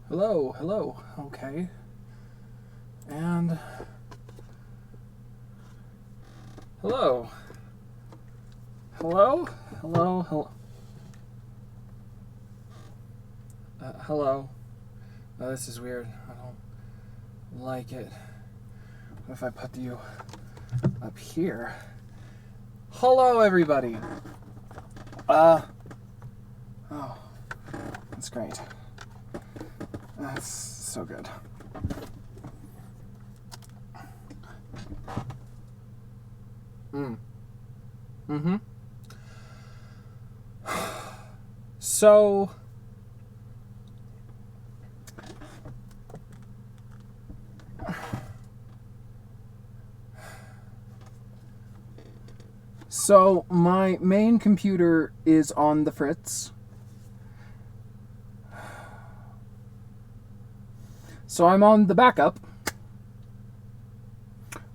Hello, hello. Okay. And hello. Hello? Hello, hello. Hello. Oh, this is weird. I don't like it. What if I put you up here? Hello, everybody. Oh, that's great. That's so good. Mm-hmm. So my main computer is on the fritz. So I'm on the backup,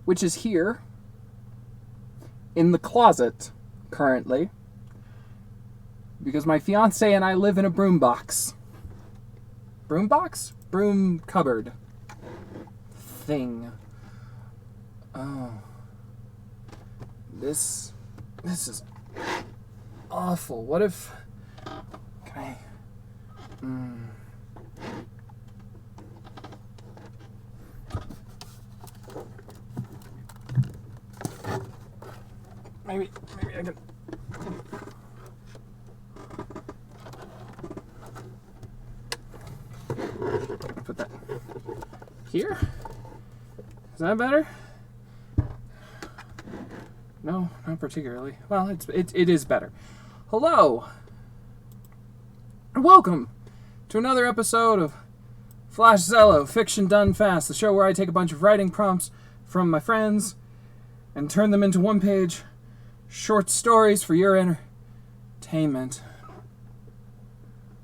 which is here in the closet currently, because my fiance and I live in a broom box. Broom box? Broom cupboard thing. Oh. This is awful. What if... Can I... Maybe I can... Put that here? Is that better? No, not particularly. Well, it is better. Hello! And welcome to another episode of Flash Zellow, Fiction Done Fast, the show where I take a bunch of writing prompts from my friends and turn them into one-page short stories for your entertainment.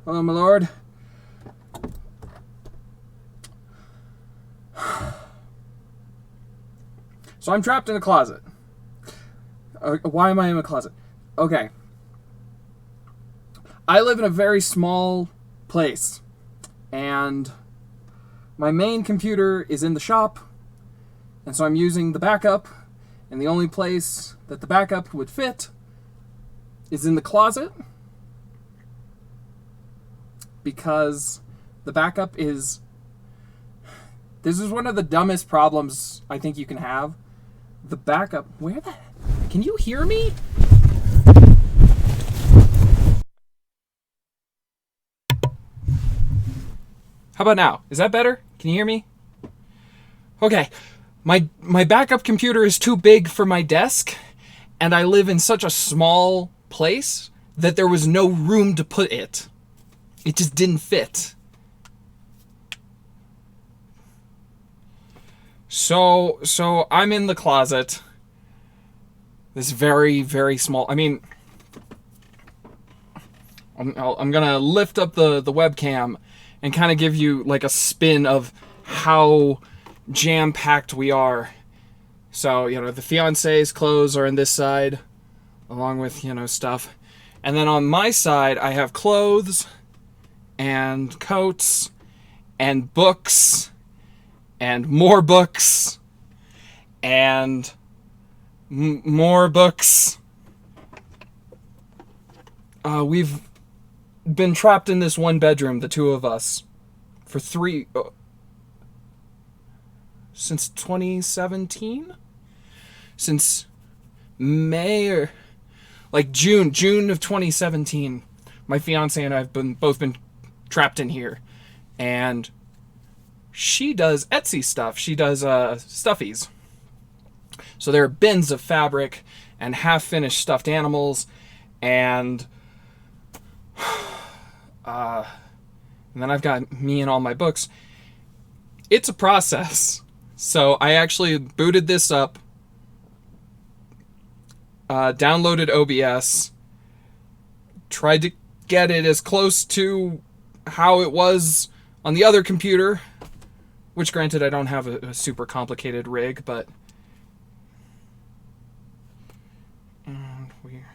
Hello, my lord. So I'm trapped in a closet. Why am I in a closet? Okay. I live in a very small place, and my main computer is in the shop, and so I'm using the backup, and the only place that the backup would fit is in the closet, because the backup is... This is one of the dumbest problems I think you can have. The backup... Where the... Can you hear me? How about now? Is that better? Can you hear me? Okay. My backup computer is too big for my desk, and I live in such a small place that there was no room to put it. It just didn't fit. So I'm in the closet. This very, very small... I mean... I'm gonna lift up the webcam and kind of give you like a spin of how jam-packed we are. So, the fiance's clothes are on this side, along with, stuff. And then on my side, I have clothes and coats and books and more books and more books. We've been trapped in this one bedroom, the two of us, for since 2017? Since May or like June of 2017. My fiance and I have both been trapped in here. And she does Etsy stuff. She does stuffies. So there are bins of fabric and half-finished stuffed animals, and then I've got me and all my books. It's a process. So I actually booted this up, downloaded OBS, tried to get it as close to how it was on the other computer, which granted I don't have a super complicated rig, but... And we're...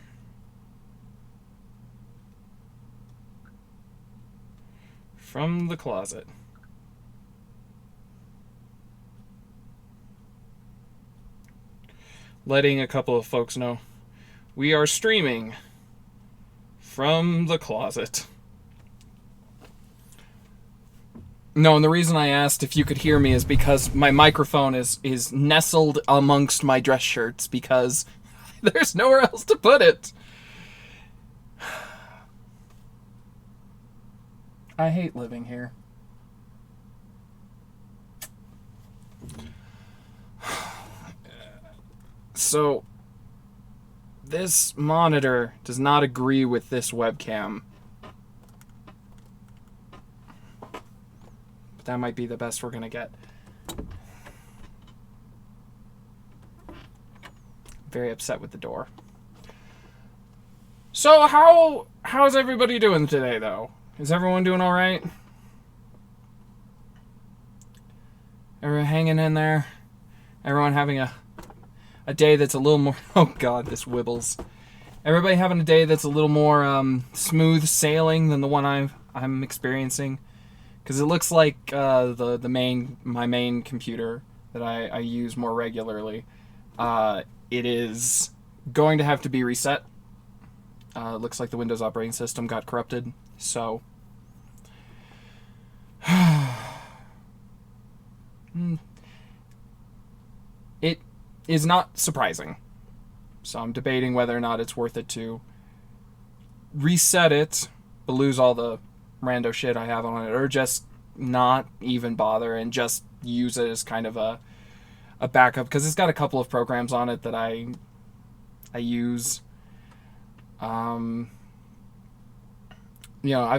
From the closet. letting a couple of folks know we are streaming from the closet. No, and the reason I asked if you could hear me is because my microphone is nestled amongst my dress shirts because there's nowhere else to put it. I hate living here. So, this monitor does not agree with this webcam. But that might be the best we're gonna get. Very upset with the door. So how's everybody doing today, though? Is everyone doing all right? Everyone hanging in there? Everyone having a day that's a little more... Oh god, this wibbles. Everybody having a day that's a little more smooth sailing than the one I'm experiencing? Because it looks like my main computer that I use more regularly, it is going to have to be reset. It looks like the Windows operating system got corrupted, so... It is not surprising. So I'm debating whether or not it's worth it to reset it, but lose all the rando shit I have on it, or just not even bother and just use it as kind of a backup, because it's got a couple of programs on it that I use. I've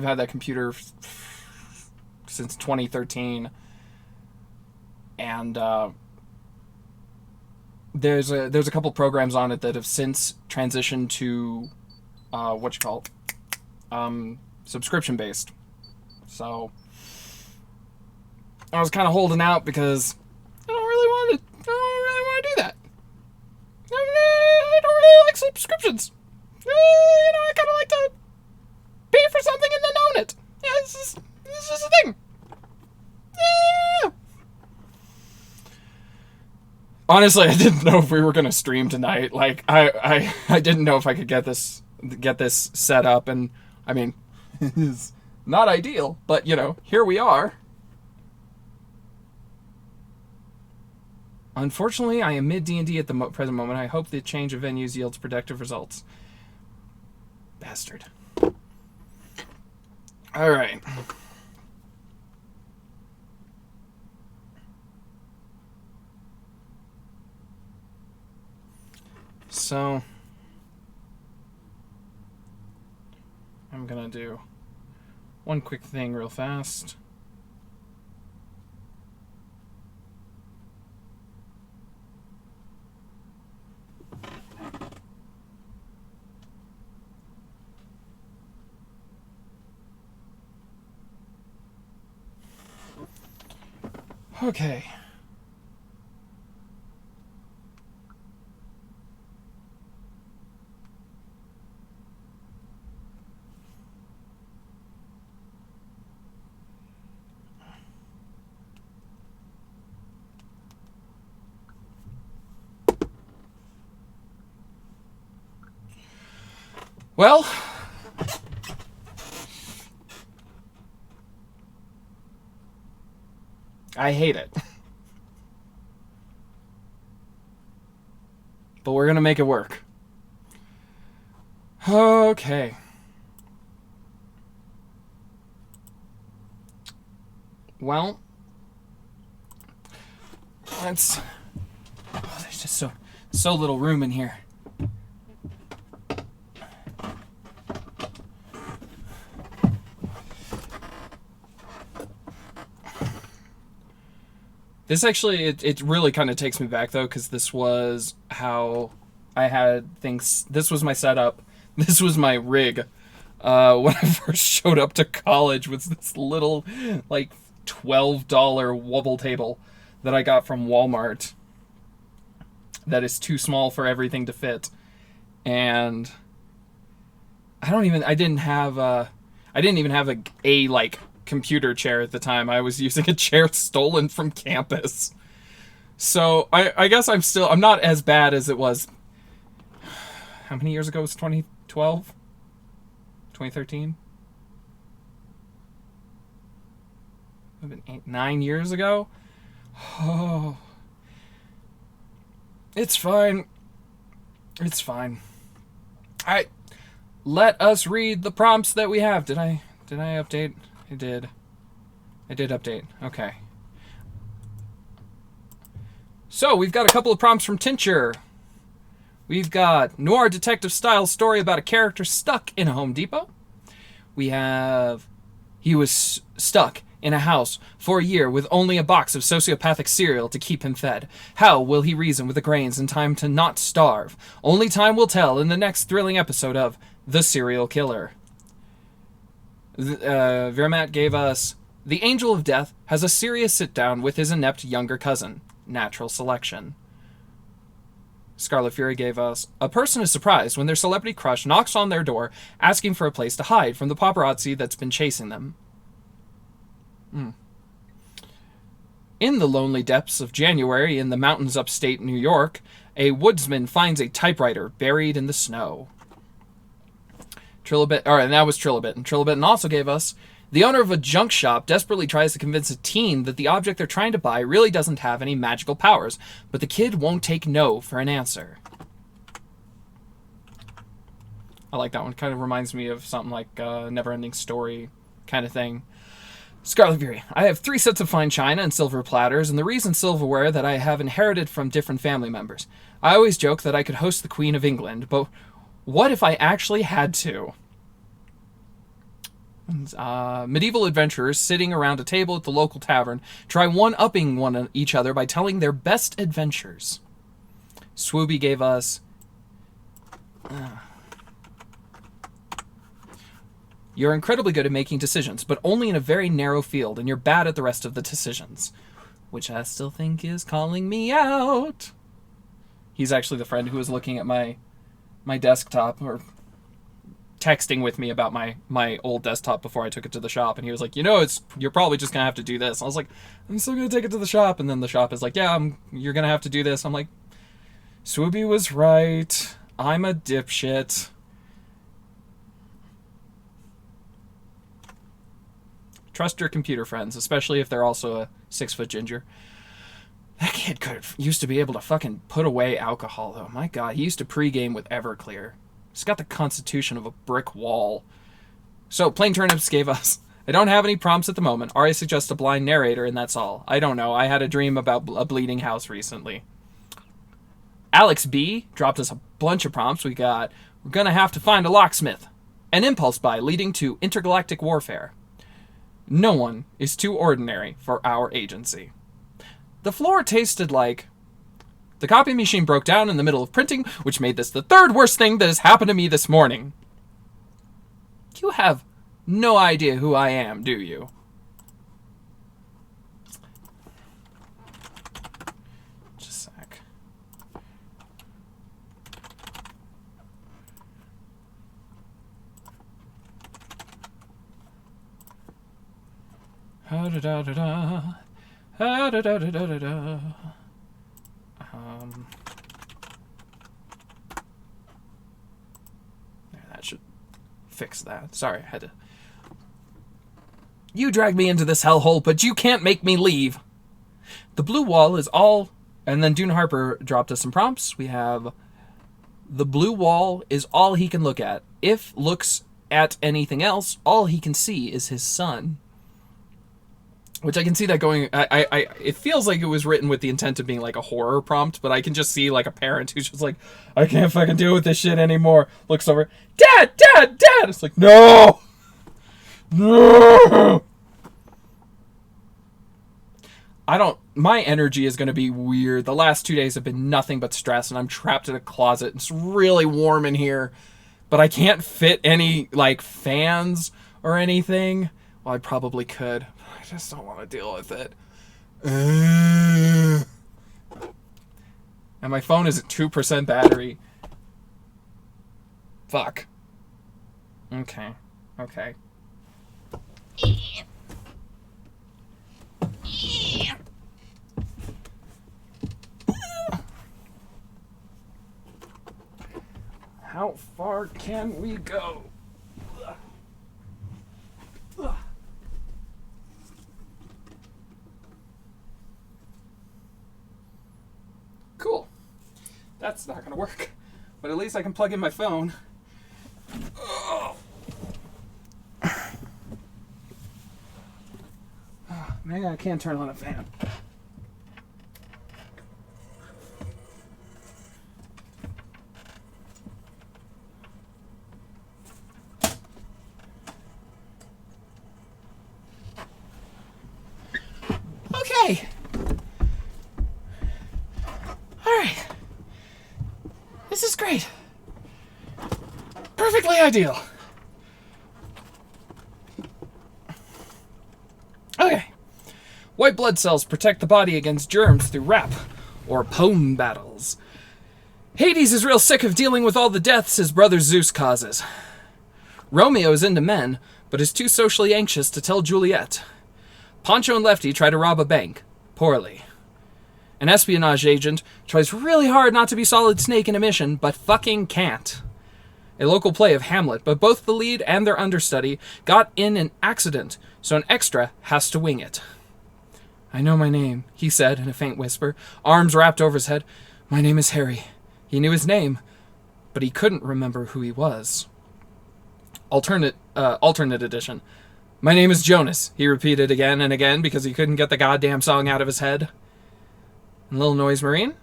had that computer since 2013, and there's a couple programs on it that have since transitioned to subscription based. So I was kind of holding out because I don't really want to do that. I don't really like subscriptions. I kind of like to pay for something and then own it. Yeah, this is just a thing. Yeah. Honestly, I didn't know if we were gonna stream tonight. Like, I didn't know if I could get this set up, and I mean, it's not ideal, but here we are. Unfortunately, I am mid D&D at the present moment. I hope the change of venues yields productive results. Bastard. All right. So, I'm gonna do one quick thing real fast. Okay. Well, I hate it. But we're gonna make it work. Okay. Well, there's just so little room in here. This actually, it really kind of takes me back, though, because this was how I had things. This was my setup. This was my rig. When I first showed up to college, was this little, like, $12 wobble table that I got from Walmart that is too small for everything to fit. And I didn't even have a computer chair at the time. I was using a chair stolen from campus. So I guess I'm not as bad as it was. How many years ago was 2012? 2013? It would have been 9 years ago? Oh. It's fine. It's fine. Alright. Let us read the prompts that we have. Did I update? I did. I did update. Okay. So, we've got a couple of prompts from Tincture. We've got noir detective style story about a character stuck in a Home Depot. We have he was stuck in a house for a year with only a box of sociopathic cereal to keep him fed. How will he reason with the grains in time to not starve? Only time will tell in the next thrilling episode of The Serial Killer. Viramat gave us the Angel of Death has a serious sit-down with his inept younger cousin. Natural selection. Scarlet Fury gave us a person is surprised when their celebrity crush knocks on their door asking for a place to hide from the paparazzi that's been chasing them. In the lonely depths of January in the mountains upstate New York, a woodsman finds a typewriter buried in the snow. Trilobit, and that was Trilobit. And Trilobit also gave us the owner of a junk shop desperately tries to convince a teen that the object they're trying to buy really doesn't have any magical powers, but the kid won't take no for an answer. I like that one. Kind of reminds me of something like Never-Ending Story kind of thing. Scarlet Fury. I have 3 sets of fine china and silver platters, and the reason silverware that I have inherited from different family members. I always joke that I could host the Queen of England, but what if I actually had to? Medieval adventurers sitting around a table at the local tavern try one-upping each other by telling their best adventures. Swooby gave us... You're incredibly good at making decisions, but only in a very narrow field, and you're bad at the rest of the decisions. Which I still think is calling me out. He's actually the friend who was looking at my desktop, or texting with me about my old desktop before I took it to the shop, and he was like, you're probably just gonna have to do this. I was like, I'm still gonna take it to the shop, and then the shop is like, yeah, you're gonna have to do this. I'm like, Swooby was right. I'm a dipshit. Trust your computer friends, especially if they're also a 6-foot ginger. That kid used to be able to fucking put away alcohol, though. My God, he used to pregame with Everclear. He's got the constitution of a brick wall. So, Plain Turnips gave us, I don't have any prompts at the moment, or I suggest a blind narrator, and that's all. I don't know. I had a dream about a bleeding house recently. Alex B dropped us a bunch of prompts. We're gonna have to find a locksmith. An impulse buy leading to intergalactic warfare. No one is too ordinary for our agency. The floor tasted like... The copy machine broke down in the middle of printing, which made this the 3rd worst thing that has happened to me this morning. You have no idea who I am, do you? Just a sec. Ha-da-da-da-da. Ha-da-da-da-da-da. That should fix that. Sorry, I had to... You dragged me into this hellhole, but you can't make me leave. The blue wall is all... And then Dune Harper dropped us some prompts. We have... The blue wall is all he can look at. If looks at anything else, all he can see is his son. Which I can see that going... It feels like it was written with the intent of being like a horror prompt, but I can just see like a parent who's just like, I can't fucking deal with this shit anymore. Looks over, Dad! Dad! Dad! It's like, no! No! My energy is going to be weird. The last 2 days have been nothing but stress, and I'm trapped in a closet. It's really warm in here, but I can't fit any, like, fans or anything. Well, I probably could. I just don't want to deal with it. And my phone is at 2% battery. Fuck. Okay. far can we go? Cool. That's not gonna work. But at least I can plug in my phone. Oh. Maybe I can't turn on a fan. Okay. All right. This is great. Perfectly ideal. Okay. White blood cells protect the body against germs through rap, or poem battles. Hades is real sick of dealing with all the deaths his brother Zeus causes. Romeo is into men, but is too socially anxious to tell Juliet. Poncho and Lefty try to rob a bank. Poorly. An espionage agent tries really hard not to be Solid Snake in a mission, but fucking can't. A local play of Hamlet, but both the lead and their understudy got in an accident, so an extra has to wing it. I know my name, he said in a faint whisper, arms wrapped over his head. My name is Harry. He knew his name, but he couldn't remember who he was. Alternate edition. My name is Jonas, he repeated again and again because he couldn't get the goddamn song out of his head. And Little Noise Marine,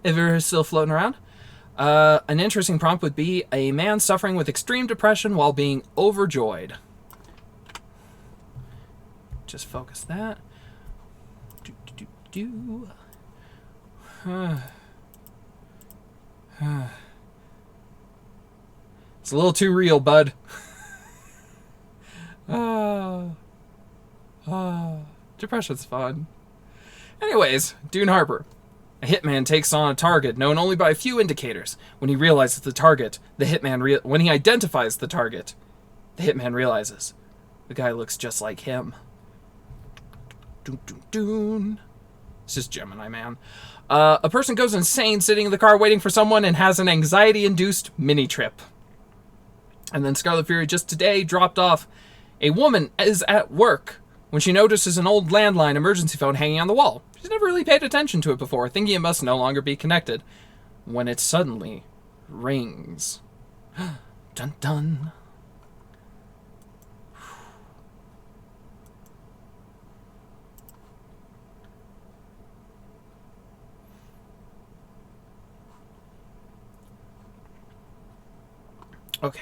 if you're still floating around. An interesting prompt would be a man suffering with extreme depression while being overjoyed. Just focus that. It's a little too real, bud. Depression's fun. Anyways, Dune Harper. A hitman takes on a target known only by a few indicators. When he realizes the target, when he identifies the target, the hitman realizes the guy looks just like him. Dune. It's just Gemini Man. A person goes insane sitting in the car waiting for someone and has an anxiety-induced mini-trip. And then Scarlet Fury just today dropped off. A woman is at work when she notices an old landline emergency phone hanging on the wall. She's never really paid attention to it before, thinking it must no longer be connected, when it suddenly rings. Dun dun. Okay.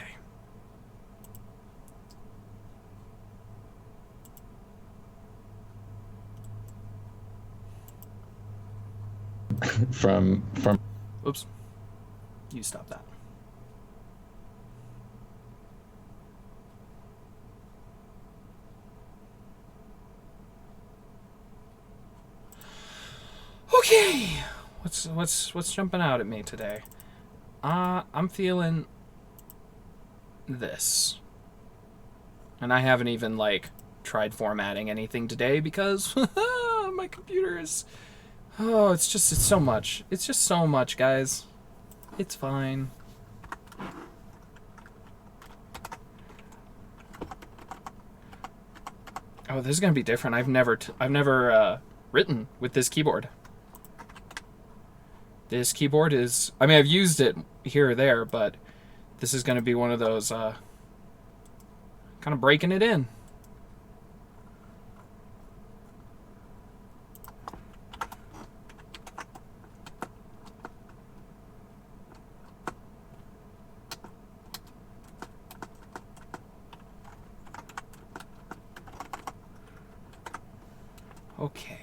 from Oops. You stop that. Okay. What's jumping out at me today? I'm feeling this. And I haven't even tried formatting anything today because my computer is it's so much. It's just so much, guys. It's fine. Oh, this is gonna be different. I've never written with this keyboard. This keyboard is, I mean, I've used it here or there, but this is gonna be one of those kind of breaking it in. Okay.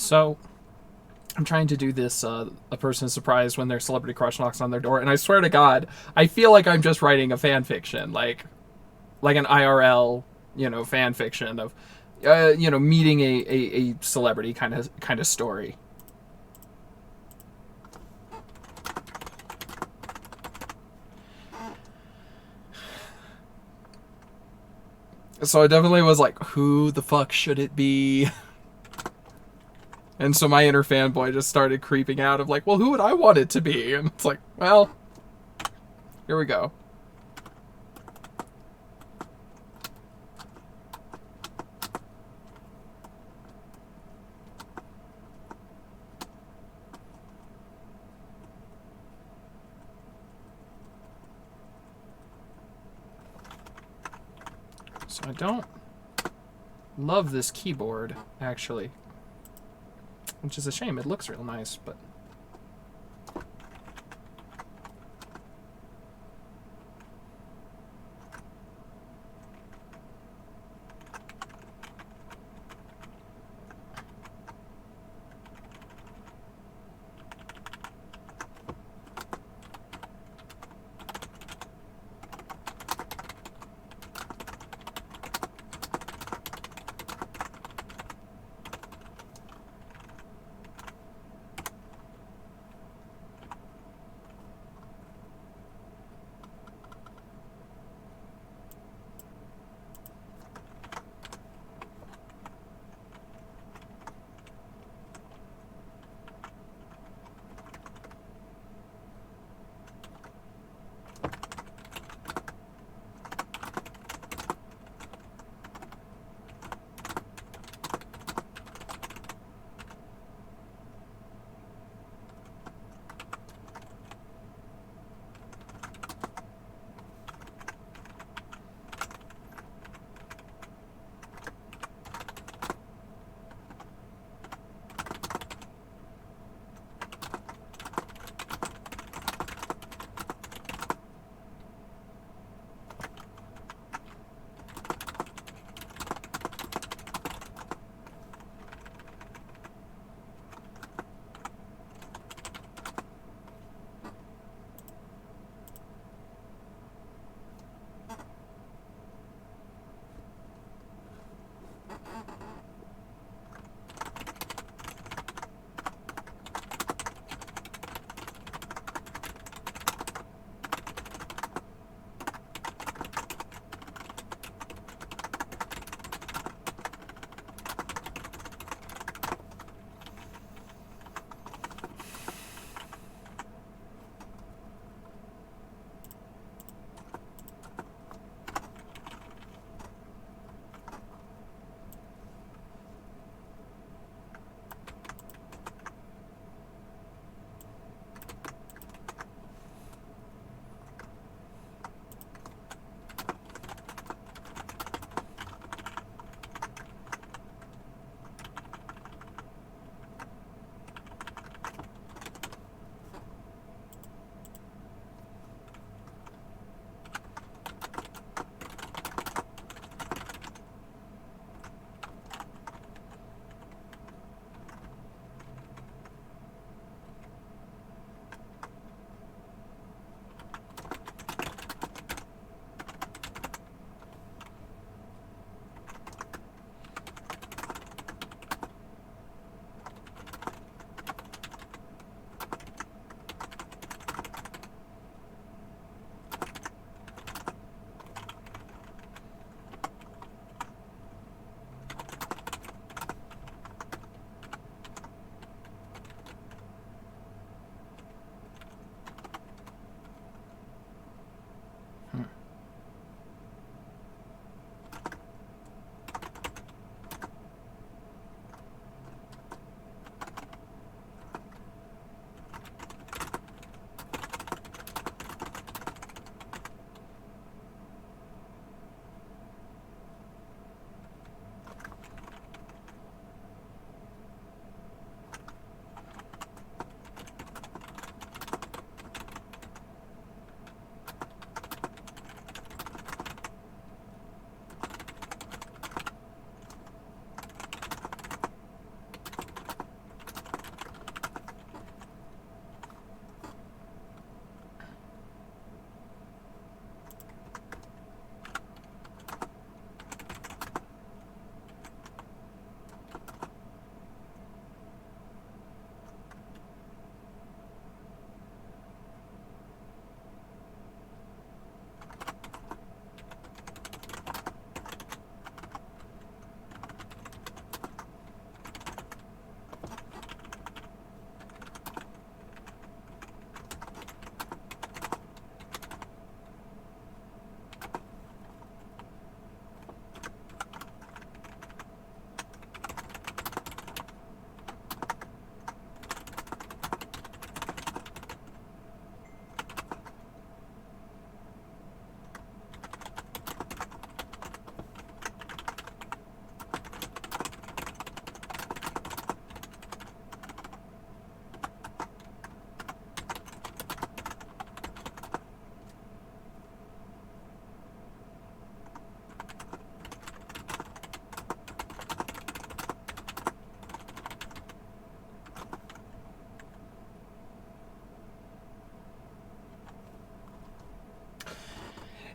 So I'm trying to do this a person is surprised when their celebrity crush knocks on their door, and I swear to God, I feel like I'm just writing a fan fiction, like an IRL, fan fiction of, meeting a celebrity kind of story. So I definitely was like, who the fuck should it be? And so my inner fanboy just started creeping out of like, well, who would I want it to be? And it's like, well, here we go. So I don't love this keyboard, actually. Which is a shame. It looks real nice, but...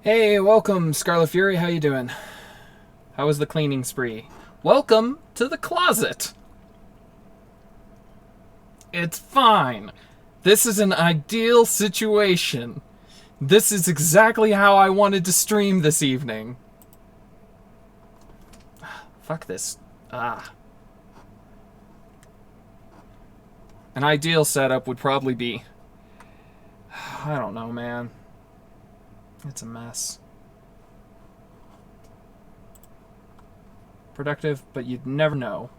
Hey, welcome, Scarlet Fury. How you doing? How was the cleaning spree? Welcome to the closet. It's fine. This is an ideal situation. This is exactly how I wanted to stream this evening. Fuck this. An ideal setup would probably be... I don't know, man. It's a mess. Productive, but you'd never know.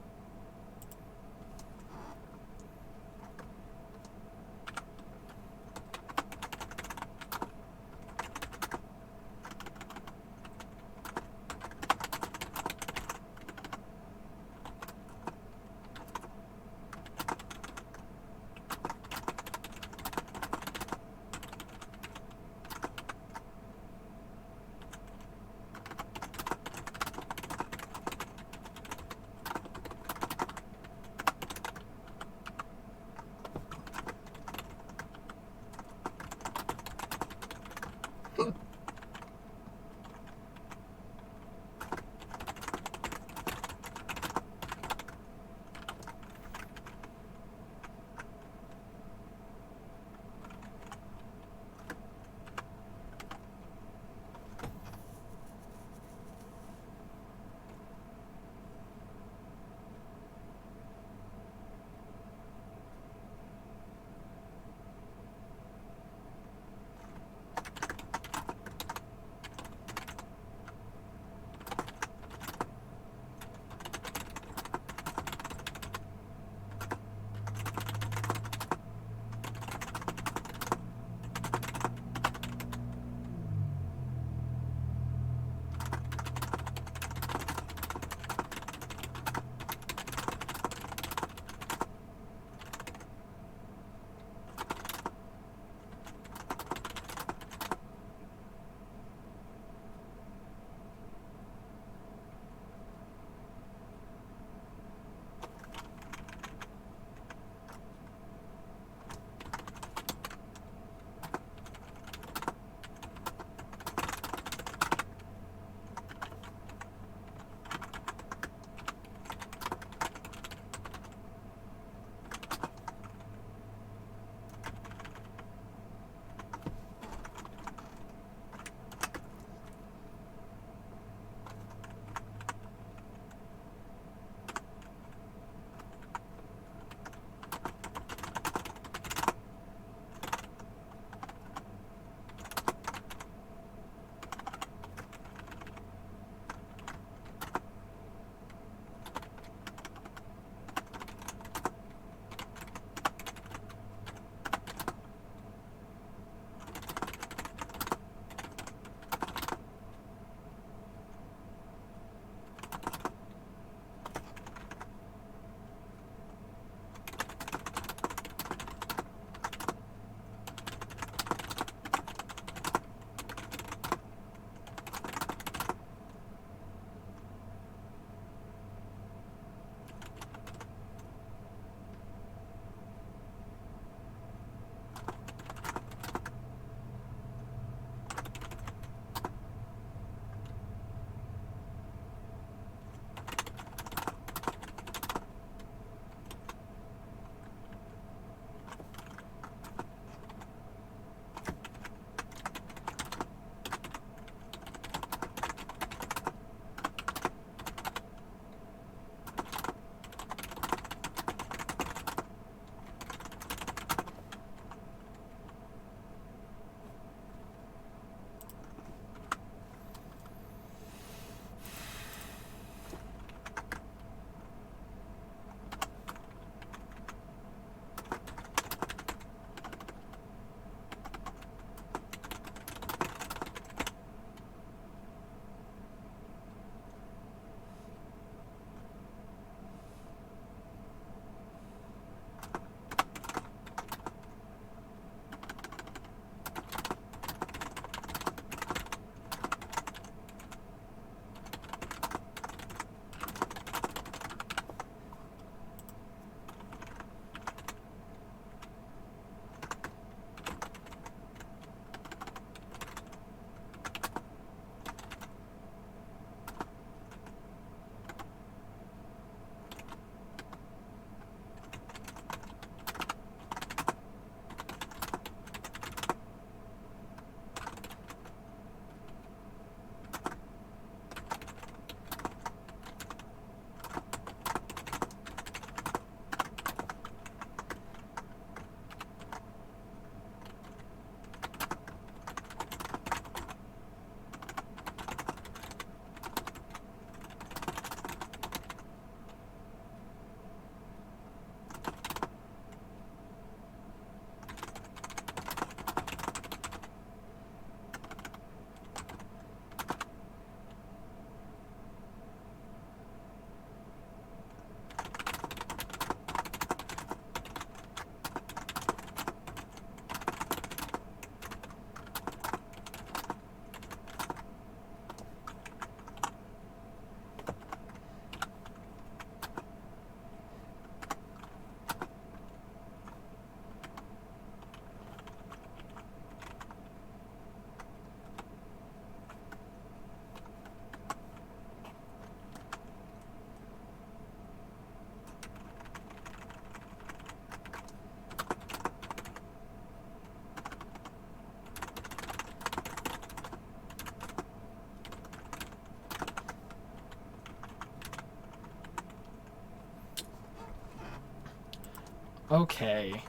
Okay.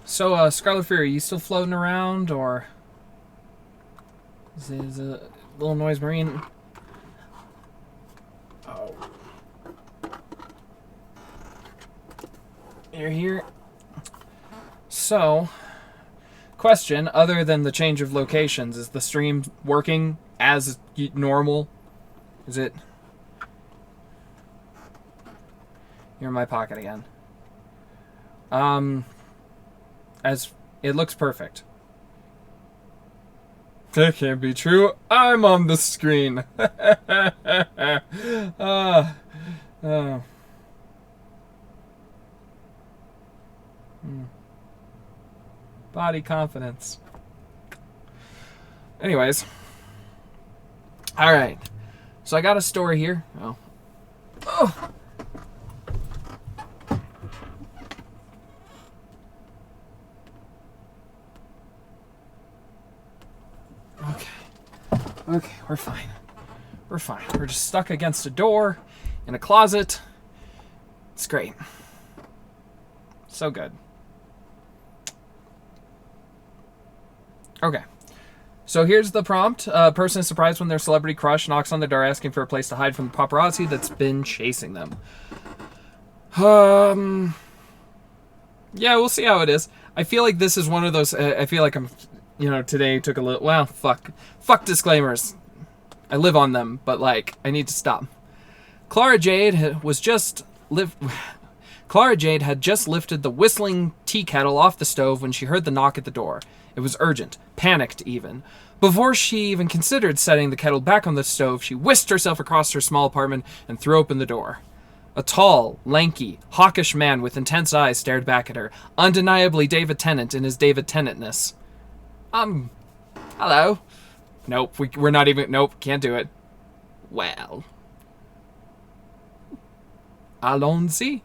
So, Scarlet Fury, are you still floating around, or is a little noise marine? Oh. You're here. So, question, other than the change of locations, is the stream working as normal? Is it? You're in my pocket again. As it looks perfect. That can't be true. I'm on the screen. Body confidence. Anyways. Alright. So I got a story here. Oh. Okay, we're fine. We're fine. We're just stuck against a door in a closet. It's great. So good. Okay. So here's the prompt. A person is surprised when their celebrity crush knocks on the door asking for a place to hide from the paparazzi that's been chasing them. Yeah, we'll see how it is. I feel like this is one of those... I feel like I'm... today took a little... Well, fuck. Fuck disclaimers. I live on them, but, I need to stop. Clara Jade had just lifted the whistling tea kettle off the stove when she heard the knock at the door. It was urgent. Panicked, even. Before she even considered setting the kettle back on the stove, she whisked herself across her small apartment and threw open the door. A tall, lanky, hawkish man with intense eyes stared back at her, undeniably David Tennant in his David Tennantness. Hello. Nope, we're not even... Nope, can't do it. Well. Allons-y.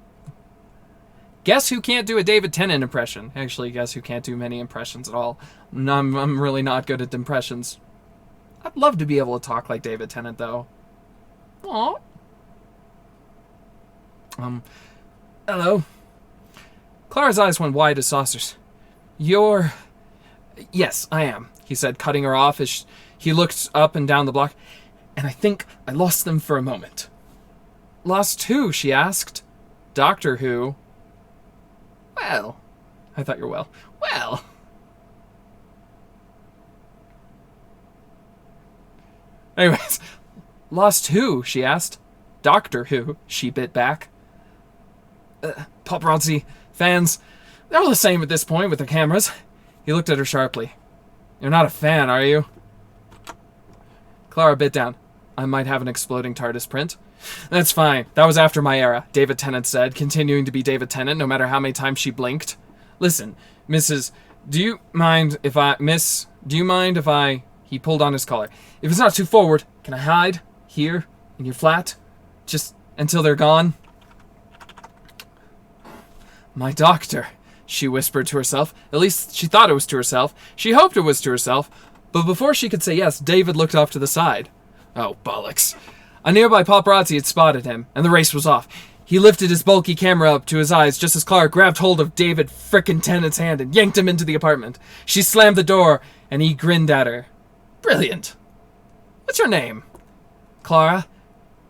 Guess who can't do a David Tennant impression? Actually, guess who can't do many impressions at all? I'm really not good at impressions. I'd love to be able to talk like David Tennant, though. Aw. Hello. Clara's eyes went wide as saucers. You're... Yes, I am, he said, cutting her off as he looked up and down the block. And I think I lost them for a moment. Lost who? She asked. Doctor Who. Well. I thought you were well. Well. Anyways. Lost who? She asked. Doctor Who, she bit back. Paparazzi, fans, they're all the same at this point with their cameras. He looked at her sharply. You're not a fan, are you? Clara bit down. I might have an exploding TARDIS print. That's fine. That was after my era, David Tennant said, continuing to be David Tennant no matter how many times she blinked. Listen, Mrs. Do you mind if I... He pulled on his collar. If it's not too forward, can I hide? Here? In your flat? Just until they're gone? My doctor, she whispered to herself. At least she thought it was to herself. She hoped it was to herself. But before she could say yes, David looked off to the side. Oh, bollocks. A nearby paparazzi had spotted him, and the race was off. He lifted his bulky camera up to his eyes just as Clara grabbed hold of David frickin' Tennant's hand and yanked him into the apartment. She slammed the door, and he grinned at her. Brilliant. What's your name? Clara.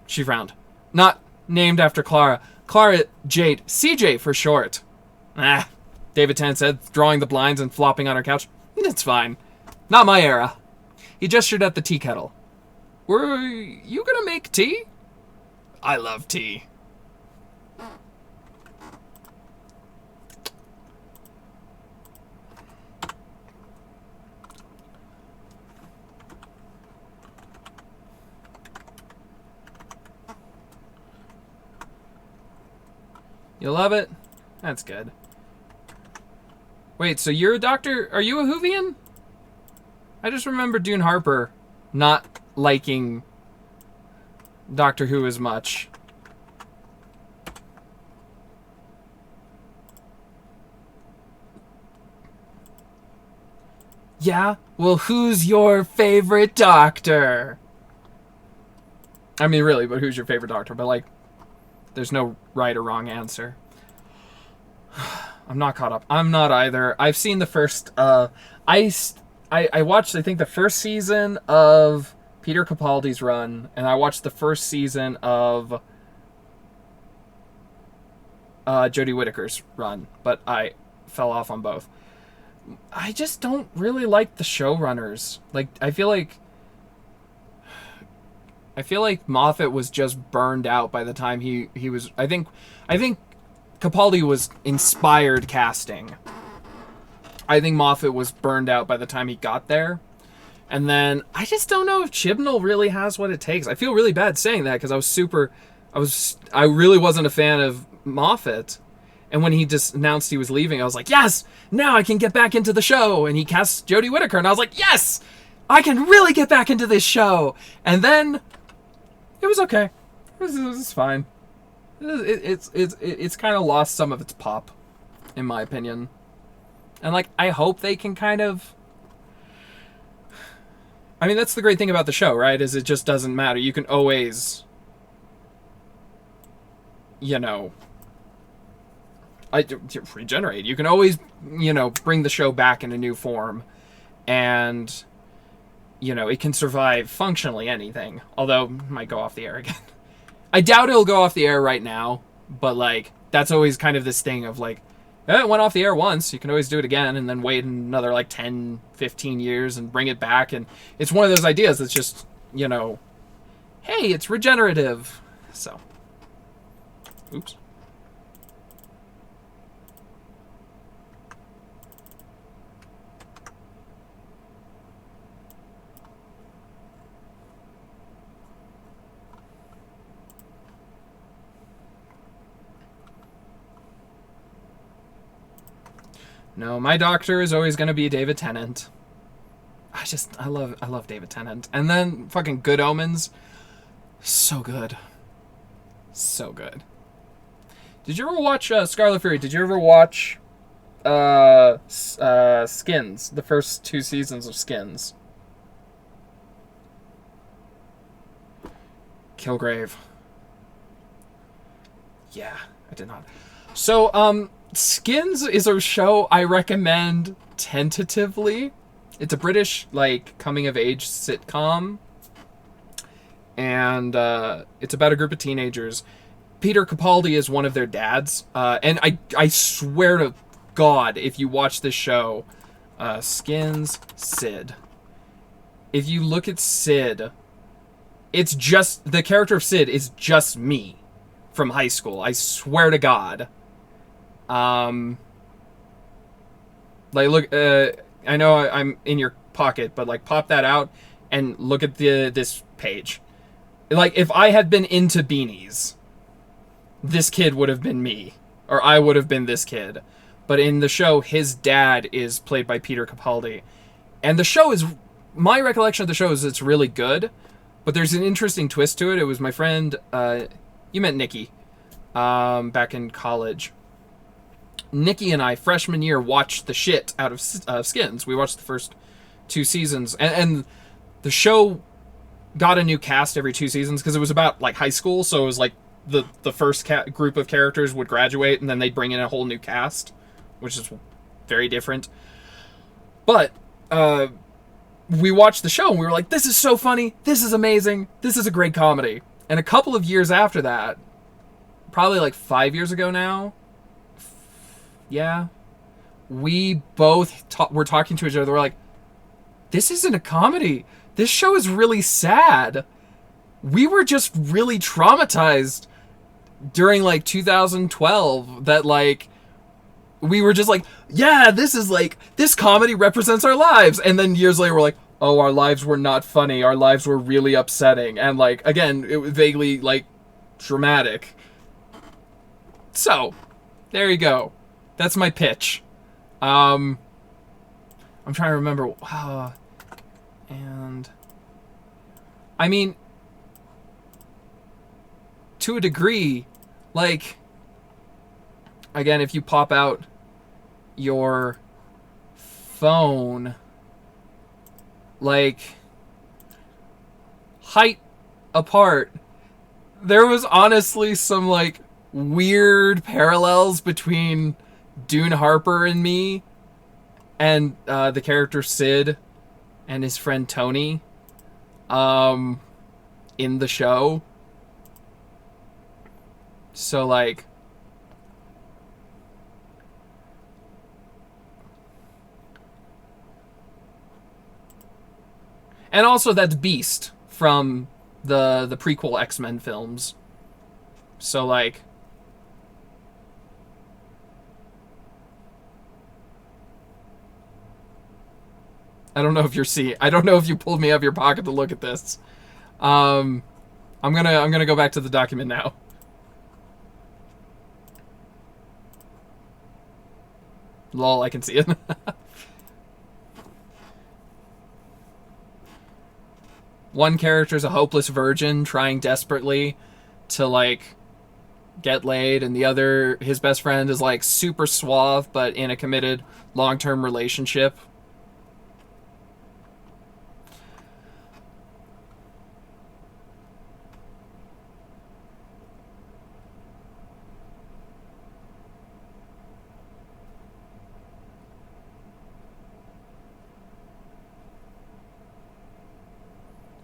She frowned. Not named after Clara. Clara Jade. CJ for short. David Tennant said, drawing the blinds and flopping on her couch. It's fine. Not my era. He gestured at the tea kettle. Were you gonna make tea? I love tea. You love it? That's good. Wait, so you're a doctor? Are you a Whovian? I just remember Dune Harper not liking Doctor Who as much. Yeah? Well, who's your favorite doctor? I mean, really, but who's your favorite doctor? But, like, there's no right or wrong answer. I'm not caught up. I'm not either. I've seen the first, I watched, I think, the first season of Peter Capaldi's run, and I watched the first season of Jodie Whittaker's run, but I fell off on both. I just don't really like the showrunners. Like, I feel like Moffat was just burned out by the time he was. I think Capaldi was inspired casting. I think Moffat was burned out by the time he got there. And then I just don't know if Chibnall really has what it takes. I feel really bad saying that because I really wasn't a fan of Moffat. And when he just announced he was leaving, I was like, yes, now I can get back into the show. And he cast Jodie Whittaker, and I was like, yes, I can really get back into this show. And then it was okay. It was fine. It's kind of lost some of its pop, in my opinion. And like, I hope they can kind of. I mean, that's the great thing about the show, right? Is it just doesn't matter. You can always, regenerate. You can always, bring the show back in a new form. And, it can survive functionally anything. Although, it might go off the air again. I doubt it'll go off the air right now. But, like, that's always kind of this thing of, like, it went off the air once. You can always do it again and then wait another, like, 10, 15 years and bring it back. And it's one of those ideas that's just, hey, it's regenerative. So, oops. No, my doctor is always going to be David Tennant. I love David Tennant. And then fucking Good Omens. So good. So good. Did you ever watch Scarlet Fury? Did you ever watch Skins? The first 2 seasons of Skins. Kilgrave. Yeah, I did not. So, Skins is a show I recommend tentatively. It's a British, like, coming-of-age sitcom. And it's about a group of teenagers. Peter Capaldi is one of their dads. And I swear to God, if you watch this show, Skins, Sid. If you look at Sid, it's just... The character of Sid is just me from high school. I swear to God. Like, look, I know I'm in your pocket, but, like, pop that out and look at this page. Like, if I had been into beanies, this kid would have been me. Or I would have been this kid. But in the show, his dad is played by Peter Capaldi. And the show is... My recollection of the show is it's really good. But there's an interesting twist to it. It was my friend... you met Nikki. Back in college. Nikki and I, freshman year, watched the shit out of Skins. We watched the first 2 seasons. And the show got a new cast every 2 seasons because it was about, like, high school. So it was, like, the first group of characters would graduate and then they'd bring in a whole new cast, which is very different. But we watched the show and we were like, this is so funny. This is amazing. This is a great comedy. And a couple of years after that, probably like 5 years ago now, yeah, we both were talking to each other. We're like, this isn't a comedy. This show is really sad. We were just really traumatized during, like, 2012 that, like, we were just like, yeah, this is, like, this comedy represents our lives. And then years later, we're like, oh, our lives were not funny. Our lives were really upsetting. And, like, again, it was vaguely, like, dramatic. So, there you go. That's my pitch. I'm trying to remember. And I mean, to a degree, like, again, if you pop out your phone, like, height apart, there was honestly some, like, weird parallels between Dune Harper and me and the character Sid and his friend Tony um, in the show. So, like, and also that's Beast from the prequel X-Men films. So, like, I don't know if you pulled me out of your pocket to look at this. Um, I'm gonna go back to the document now. Lol, I can see it. One character's a hopeless virgin trying desperately to, like, get laid, and the other, his best friend, is, like, super suave but in a committed long-term relationship.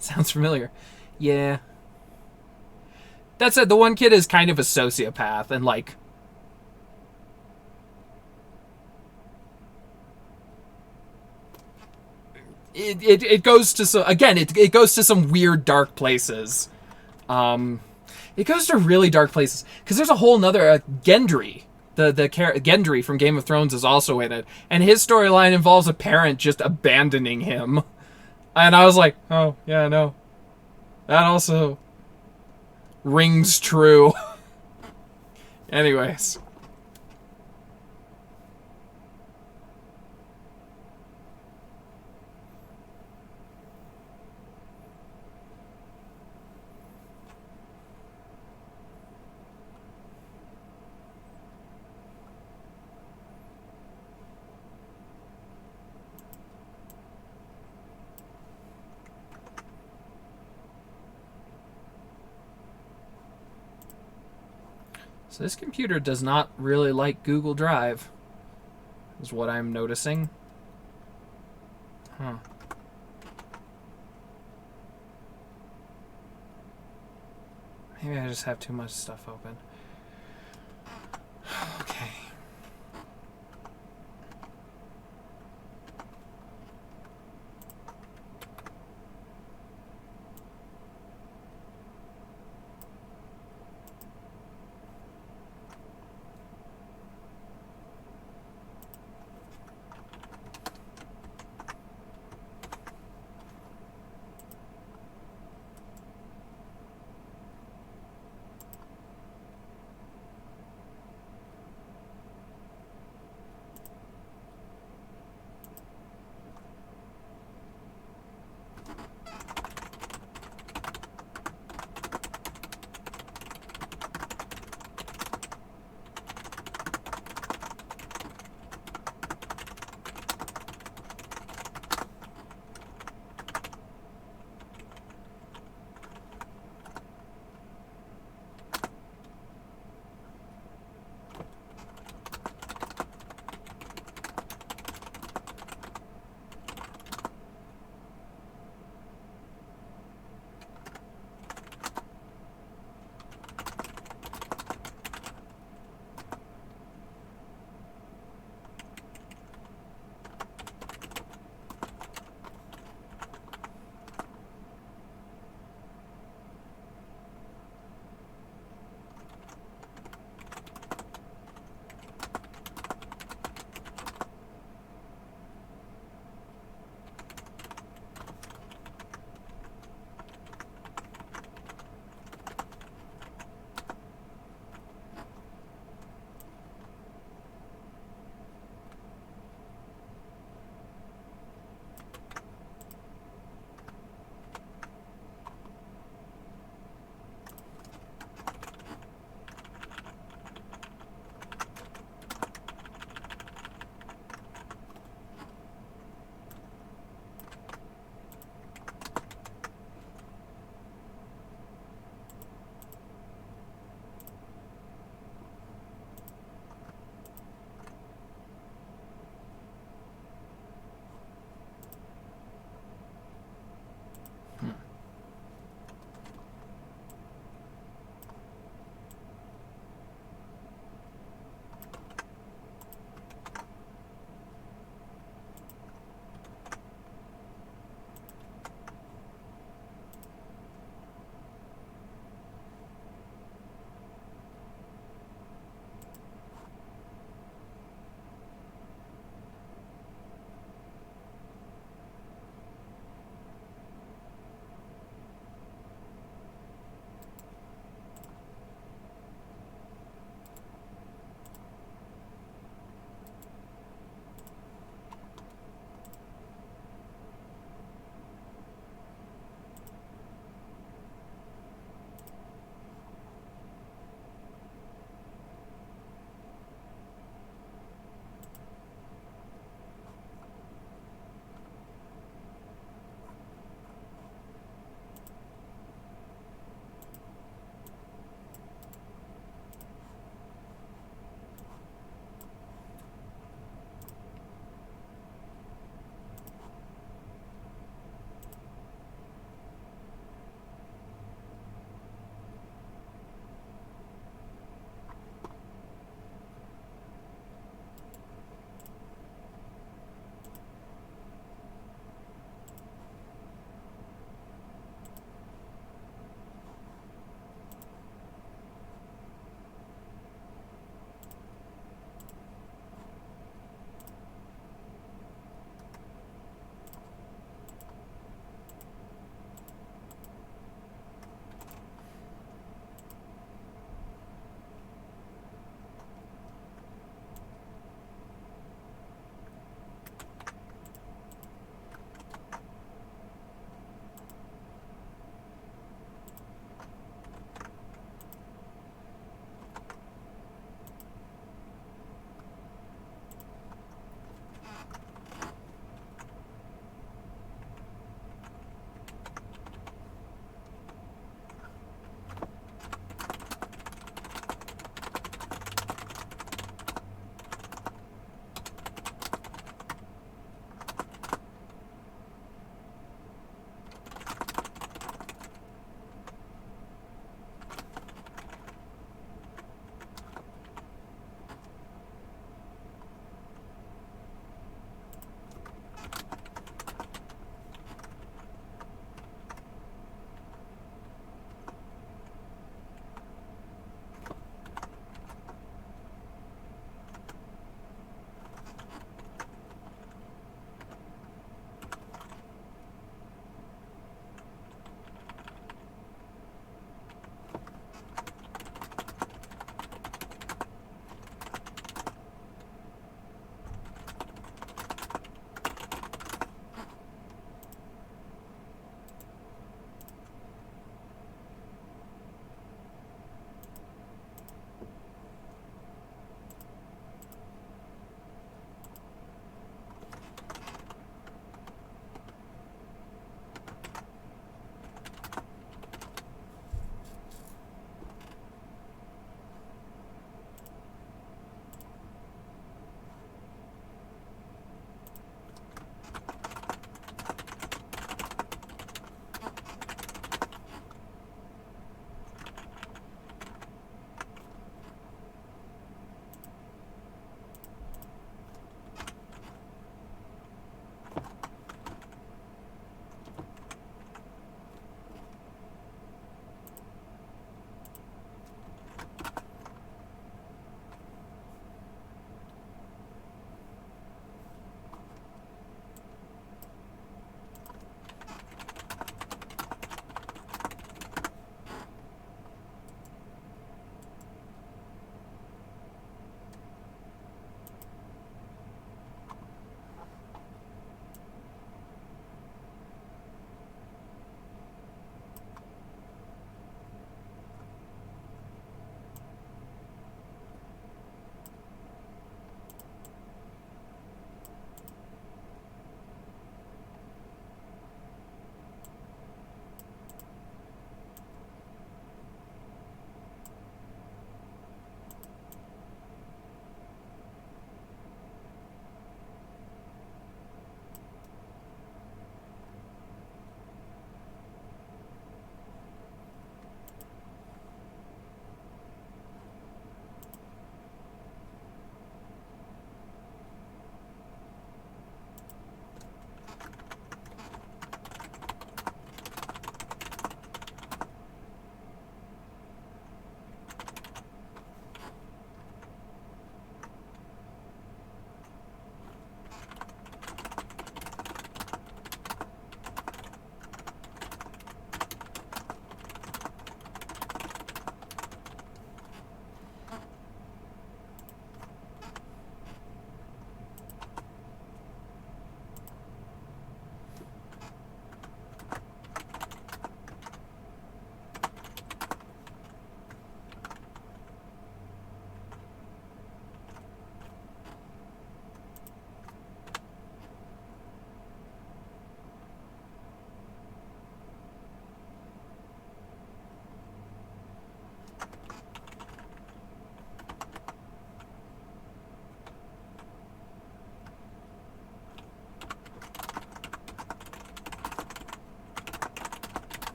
Sounds familiar. Yeah. That said, the one kid is kind of a sociopath, and, like, it goes to some, again, it goes to some weird dark places. Um, it goes to really dark places because there's a whole nother Gendry. The Gendry from Game of Thrones is also in it, and his storyline involves a parent just abandoning him. And I was like, oh yeah, no, that also rings true. Anyways, so this computer does not really like Google Drive, is what I'm noticing. Huh. Maybe I just have too much stuff open. Okay.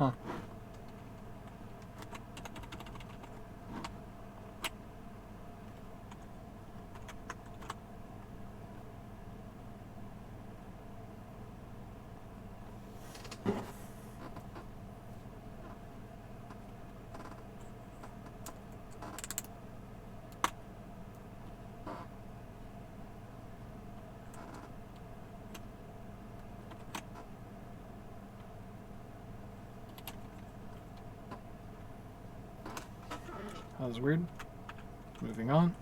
Huh. That was weird. Moving on.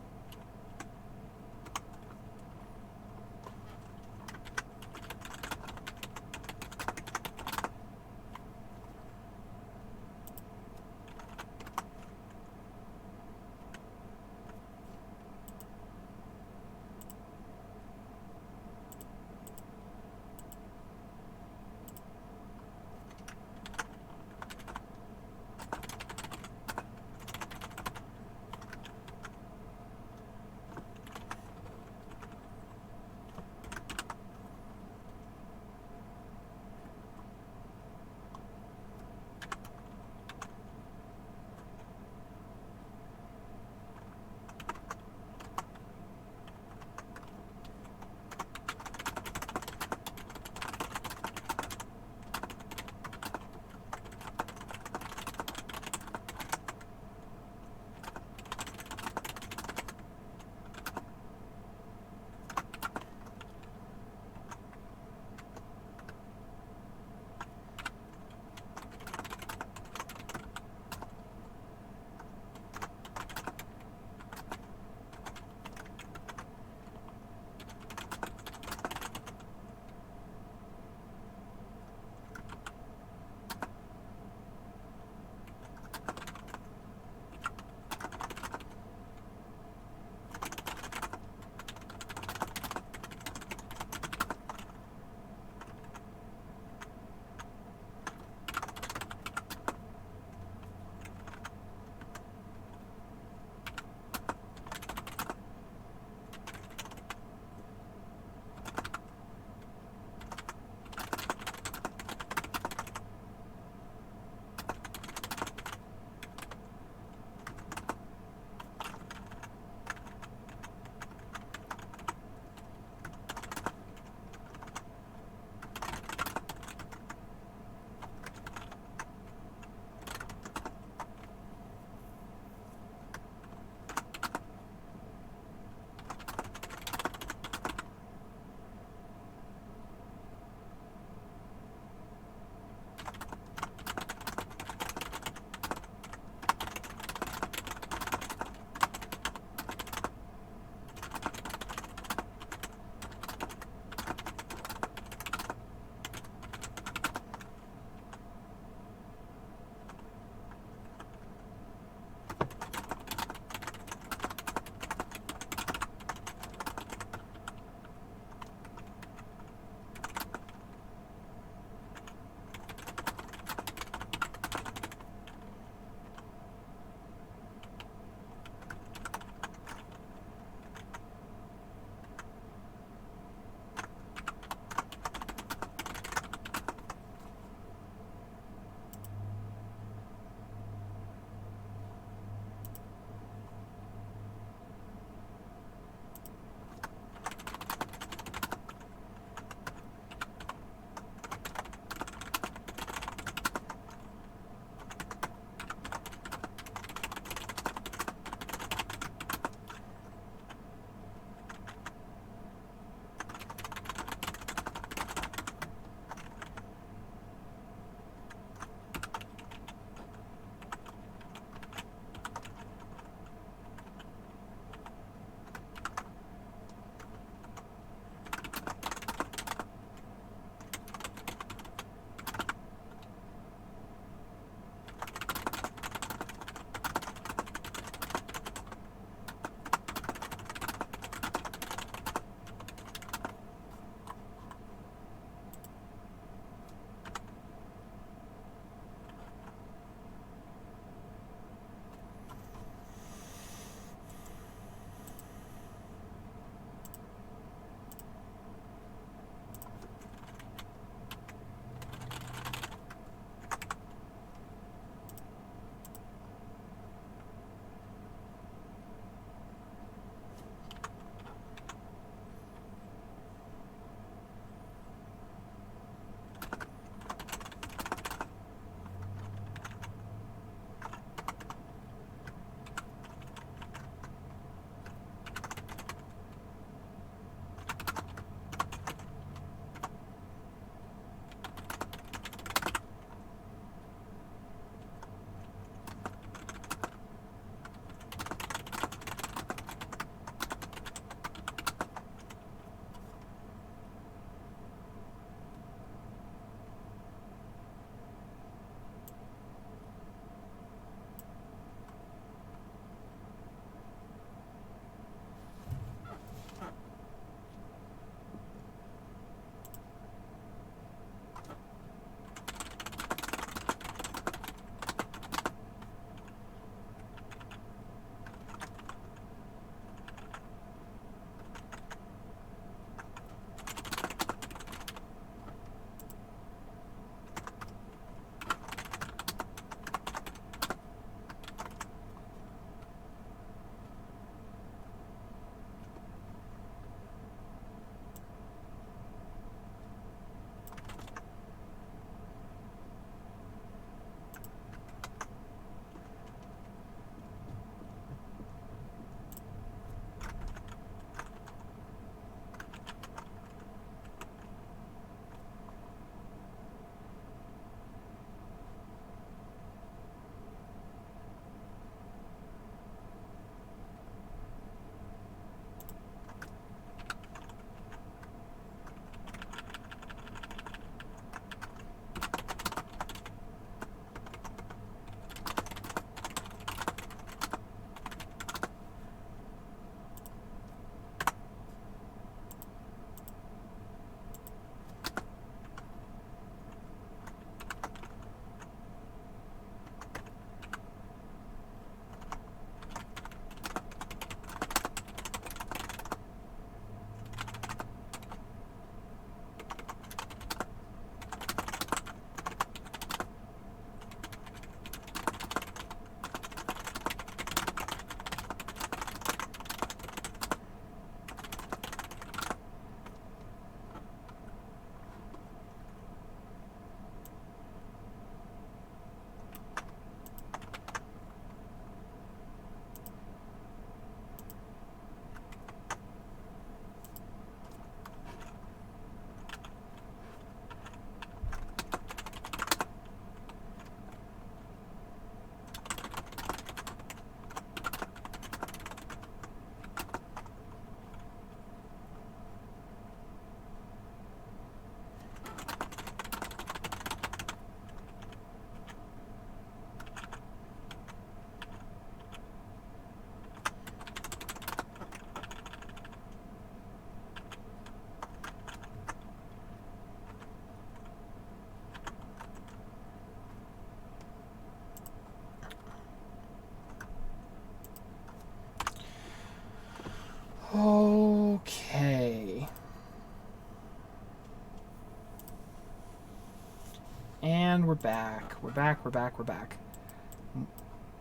And we're back. We're back.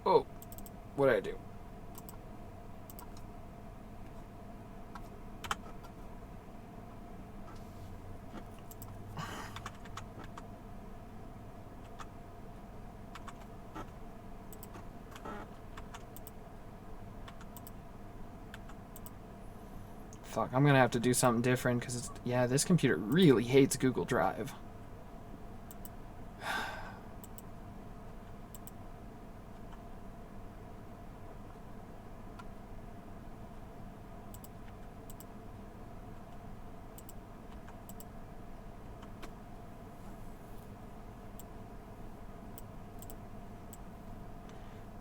Oh, what did I do? Fuck, I'm gonna have to do something different because, yeah, this computer really hates Google Drive.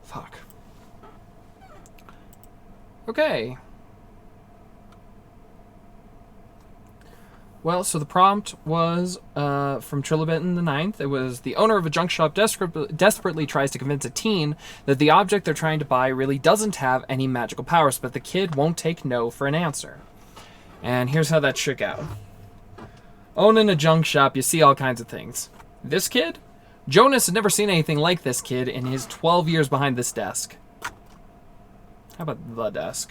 Fuck. Okay. Well, so the prompt was from Trilobit in the Ninth. It was the owner of a junk shop desperately tries to convince a teen that the object they're trying to buy really doesn't have any magical powers, but the kid won't take no for an answer. And here's how that shook out. Owning a junk shop, you see all kinds of things. This kid? Jonas had never seen anything like this kid in his 12 years behind this desk. How about the desk?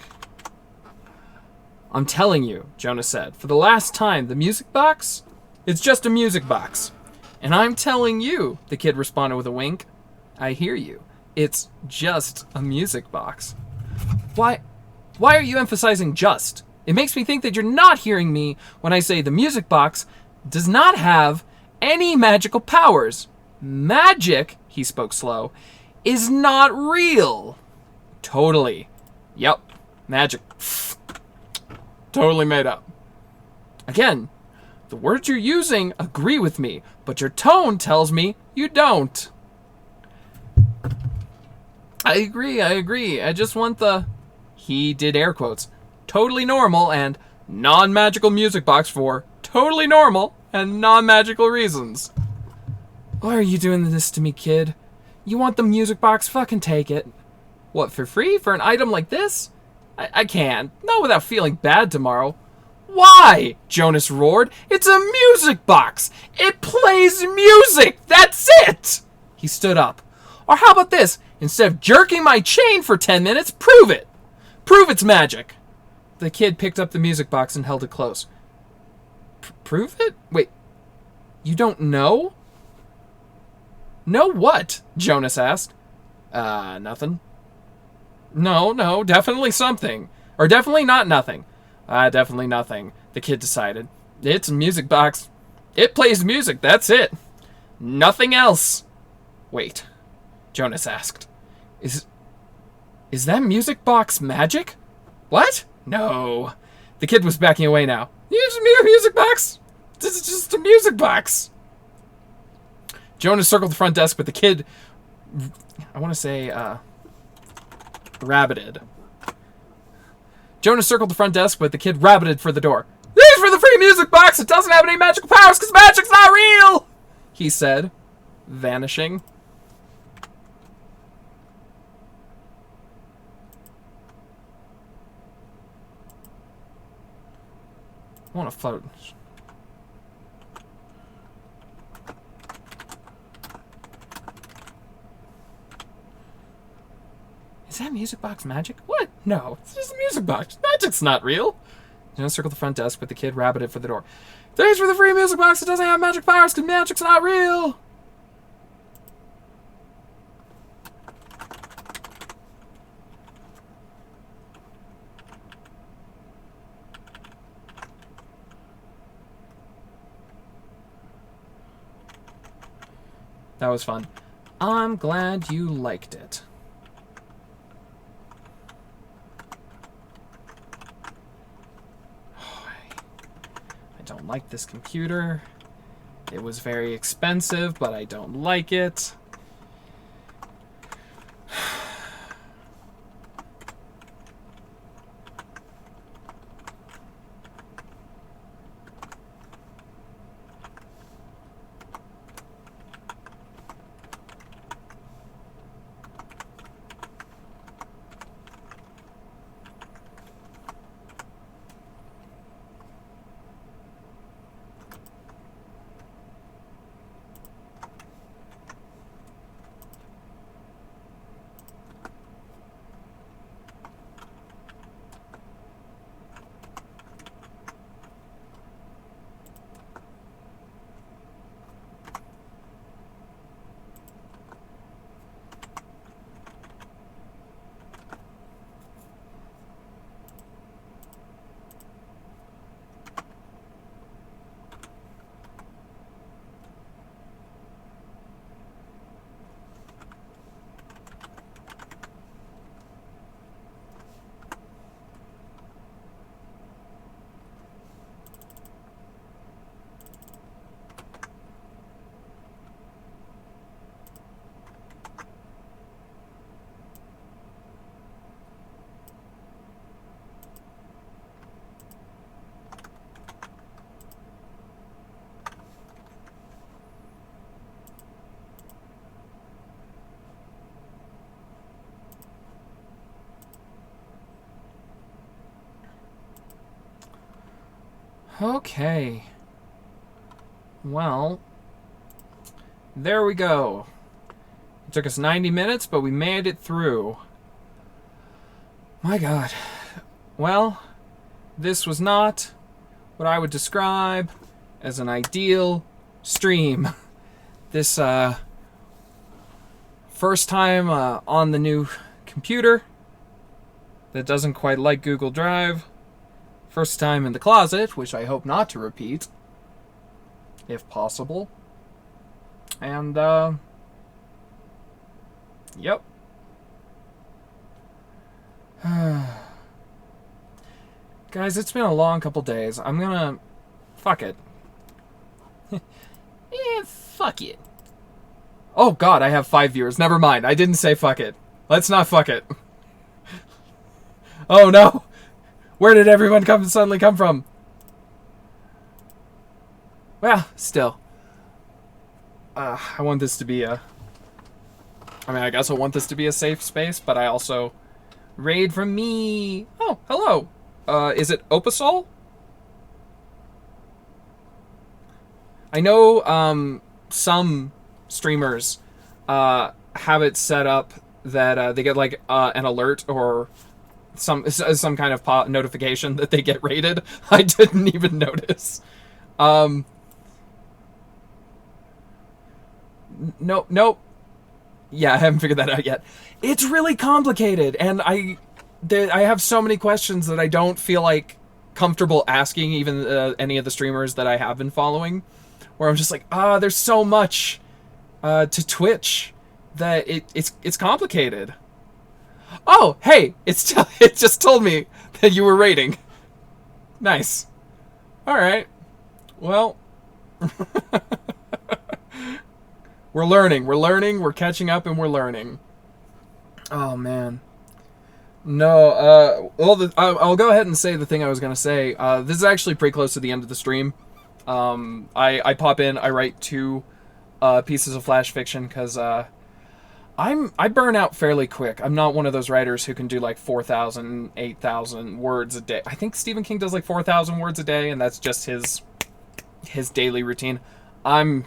I'm telling you, Jonas said, for the last time, the music box? It's just a music box. And I'm telling you, the kid responded with a wink. I hear you. It's just a music box. Why are you emphasizing just? It makes me think that you're not hearing me when I say the music box does not have any magical powers. Magic, he spoke slow, is not real. Totally. Yep. Magic. Totally made up. Again, the words you're using agree with me, but your tone tells me you don't. I agree. I just want the, he did air quotes, totally normal and non-magical music box for totally normal and non-magical reasons. Why are you doing this to me, kid? You want the music box? Fucking take it. What, for free? For an item like this? I can't. Not without feeling bad tomorrow. Why? Jonas roared. It's a music box. It plays music. That's it. He stood up. Or how about this? Instead of jerking my chain for 10 minutes, prove it. Prove it's magic. The kid picked up the music box and held it close. Prove it? Wait. You don't know? Know what? Jonas asked. Nothing. No, definitely something. Or definitely not nothing. Definitely nothing, the kid decided. It's a music box. It plays music, that's it. Nothing else. Wait, Jonas asked. Is that music box magic? What? No. The kid was backing away now. It's a music box. This is just a music box. Jonas circled the front desk, but the kid, I want to say, rabbited. Jonas circled the front desk, but the kid rabbited for the door. These for the free music box! It doesn't have any magical powers because magic's not real! He said, vanishing. I want to float. Is that music box magic? What? No, it's just a music box. Magic's not real. Jonas circled the front desk, but the kid rabbited for the door. Thanks for the free music box. It doesn't have magic powers because magic's not real. That was fun. I'm glad you liked it. I don't like this computer. It was very expensive, but I don't like it. Okay. Well, there we go. It took us 90 minutes, but we made it through. My God. Well, this was not what I would describe as an ideal stream. This, first time on the new computer that doesn't quite like Google Drive. First time in the closet, which I hope not to repeat, if possible. And, yep. Guys, it's been a long couple days. I'm gonna... Fuck it. Fuck it. Oh God, I have 5 viewers. Never mind. I didn't say fuck it. Let's not fuck it. Oh no! Where did everyone suddenly come from? Well, still. I want this to be a... I mean, I guess I want this to be a safe space, but I also... Raid from me! Oh, hello! Is it Opasol? I know, some streamers, have it set up that, they get, like, an alert or some kind of notification that they get raided. I didn't even notice. Nope. Yeah, I haven't figured that out yet. It's really complicated, and I have so many questions that I don't feel like comfortable asking even any of the streamers that I have been following, where I'm just like, there's so much to Twitch that it's complicated. Oh, hey, it just told me that you were raiding. Nice. All right. Well, we're learning, we're catching up, and we're learning. Oh man. No, I'll go ahead and say the thing I was gonna say. This is actually pretty close to the end of the stream. I pop in, I write 2 pieces of flash fiction because I burn out fairly quick. I'm not one of those writers who can do like 4,000, 8,000 words a day. I think Stephen King does like 4,000 words a day, and that's just his daily routine. My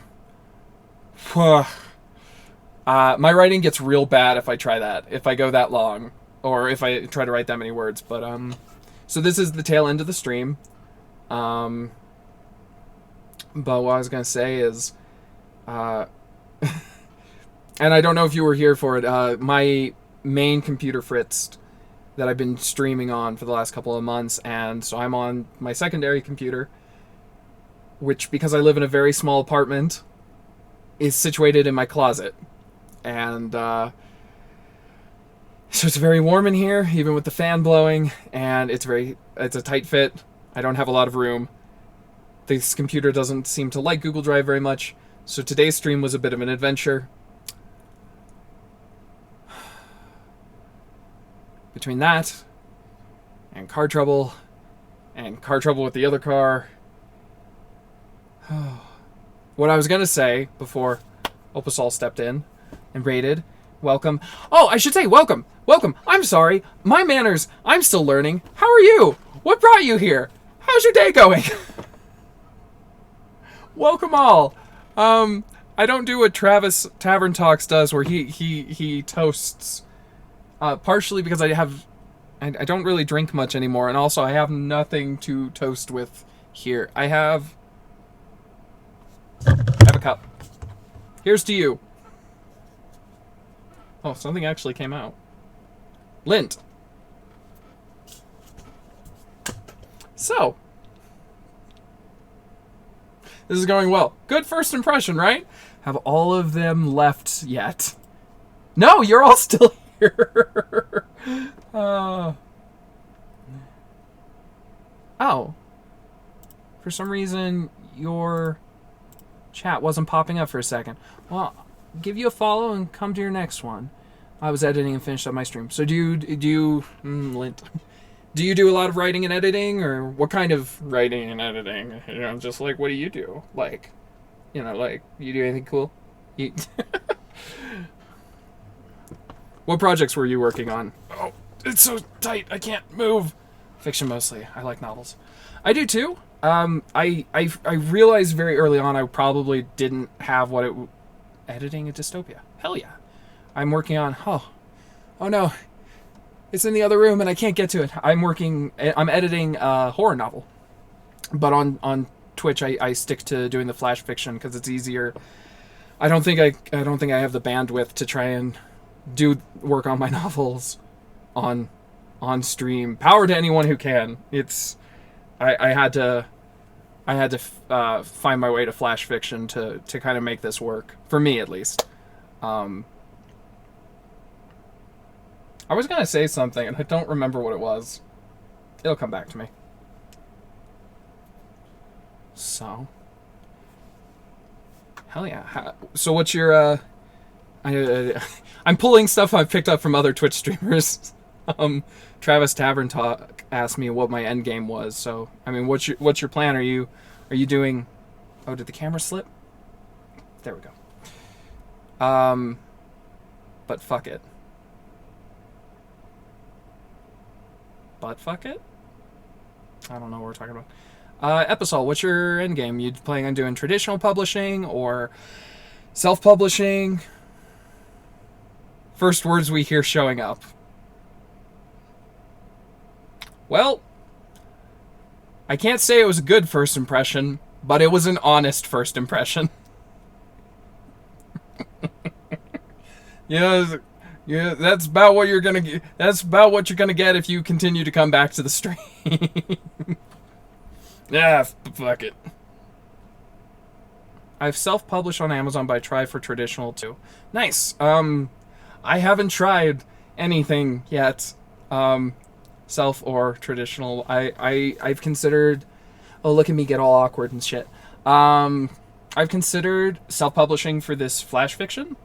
writing gets real bad if I try that. If I go that long, or if I try to write that many words. But so this is the tail end of the stream. But what I was gonna say is, and I don't know if you were here for it. My main computer fritzed that I've been streaming on for the last couple of months, and so I'm on my secondary computer, which, because I live in a very small apartment, is situated in my closet. And so it's very warm in here, even with the fan blowing, and it's a tight fit. I don't have a lot of room. This computer doesn't seem to like Google Drive very much, so today's stream was a bit of an adventure. Between that, and car trouble with the other car. What I was gonna say before Opasol stepped in and raided, welcome. Oh, I should say welcome. I'm sorry, my manners. I'm still learning. How are you? What brought you here? How's your day going? Welcome all. I don't do what Travis Tavern Talks does, where he toasts. Partially because I don't really drink much anymore, and also I have nothing to toast with here. I have a cup. Here's to you. Oh, something actually came out. Lint. So, this is going well. Good first impression, right? Have all of them left yet? No, you're all still here. Oh. For some reason, your chat wasn't popping up for a second. Well, give you a follow and come to your next one. I was editing and finished up my stream. So do you Lint. Do you do a lot of writing and editing, or what kind of writing and editing? You know, just like, what do you do? Like, you know, like, you do anything cool? What projects were you working on? Oh, it's so tight, I can't move. Fiction mostly. I like novels. I do too. I realized very early on I probably didn't have what it... Editing a dystopia. Hell yeah. I'm working on... Oh no. It's in the other room and I can't get to it. I'm editing a horror novel. But on Twitch, I stick to doing the flash fiction because it's easier. I don't think I have the bandwidth to try and do work on my novels on stream. Power to anyone who can. I had to find my way to flash fiction to kind of make this work for me at least. I was gonna say something and I don't remember what it was. It'll come back to me. So, hell yeah. So what's your, I'm pulling stuff I've picked up from other Twitch streamers. Travis Tavern Talk asked me what my end game was. So, I mean, what's your plan? Are you doing, oh, did the camera slip? There we go. But fuck it. But fuck it? I don't know what we're talking about. Episol, what's your end game? You planning on doing traditional publishing or self-publishing? First words we hear showing up. Well, I can't say it was a good first impression, but it was an honest first impression. Yeah, that's about what you're gonna get. That's about what you're gonna get if you continue to come back to the stream. Yeah, fuck it. I've self-published on Amazon, but I tried for traditional too. Nice. I haven't tried anything yet, self or traditional. I've considered. Oh, look at me get all awkward and shit. I've considered self-publishing for this flash fiction,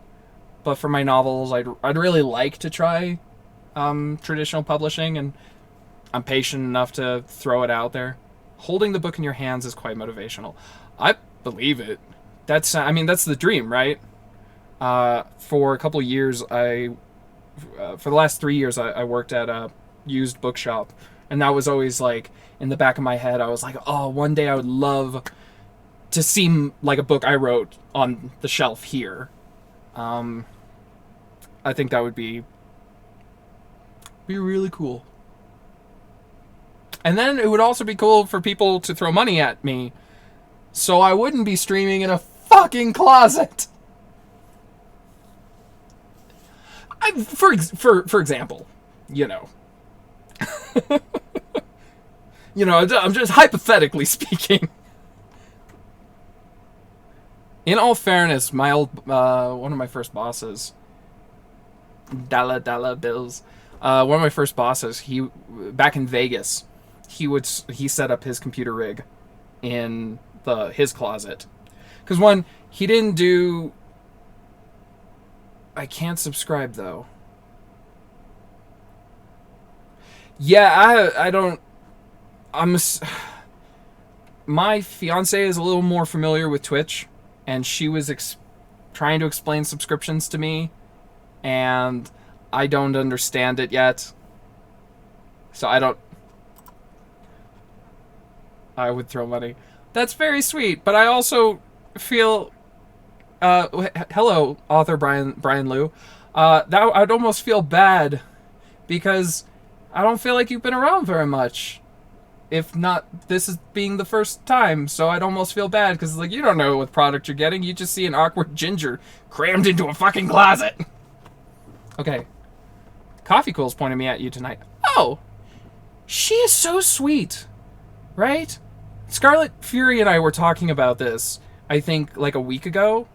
but for my novels, I'd really like to try traditional publishing, and I'm patient enough to throw it out there. Holding the book in your hands is quite motivational. I believe it. That's the dream, right? For a couple of years, for the last 3 years, I worked at a used bookshop, and that was always like in the back of my head. I was like, oh, one day I would love to see like a book I wrote on the shelf here. I think that would be really cool. And then it would also be cool for people to throw money at me, so I wouldn't be streaming in a fucking closet. For example, you know. I'm just hypothetically speaking. In all fairness, my old one of my first bosses, Dalla Bills, one of my first bosses, he back in Vegas. He set up his computer rig in his closet. Because one, he didn't do... I can't subscribe, though. Yeah, I don't... My fiance is a little more familiar with Twitch, and she was trying to explain subscriptions to me, and I don't understand it yet. So I would throw money. That's very sweet, but I also feel... hello, author Brian Liu. That I'd almost feel bad because I don't feel like you've been around very much. If not, this is being the first time, so I'd almost feel bad because like you don't know what product you're getting. You just see an awkward ginger crammed into a fucking closet. Okay, Coffee Cool's pointing me at you tonight. Oh, she is so sweet, right? Scarlet Fury and I were talking about this, I think, like a week ago.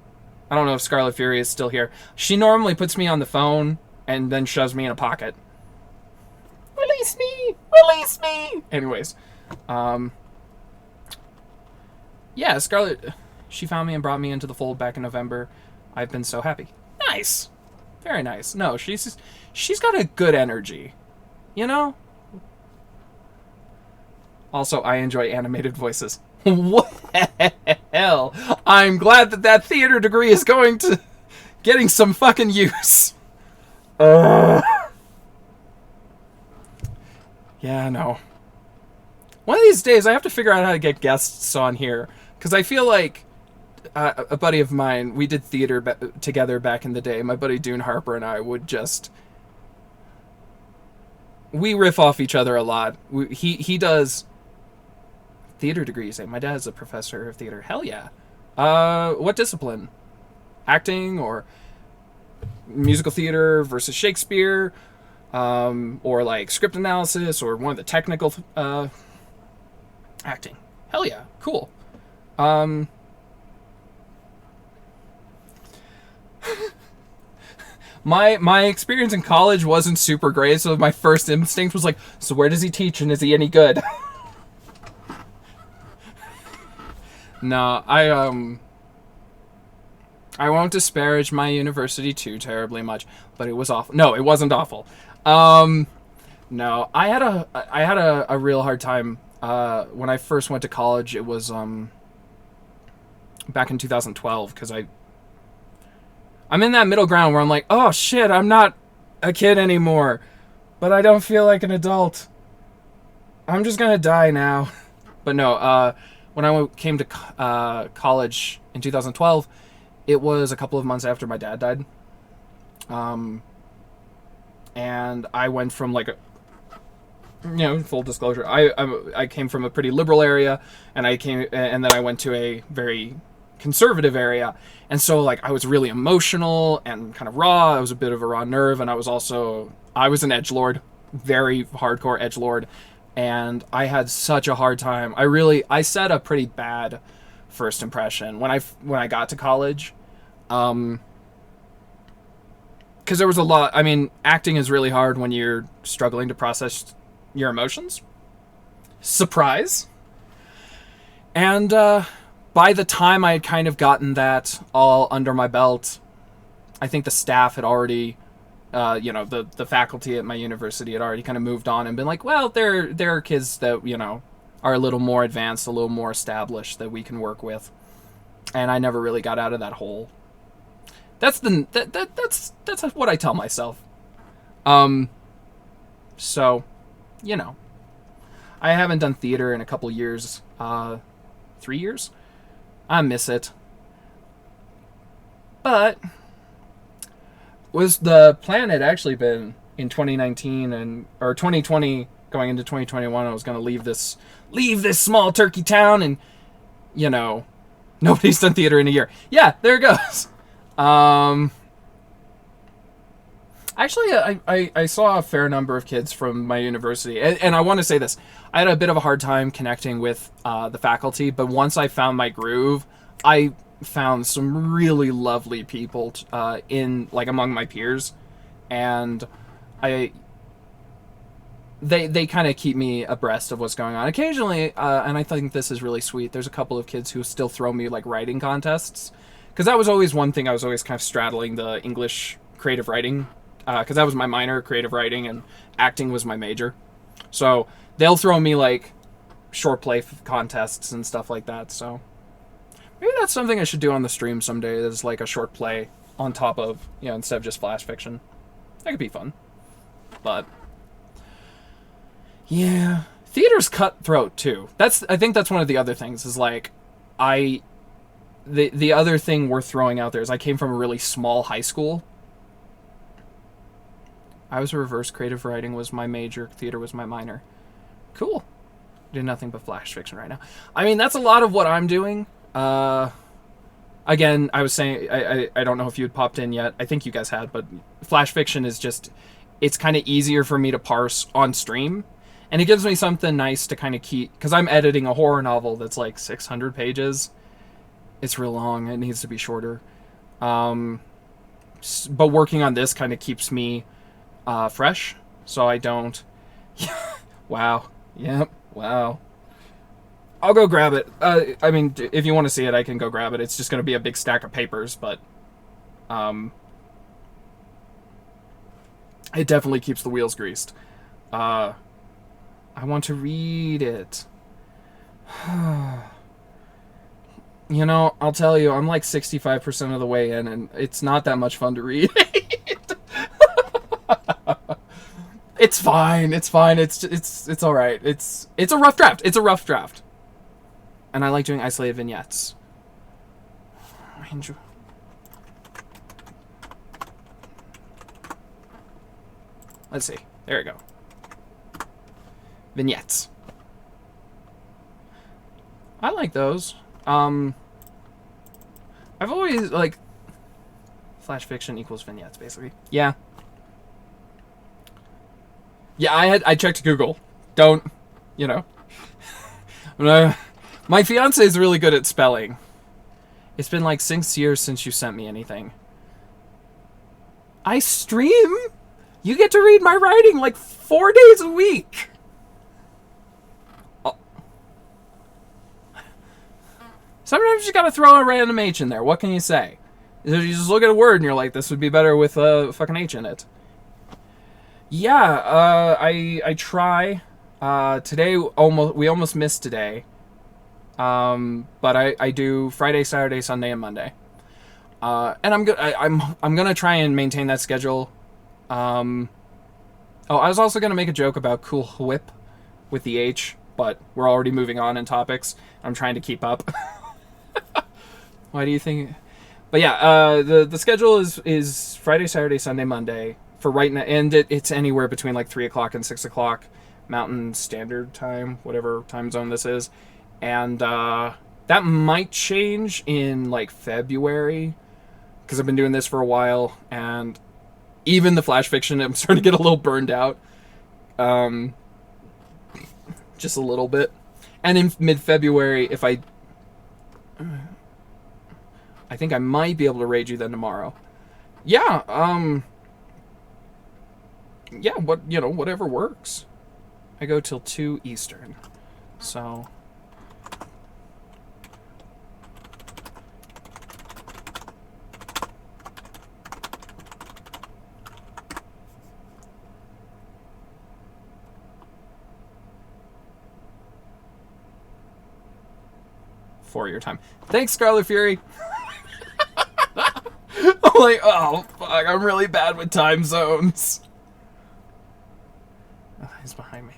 I don't know if Scarlet Fury is still here. She normally puts me on the phone and then shoves me in a pocket. Release me! Release me! Anyways. Yeah, Scarlet, she found me and brought me into the fold back in November. I've been so happy. Nice! Very nice. No, she's got a good energy. You know? Also, I enjoy animated voices. What the hell? I'm glad that theater degree is going to getting some fucking use. Yeah, no. One of these days, I have to figure out how to get guests on here, because I feel like a buddy of mine, we did theater together back in the day. My buddy Dune Harper and I would just... We riff off each other a lot. He does theater degrees. My dad's a professor of theater. Hell yeah. What discipline? Acting or musical theater versus Shakespeare, or like script analysis, or one of the technical acting. Hell yeah, cool. My experience in college wasn't super great, so my first instinct was like, so where does he teach, and is he any good? No, I won't disparage my university too terribly much, but it was awful. No, it wasn't awful. No, I had a real hard time when I first went to college. It was back in 2012, because I'm in that middle ground where I'm like, oh shit, I'm not a kid anymore, but I don't feel like an adult. I'm just gonna die now. But no, when I came to college in 2012, it was a couple of months after my dad died. And I went from like full disclosure, I came from a pretty liberal area, and then I went to a very conservative area, and so like I was really emotional and kind of raw. I was a bit of a raw nerve, and I was an edgelord, very hardcore edgelord, and I had such a hard time. I set a pretty bad first impression when I got to college, because there was a lot. I mean, acting is really hard when you're struggling to process your emotions. Surprise. And by the time I had kind of gotten that all under my belt, I think the staff had already, the faculty at my university had already kind of moved on and been like, well, there are kids that, are a little more advanced, a little more established that we can work with. And I never really got out of that hole. That's what I tell myself. So, I haven't done theater in a couple years, 3 years. I miss it. But was the plan had actually been in 2019 or 2020 going into 2021, I was going to leave this small turkey town, and nobody's done theater in a year. Yeah, there it goes. Actually, I saw a fair number of kids from my university, and I want to say this. I had a bit of a hard time connecting with the faculty, but once I found my groove, I found some really lovely people among my peers, and they kind of keep me abreast of what's going on. Occasionally, and I think this is really sweet, there's a couple of kids who still throw me like writing contests, because that was always one thing I was always kind of straddling, the English creative writing, because that was my minor, creative writing, and acting was my major. So they'll throw me like short play contests and stuff like that. So maybe that's something I should do on the stream someday, is like a short play on top of, instead of just flash fiction. That could be fun. But yeah, theater's cutthroat too. I think that's one of the other things, is like the other thing worth throwing out there is I came from a really small high school. I was a reverse. Creative writing was my major. Theater was my minor. Cool. Do nothing but flash fiction right now. I mean, that's a lot of what I'm doing. Again, I was saying, I don't know if you had popped in yet. I think you guys had, but flash fiction is just, it's kind of easier for me to parse on stream. And it gives me something nice to kind of keep, because I'm editing a horror novel that's like 600 pages. It's real long. It needs to be shorter. But working on this kind of keeps me fresh, so I don't... Wow. Yep. Wow. I'll go grab it. I mean, if you want to see it, I can go grab it. It's just going to be a big stack of papers, but... it definitely keeps the wheels greased. I want to read it. I'll tell you, I'm like 65% of the way in, and it's not that much fun to read. It's fine. It's fine. It's all right. It's a rough draft. It's a rough draft. And I like doing isolated vignettes. Let's see. There we go. Vignettes. I like those. I've always like flash fiction equals vignettes, basically. Yeah. Yeah, I checked Google. Don't, you know. My fiance is really good at spelling. It's been like 6 years since you sent me anything. I stream? You get to read my writing like 4 days a week. Oh. Sometimes you gotta throw a random H in there. What can you say? You just look at a word and you're like, this would be better with a fucking H in it. Yeah, I try. Today we almost missed today. But I do Friday, Saturday, Sunday, and Monday. And I'm gonna try and maintain that schedule. I was also gonna make a joke about Cool Whip with the H, but we're already moving on in topics. I'm trying to keep up. Why do you think? But yeah, the schedule is Friday, Saturday, Sunday, Monday for right now, and it's anywhere between like 3 o'clock and 6 o'clock Mountain Standard Time, whatever time zone this is, and that might change in like February because I've been doing this for a while, and even the flash fiction, I'm starting to get a little burned out, just a little bit, and in mid-February, if I think I might be able to raid you then tomorrow. Yeah, yeah, whatever works. I go till 2 Eastern. So for your time. Thanks, Scarlet Fury. I'm like, oh fuck, I'm really bad with time zones. Oh, he's behind me.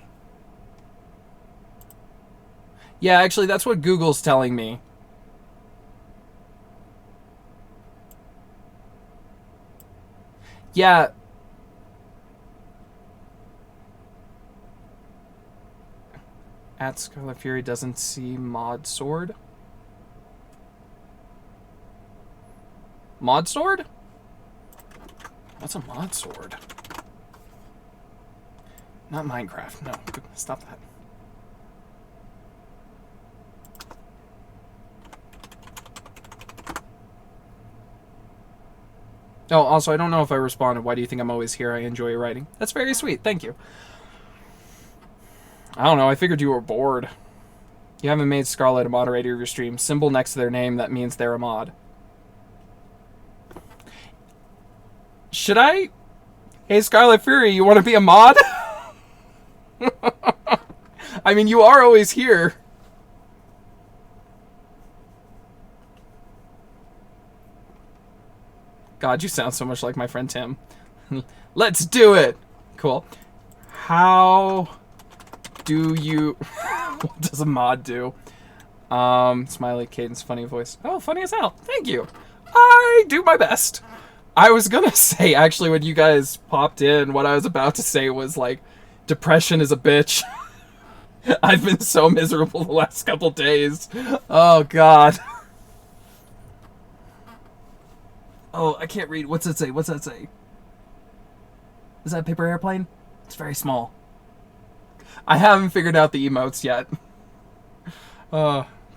Yeah, actually, that's what Google's telling me. Yeah. At Scarlet Fury doesn't see Mod Sword. Mod Sword? What's a Mod Sword? Not Minecraft. No, stop that. Oh, also, I don't know if I responded. Why do you think I'm always here? I enjoy your writing. That's very sweet. Thank you. I don't know. I figured you were bored. You haven't made Scarlet a moderator of your stream. Symbol next to their name, that means they're a mod. Should I? Hey, Scarlet Fury, you want to be a mod? I mean, you are always here. God, you sound so much like my friend Tim. Let's do it. Cool. How do you... What does a mod do? Smiley Cadence, funny voice. Oh, funny as hell. Thank you. I do my best. I was gonna say, actually, when you guys popped in, what I was about to say was, like, depression is a bitch. I've been so miserable the last couple days. Oh, God. Oh, I can't read. What's that say? What's that say? Is that a paper airplane? It's very small. I haven't figured out the emotes yet.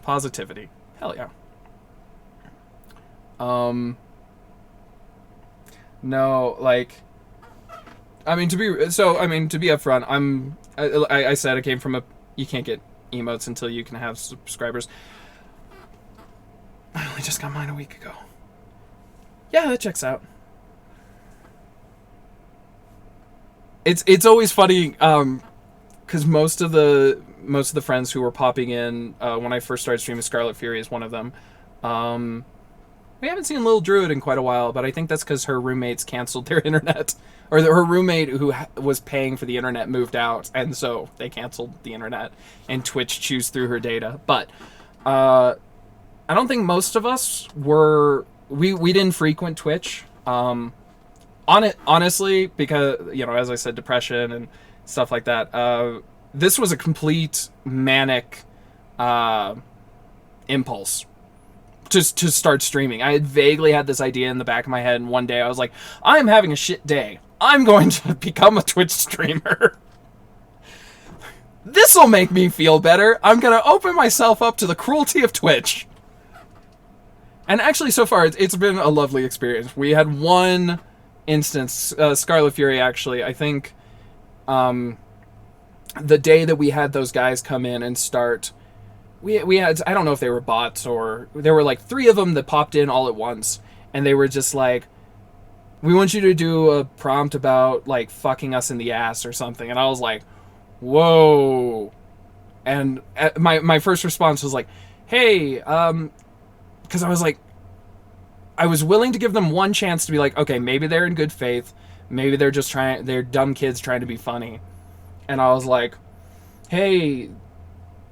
Positivity. Hell yeah. No, like, I mean, to be upfront, I said I came from you can't get emotes until you can have subscribers. I only just got mine a week ago. Yeah, that checks out. It's always funny, because most of the friends who were popping in when I first started streaming, Scarlet Fury is one of them. We haven't seen Lil Druid in quite a while, but I think that's because her roommates canceled their internet. Or her roommate who was paying for the internet moved out, and so they canceled the internet, and Twitch chews through her data. But I don't think most of us were... We didn't frequent Twitch. Honestly, because, you know, as I said, depression and stuff like that. This was a complete manic impulse just to start streaming. I had vaguely had this idea in the back of my head, and one day I was like, I'm having a shit day. I'm going to become a Twitch streamer. This'll make me feel better. I'm going to open myself up to the cruelty of Twitch. And actually, so far, it's been a lovely experience. We had one instance, Scarlet Fury, actually, I think, the day that we had those guys come in and start... We had, I don't know if they were bots or... There were like 3 of them that popped in all at once. And they were just like, we want you to do a prompt about, like, fucking us in the ass or something. And I was like, whoa. And my first response was like, hey, because I was like, I was willing to give them one chance to be like, okay, maybe they're in good faith. Maybe they're just they're dumb kids trying to be funny. And I was like, hey,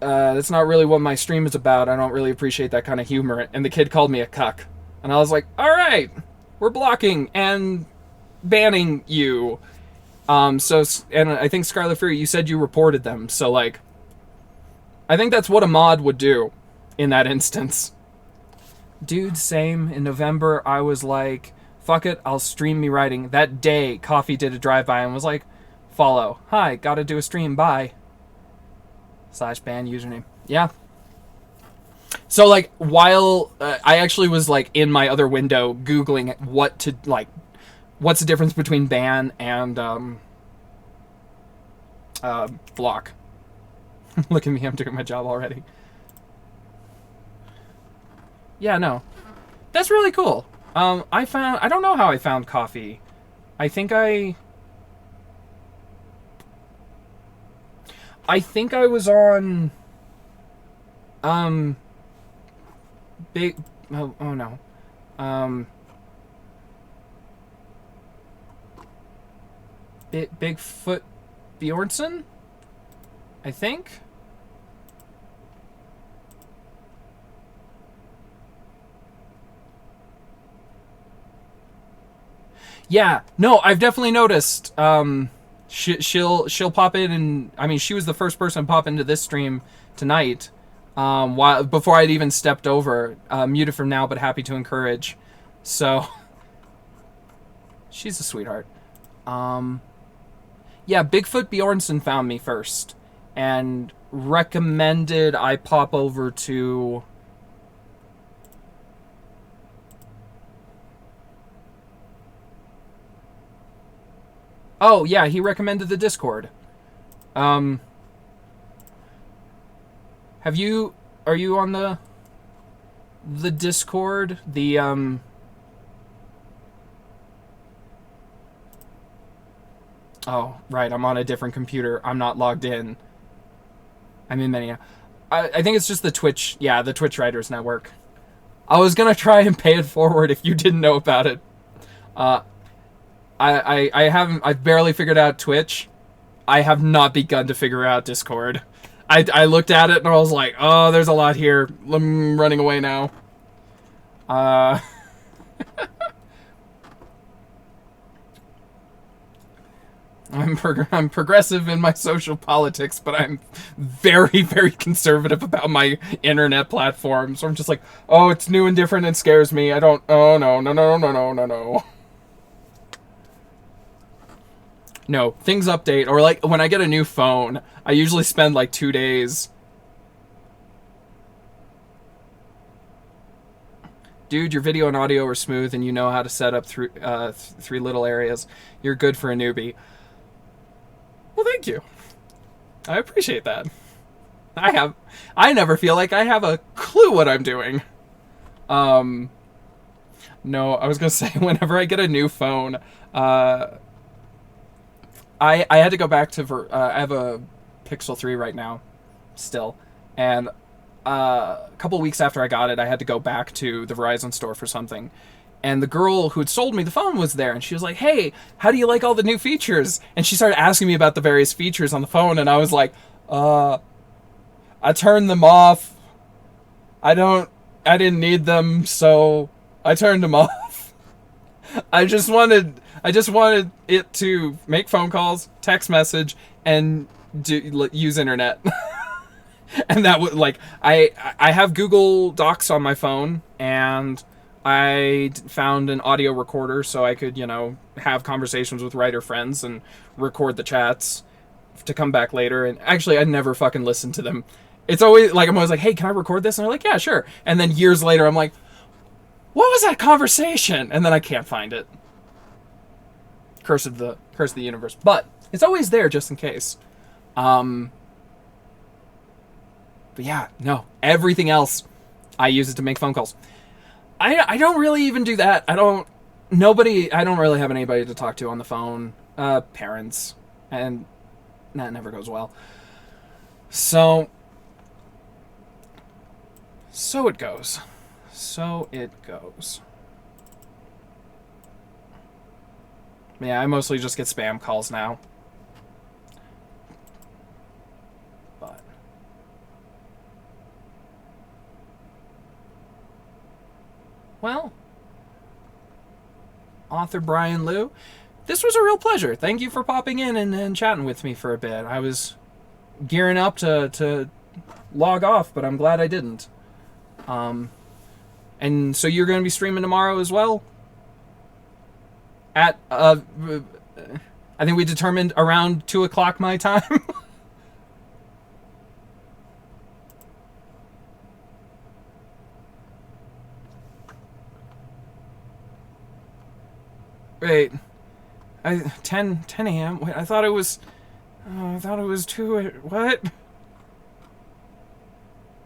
that's not really what my stream is about. I don't really appreciate that kind of humor. And the kid called me a cuck. And I was like, all right, we're blocking and banning you. And I think Scarlet Fury, you said you reported them. So, like, I think that's what a mod would do in that instance. Dude, same. In November, I was like, fuck it, I'll stream me writing. That day, Coffee did a drive-by and was like, follow. Hi, gotta do a stream, bye. /ban username. Yeah. So, like, while I actually was, like, in my other window Googling what to, like, what's the difference between ban and block. Look at me, I'm doing my job already. Yeah, no. That's really cool. I don't know how I found Coffee. I think I was on, Bigfoot Bjornsson? I think? Yeah, no, I've definitely noticed. She'll pop in, and I mean, she was the first person to pop into this stream tonight. Before I'd even stepped over, muted from now, but happy to encourage. So she's a sweetheart. Yeah, Bigfoot Bjornsson found me first and recommended I pop over to. Oh, yeah, he recommended the Discord. Are you on the Discord? Oh, right, I'm on a different computer. I'm not logged in. I'm in many. I think it's just the Twitch, yeah, the Twitch Writers Network. I was gonna try and pay it forward if you didn't know about it. I've barely figured out Twitch. I have not begun to figure out Discord. I looked at it and I was like, oh, there's a lot here. I'm running away now. I'm progressive in my social politics, but I'm very, very conservative about my internet platform. So I'm just like, oh, it's new and different and scares me. Oh, no. No, things update, or like when I get a new phone, I usually spend like 2 days. Dude, your video and audio are smooth and you know how to set up three little areas. You're good for a newbie. Well, thank you. I appreciate that. I never feel like I have a clue what I'm doing. No, I was gonna say, whenever I get a new phone, I had to go back to I have a Pixel 3 right now, still, and a couple weeks after I got it, I had to go back to the Verizon store for something. And the girl who had sold me the phone was there, and she was like, "Hey, how do you like all the new features?" And she started asking me about the various features on the phone, and I was like, I turned them off. I didn't need them, so I turned them off. I just wanted it to make phone calls, text message, and use internet. And that would, like, I have Google Docs on my phone, and I found an audio recorder so I could, have conversations with writer friends and record the chats to come back later. And actually, I never fucking listen to them. It's always like, I'm always like, "Hey, can I record this?" And they're like, "Yeah, sure." And then years later, I'm like, "What was that conversation?" And then I can't find it. Curse of the universe. But it's always there just in case. But yeah, no. Everything else, I use it to make phone calls. I don't really even do that. I don't really have anybody to talk to on the phone. Parents. And that never goes well. So it goes. Yeah, I mostly just get spam calls now. But well, author Brian Liu, this was a real pleasure. Thank you for popping in and chatting with me for a bit. I was gearing up to log off, but I'm glad I didn't. And so you're going to be streaming tomorrow as well? At, I think we determined around 2 o'clock my time. Wait. 10 a.m.? Wait, I thought it was 2. What?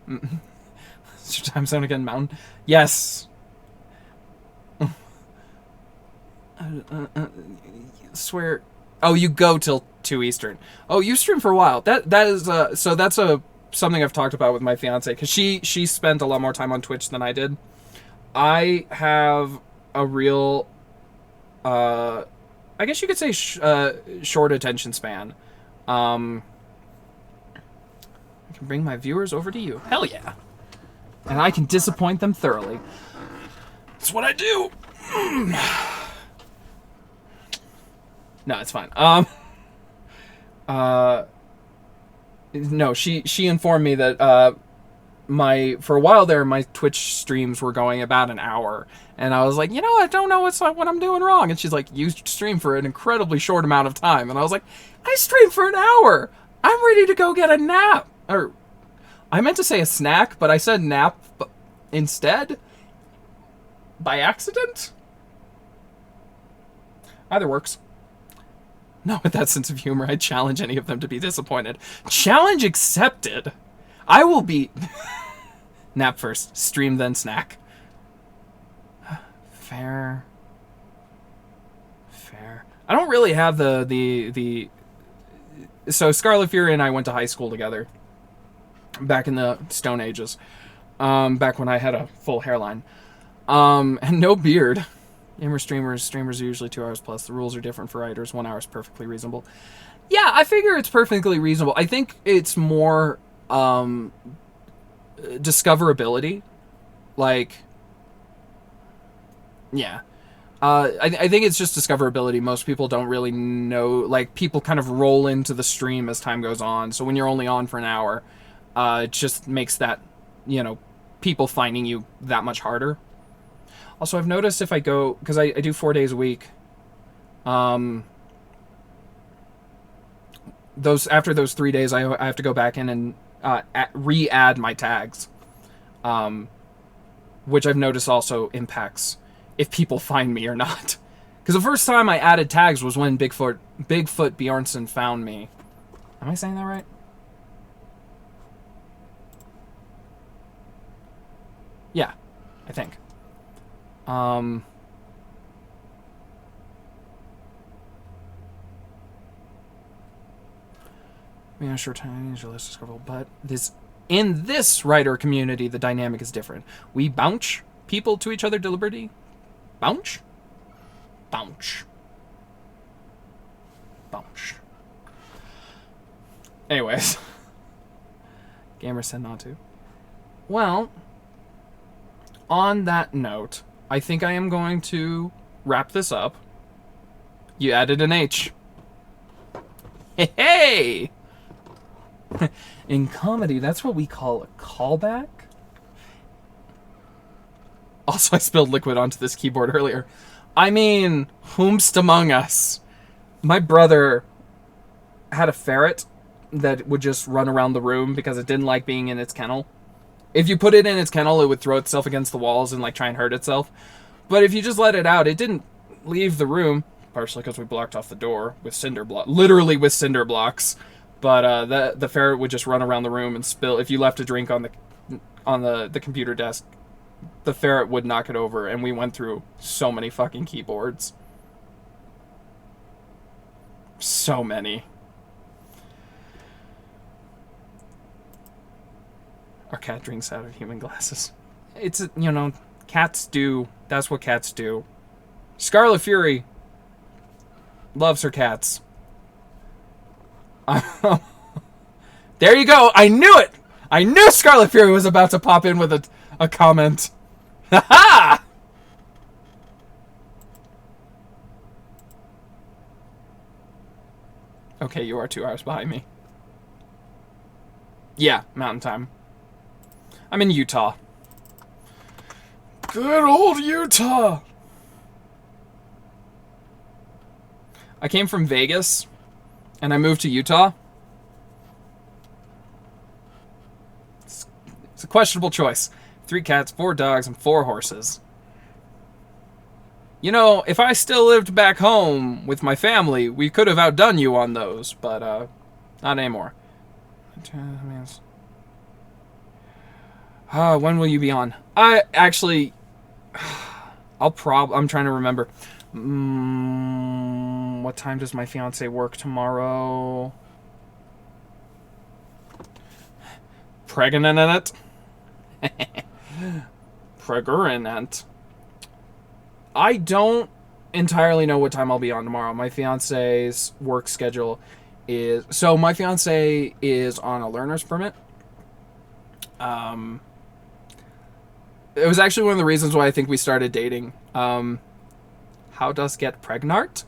Is your time zone again, Mountain? Yes. Swear. Oh, you go till 2 Eastern. Oh, you stream for a while. That is so that's something I've talked about with my fiance, because she spent a lot more time on Twitch than I did. I have a real I guess you could say short attention span. I can bring my viewers over to you. Hell yeah. And I can disappoint them thoroughly. That's what I do. No, it's fine. No, she informed me that for a while there, my Twitch streams were going about an hour, and I was like, I don't know what I'm doing wrong. And she's like, "You stream for an incredibly short amount of time," and I was like, "I stream for an hour. I'm ready to go get a nap." Or I meant to say a snack, but I said nap instead by accident. Either works. No, with that sense of humor, I challenge any of them to be disappointed. Challenge accepted. I will be... Nap first, stream then snack. Fair. I don't really have the... So Scarlet Fury and I went to high school together. Back in the Stone Ages. Back when I had a full hairline. And no beard. Gamer streamers are usually 2 hours plus. The rules are different for writers. 1 hour is perfectly reasonable. Yeah, I figure it's perfectly reasonable. I think it's more discoverability. Like, yeah. I think it's just discoverability. Most people don't really know. Like, people kind of roll into the stream as time goes on. So when you're only on for an hour, it just makes that, people finding you that much harder. Also, I've noticed if I go, because I do 4 days a week, after those 3 days, I have to go back in and re-add my tags, which I've noticed also impacts if people find me or not. Because the first time I added tags was when Bigfoot Bjornsson found me. Am I saying that right? Yeah, I think. Being a short time is less discoverable, but this In this writer community, the dynamic is different. We bounce people to each other deliberately. Bounce? Bounce. Bounce. Anyways. Gamer said not to. Well, on that note, I think I am going to wrap this up. You added an H. Hey, hey! In comedy, that's what we call a callback. Also, I spilled liquid onto this keyboard earlier. I mean, whomst among us? My brother had a ferret that would just run around the room because it didn't like being in its kennel. If you put it in its kennel, it would throw itself against the walls and like try and hurt itself. But if you just let it out, it didn't leave the room. Partially because we blocked off the door with cinder block, literally with cinder blocks. But the ferret would just run around the room and spill. If you left a drink on the computer desk, the ferret would knock it over, and we went through so many fucking keyboards. So many. Our cat drinks out of human glasses. It's, you know, cats do. That's what cats do. Scarlet Fury loves her cats. There you go. I knew it. I knew Scarlet Fury was about to pop in with a comment. Ha-ha! Okay, you are 2 hours behind me. Yeah, mountain time. I'm in Utah. Good old Utah! I came from Vegas, and I moved to Utah. It's a questionable choice. 3 cats, 4 dogs, and 4 horses. You know, if I still lived back home with my family, we could have outdone you on those, but, not anymore. When will you be on? I'm trying to remember. What time does my fiance work tomorrow? Pregnant. Pregnant. I don't entirely know what time I'll be on tomorrow. My fiance's work schedule is... So my fiance is on a learner's permit. It was actually one of the reasons why I think we started dating. How does get pregnant?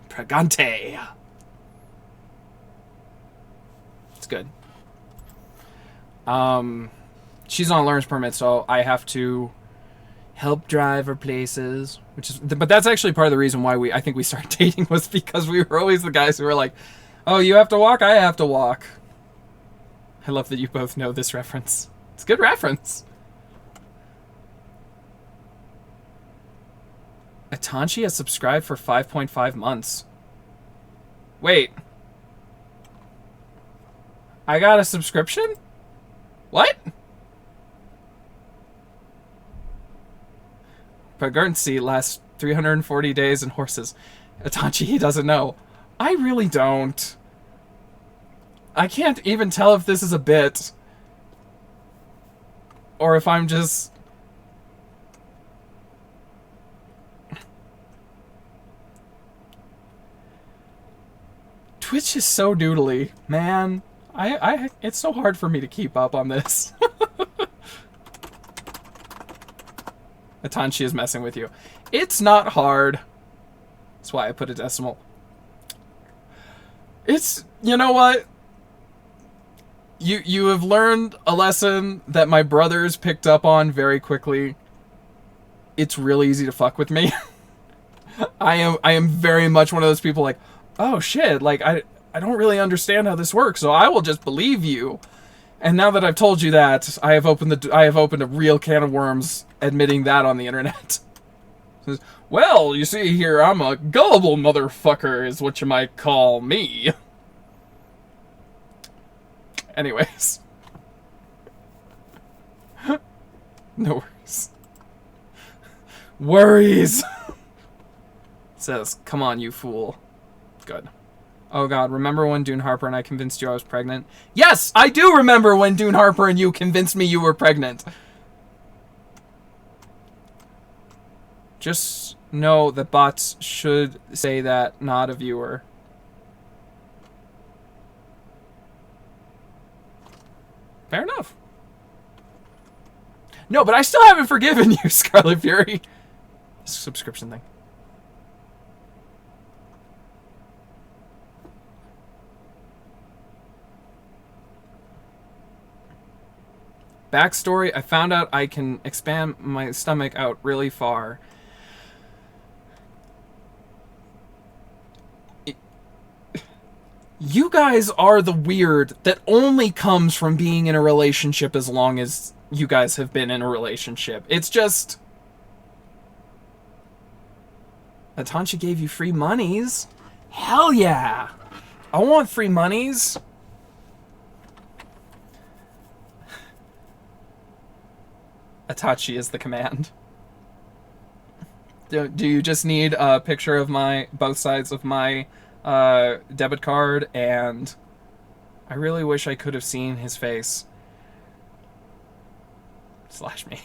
Pregante. It's good. She's on a learner's permit, so I have to help drive her places, but that's actually part of the reason why I think we started dating, was because we were always the guys who were like, oh, you have to walk, I have to walk. I love that you both know this reference. It's a good reference. Atanchi has subscribed for 5.5 months. Wait. I got a subscription? What? Pregnancy lasts 340 days in horses. Atanchi, he doesn't know. I really don't. I can't even tell if this is a bit. Or if I'm just... Twitch is so doodly, man. It's so hard for me to keep up on this. Atanchi is messing with you. It's not hard. That's why I put a decimal. It's, you know what? You have learned a lesson that my brothers picked up on very quickly. It's really easy to fuck with me. I am very much one of those people like, oh shit, like I don't really understand how this works, so I will just believe you. And now that I've told you that, I have opened a real can of worms admitting that on the internet. Well, you see here, I'm a gullible motherfucker is what you might call me. Anyways. No worries. Worries! Says, come on, you fool. Good. Oh god, remember when Dune Harper and I convinced you I was pregnant? Yes, I do remember when Dune Harper and you convinced me you were pregnant. Just know that bots should say that, not a viewer. Fair enough. No, but I still haven't forgiven you, Scarlet Fury. Subscription thing. Backstory, I found out I can expand my stomach out really far. You guys are the weird that only comes from being in a relationship as long as you guys have been in a relationship. It's just... Atanchi gave you free monies? Hell yeah! I want free monies. Itachi is the command. Do you just need a picture of both sides of my debit card? And I really wish I could have seen his face. Slash me.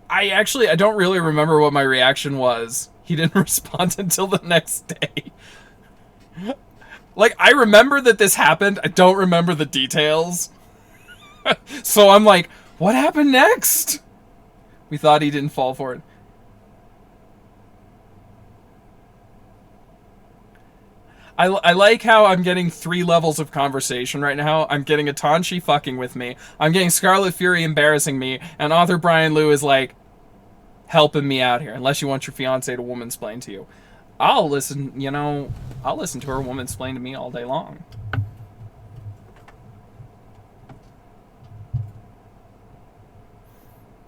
I don't really remember what my reaction was. He didn't respond until the next day. Like, I remember that this happened. I don't remember the details. So I'm like, what happened next? We thought he didn't fall for it. I like how I'm getting 3 levels of conversation right now. I'm getting Atanchi fucking with me. I'm getting Scarlet Fury embarrassing me. And author Brian Liu is like, helping me out here. Unless you want your fiance to womansplain to you. I'll listen, I'll listen to her womansplain to me all day long.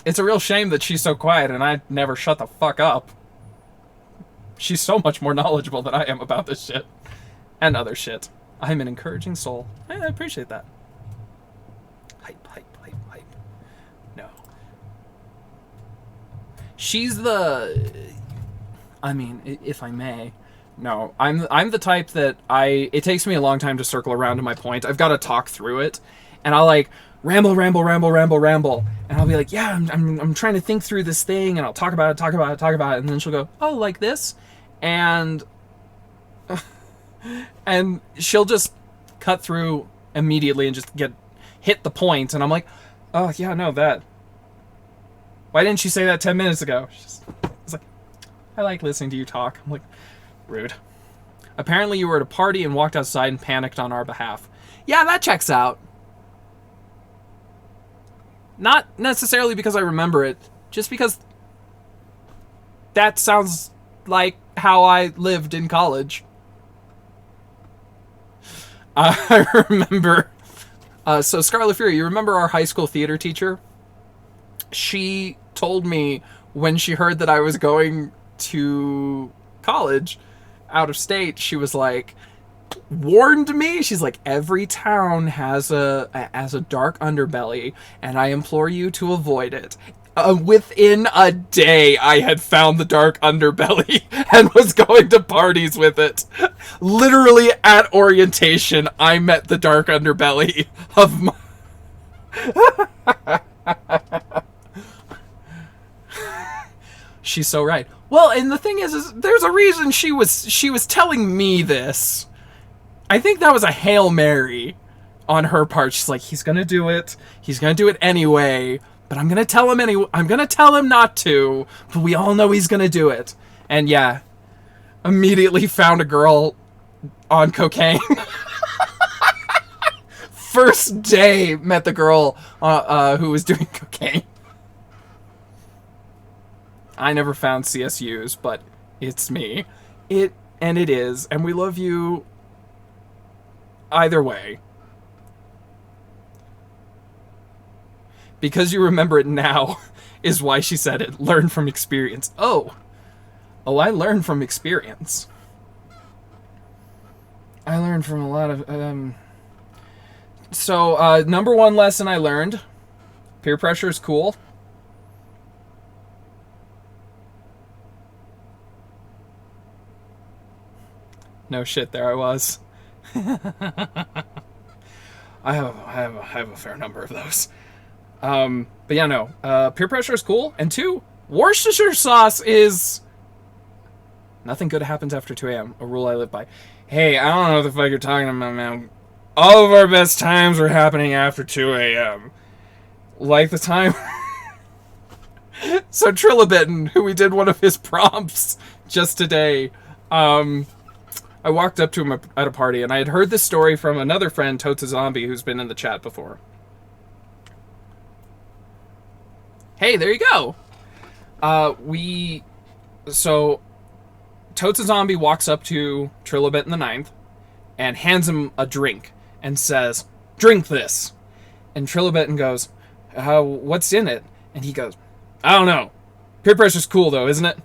It's a real shame that she's so quiet and I never shut the fuck up. She's so much more knowledgeable than I am about this shit. And other shit. I'm an encouraging soul. I appreciate that. Hype, hype, hype, hype. No. She's the... I mean, if I may... No, I'm the type that it takes me a long time to circle around to my point. I've got to talk through it. And I'll like... ramble, and I'll be like, yeah, I'm trying to think through this thing, and I'll talk about it, and then she'll go, oh, like this? And and she'll just cut through immediately and just hit the point, and I'm like, oh, yeah, no, that. Why didn't you say that 10 minutes ago? It's like, I like listening to you talk. I'm like, rude. Apparently you were at a party and walked outside and panicked on our behalf. Yeah, that checks out. Not necessarily because I remember it, just because that sounds like how I lived in college. I remember... so Scarlet Fury, you remember our high school theater teacher? She told me when she heard that I was going to college out of state, she was like... warned me. She's like, every town has a dark underbelly, and I implore you to avoid it. Within a day, I had found the dark underbelly and was going to parties with it. Literally at orientation, I met the dark underbelly of my... She's so right. Well, and the thing is there's a reason she was telling me this. I think that was a Hail Mary on her part. She's like, he's gonna do it. He's gonna do it anyway. But I'm gonna tell him anyway. I'm gonna tell him not to. But we all know he's gonna do it. And yeah, immediately found a girl on cocaine. First day met the girl who was doing cocaine. I never found CSUs, but it's me. It is, and we love you. Either way. Because you remember it now is why she said it. Learn from experience. Oh, I learned from experience. I learned from a lot of... So, number 1 lesson I learned. Peer pressure is cool. No shit, there I was. I have a fair number of those. But yeah, no. Peer pressure is cool. And 2, Worcestershire sauce is... Nothing good happens after 2 a.m. A rule I live by. Hey, I don't know what the fuck you're talking about, man. All of our best times were happening after 2 a.m. Like the time... So Trilobitten, who we did one of his prompts just today, I walked up to him at a party, and I had heard this story from another friend, Totes a Zombie, who's been in the chat before. Hey, there you go. So Totes a Zombie walks up to Trilobit in the 9th and hands him a drink and says, "Drink this." And Trilobit goes, "What's in it?" And he goes, "I don't know. Peer pressure's cool though, isn't it?"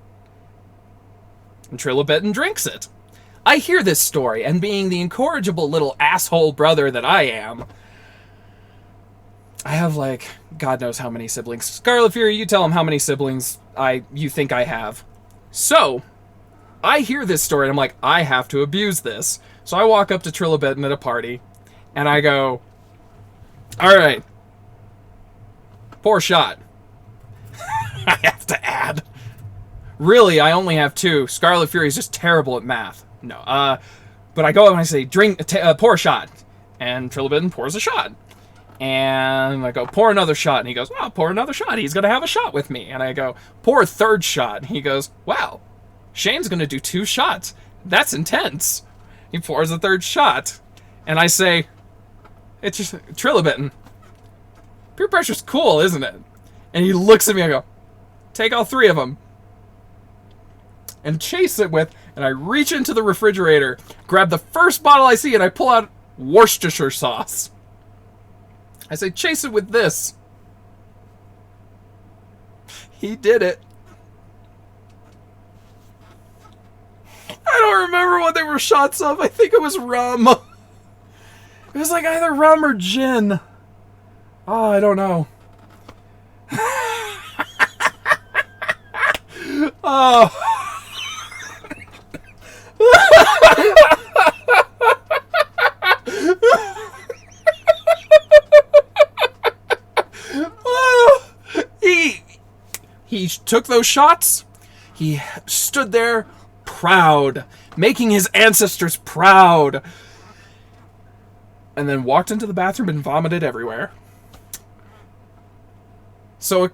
And Trilobit drinks it. I hear this story, and being the incorrigible little asshole brother that I am, I have, like, God knows how many siblings. Scarlet Fury, you tell him how many siblings you think I have. So, I hear this story, and I'm like, I have to abuse this. So I walk up to Trilobit at a party, and I go, "Alright, pour a shot." I have to add. Really, I only have 2. Scarlet Fury's just terrible at math. No, but I go up and I say, pour a shot. And Trilobit pours a shot. And I go, "Pour another shot." And he goes, "Oh, pour another shot. He's going to have a shot with me." And I go, "Pour a 3rd shot." And he goes, "Wow, Shane's going to do 2 shots. That's intense." He pours a 3rd shot. And I say, "It's just Trilobit. Peer pressure's cool, isn't it?" And he looks at me and I go, "Take all 3 of them." And chase it with, and I reach into the refrigerator, grab the first bottle I see, and I pull out Worcestershire sauce. I say, "Chase it with this." He did it. I don't remember what they were shots of. I think it was rum. It was like either rum or gin. Oh, I don't know. Oh. He took those shots. He stood there proud, making his ancestors proud, and then walked into the bathroom and vomited everywhere. So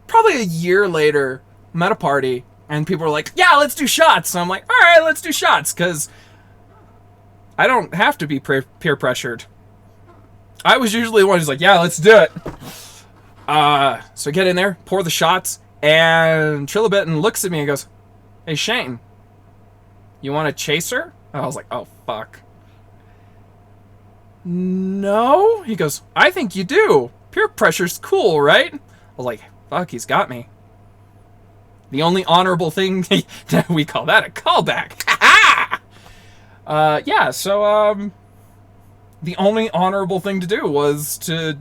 probably a year later, I'm at a party, and people were like, "Yeah, let's do shots." And I'm like, "All right, let's do shots," because I don't have to be peer pressured. I was usually the one who's like, "Yeah, let's do it." So I get in there, pour the shots, and Trilobit looks at me and goes, "Hey, Shane, you want a chaser?" And I was like, "Oh, fuck. No?" He goes, "I think you do. Peer pressure's cool, right?" I was like, fuck, he's got me. The only honorable thing, we call that a callback. Yeah, so, the only honorable thing to do was to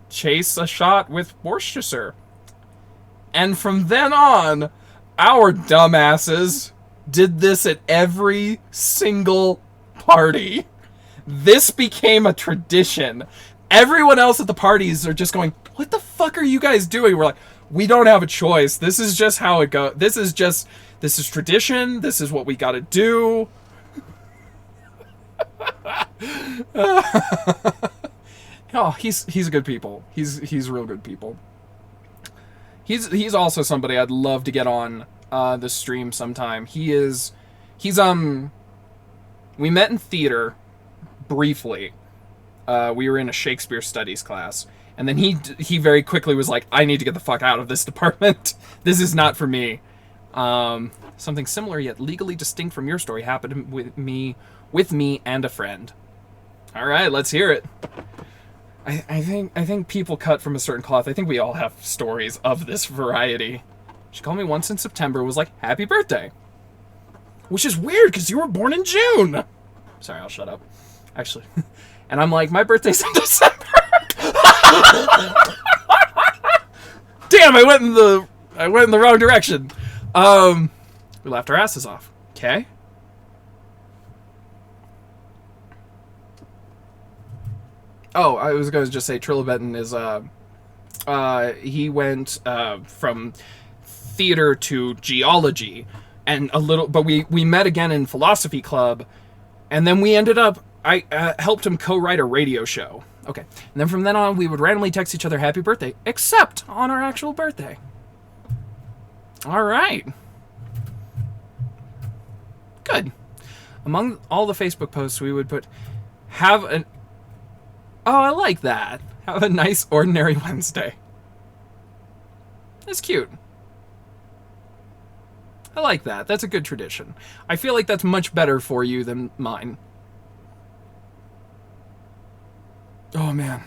chase a shot with Worcestershire. And from then on, our dumbasses did this at every single party. This became a tradition. Everyone else at the parties are just going, "What the fuck are you guys doing?" We're like, "We don't have a choice. This is just how it goes. This is tradition. This is what we gotta do." Oh, he's a good people. He's real good people. He's also somebody I'd love to get on the stream sometime. He's we met in theater briefly. We were in a Shakespeare studies class, and then he very quickly was like, "I need to get the fuck out of this department. This is not for me." Something similar yet legally distinct from your story happened with me and a friend. All right, let's hear it. I think people cut from a certain cloth. I think we all have stories of this variety. She called me once in September, was like, "Happy birthday." Which is weird, because you were born in June. Sorry, I'll shut up. Actually. And I'm like, "My birthday's in December." Damn, I went in the wrong direction. We laughed our asses off. Okay. Oh, I was going to just say Trilobetan is he went from theater to geology, and a little, but we met again in philosophy club, and then we ended up. I helped him co-write a radio show. Okay, and then from then on, we would randomly text each other happy birthday, except on our actual birthday. All right. Good. Among all the Facebook posts, we would put, have an... Oh, I like that. Have a nice ordinary Wednesday. That's cute. I like that. That's a good tradition. I feel like that's much better for you than mine. Oh, man.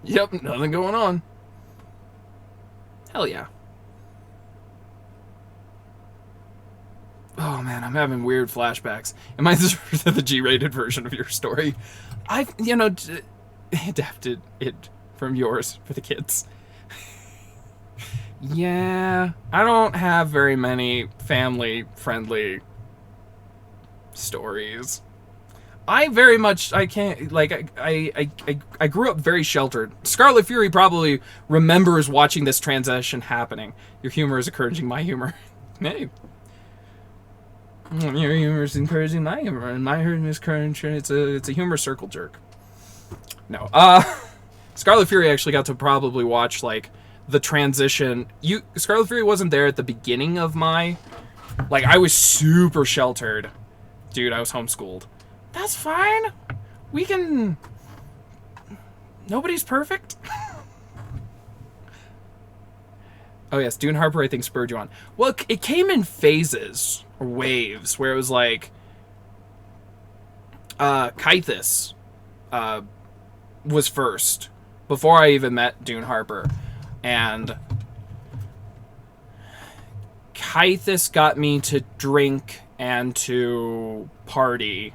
Yep, nothing going on. Hell yeah. Oh, man, I'm having weird flashbacks. Am I the G-rated version of your story? I've, adapted it from yours for the kids. Yeah, I don't have very many family-friendly stories. I can't, like, I grew up very sheltered. Scarlet Fury probably remembers watching this transition happening. Your humor is encouraging my humor. Hey. Your humor is encouraging my humor, and my humor is encouraging, it's a humor circle jerk. No, Scarlet Fury actually got to probably watch, like, the transition. Scarlet Fury wasn't there at the beginning of my, like, I was super sheltered. Dude, I was homeschooled. That's fine. We can... Nobody's perfect. Oh, yes, Dune Harper, I think, spurred you on. Well, it came in phases, or waves, where it was like... Kythus was first, before I even met Dune Harper. And Kythus got me to drink and to party.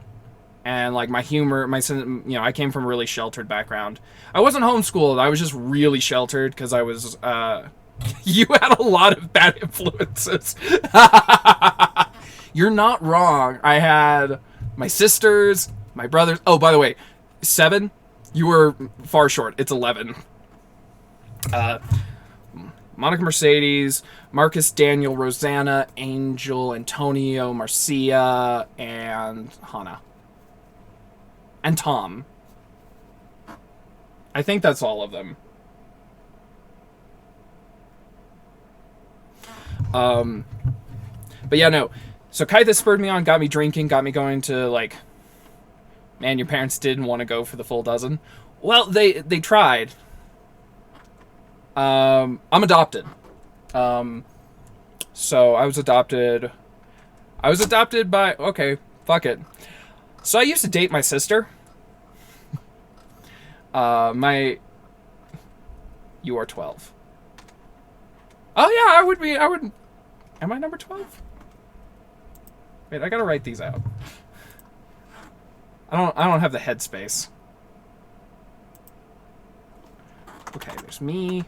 And, like, my humor, I came from a really sheltered background. I wasn't homeschooled, I was just really sheltered, because I was, you had a lot of bad influences. You're not wrong. I had my sisters, my brothers. Oh, by the way, 7? You were far short. It's 11. Monica Mercedes, Marcus, Daniel, Rosanna, Angel, Antonio, Marcia, and Hannah. And Tom. I think that's all of them. But yeah, no. So Kythus spurred me on, got me drinking, got me going to, like... Man, your parents didn't want to go for the full dozen. Well, they tried. I'm adopted. So I was adopted... by... Okay, fuck it. So I used to date my sister. You are 12. Oh yeah, I would... Am I number 12? Wait, I gotta write these out. I don't have the headspace. Okay, there's me,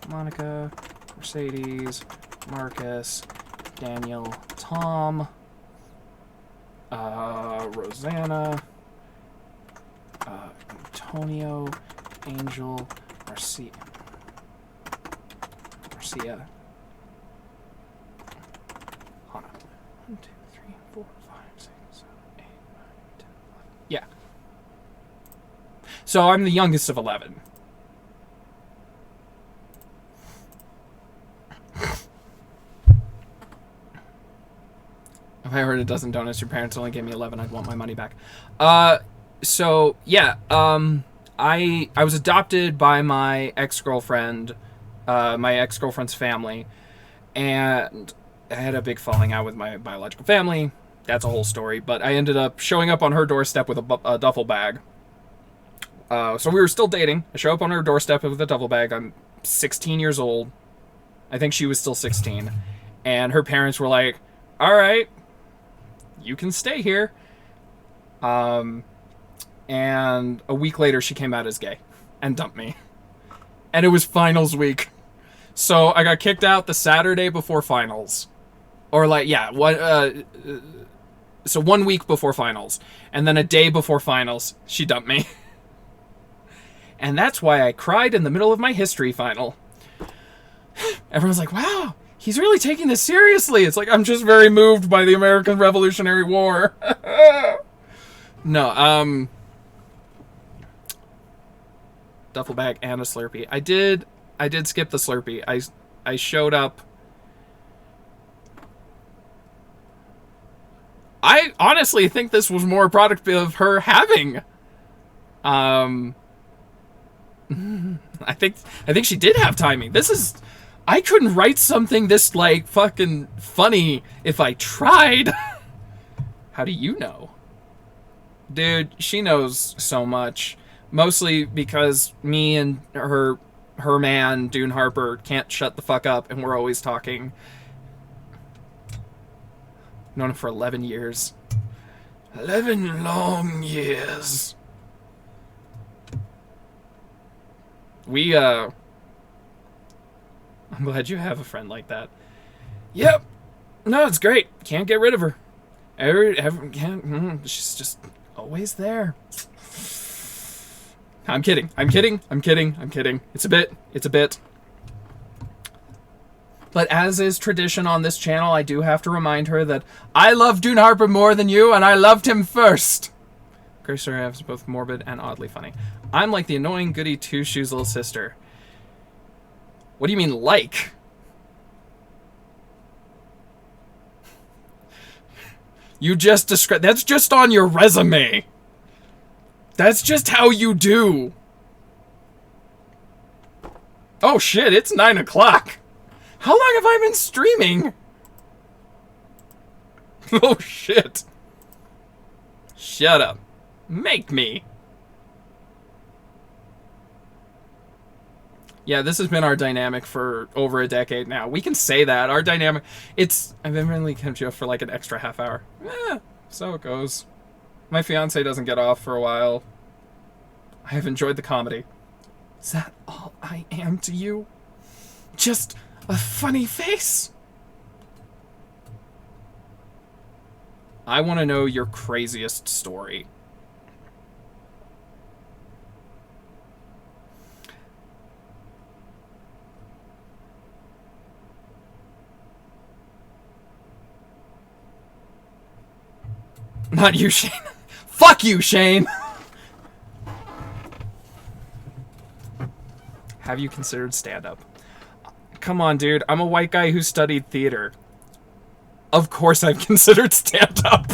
Monica, Mercedes, Marcus, Daniel, Tom, Rosanna, Antonio, Angel, Marcia. Hannah. 1, 2, 3, 4, 5, 6, 7, 8, 9, 10, 11. Yeah. So I'm the youngest of 11. If I heard a dozen donuts, your parents only gave me 11, I'd want my money back. So yeah, I was adopted by my ex-girlfriend's family, and I had a big falling out with my biological family. That's a whole story, but I ended up showing up on her doorstep with a duffel bag. So we were still dating. I show up on her doorstep with a duffel bag. I'm 16 years old. I think she was still 16. And her parents were like, all right, you can stay here. And a week later, she came out as gay and dumped me. And it was finals week. So I got kicked out the Saturday before finals. Or like, yeah, what, So 1 week before finals. And then a day before finals, she dumped me. And that's why I cried in the middle of my history final. Everyone's like, wow, he's really taking this seriously. It's like, I'm just very moved by the American Revolutionary War. No, duffel bag and a Slurpee. I did skip the Slurpee. I showed up. I honestly think this was more a product of her having. I think she did have timing. This is, I couldn't write something this like fucking funny if I tried. How do you know? Dude, she knows so much. Mostly because me and her man, Dune Harper, can't shut the fuck up and we're always talking. Known him for 11 years. 11 long years. I'm glad you have a friend like that. Yep. No, it's great. Can't get rid of her. She's just always there. I'm kidding. It's a bit. But as is tradition on this channel, I do have to remind her that I love Dune Harper more than you, and I loved him first. Grace is both morbid and oddly funny. I'm like the annoying goody two-shoes little sister. What do you mean, like? You just described... That's just on your resume. That's just how you do. Oh shit, it's 9 o'clock. How long have I been streaming? Oh shit. Shut up. Make me. Yeah, this has been our dynamic for over a decade now. We can say that. Our dynamic... I've been really kept you up for like an extra half hour. So it goes. My fiance doesn't get off for a while. I have enjoyed the comedy. Is that all I am to you? Just a funny face? I want to know your craziest story. Not you, Shane. Fuck you, Shane! Have you considered stand-up? Come on, dude. I'm a white guy who studied theater. Of course I've considered stand-up.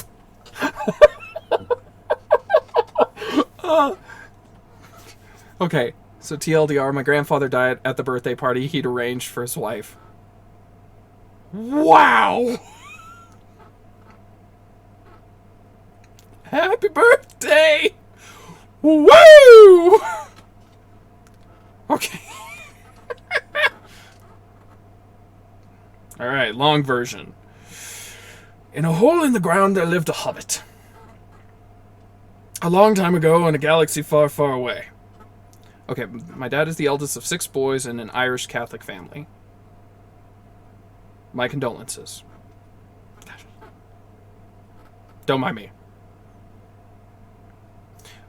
Okay, so TLDR, my grandfather died at the birthday party he'd arranged for his wife. Wow! Happy birthday! Woo! Okay. Alright, long version. In a hole in the ground there lived a hobbit. A long time ago in a galaxy far, far away. Okay, my dad is the eldest of 6 boys in an Irish Catholic family. My condolences. Don't mind me.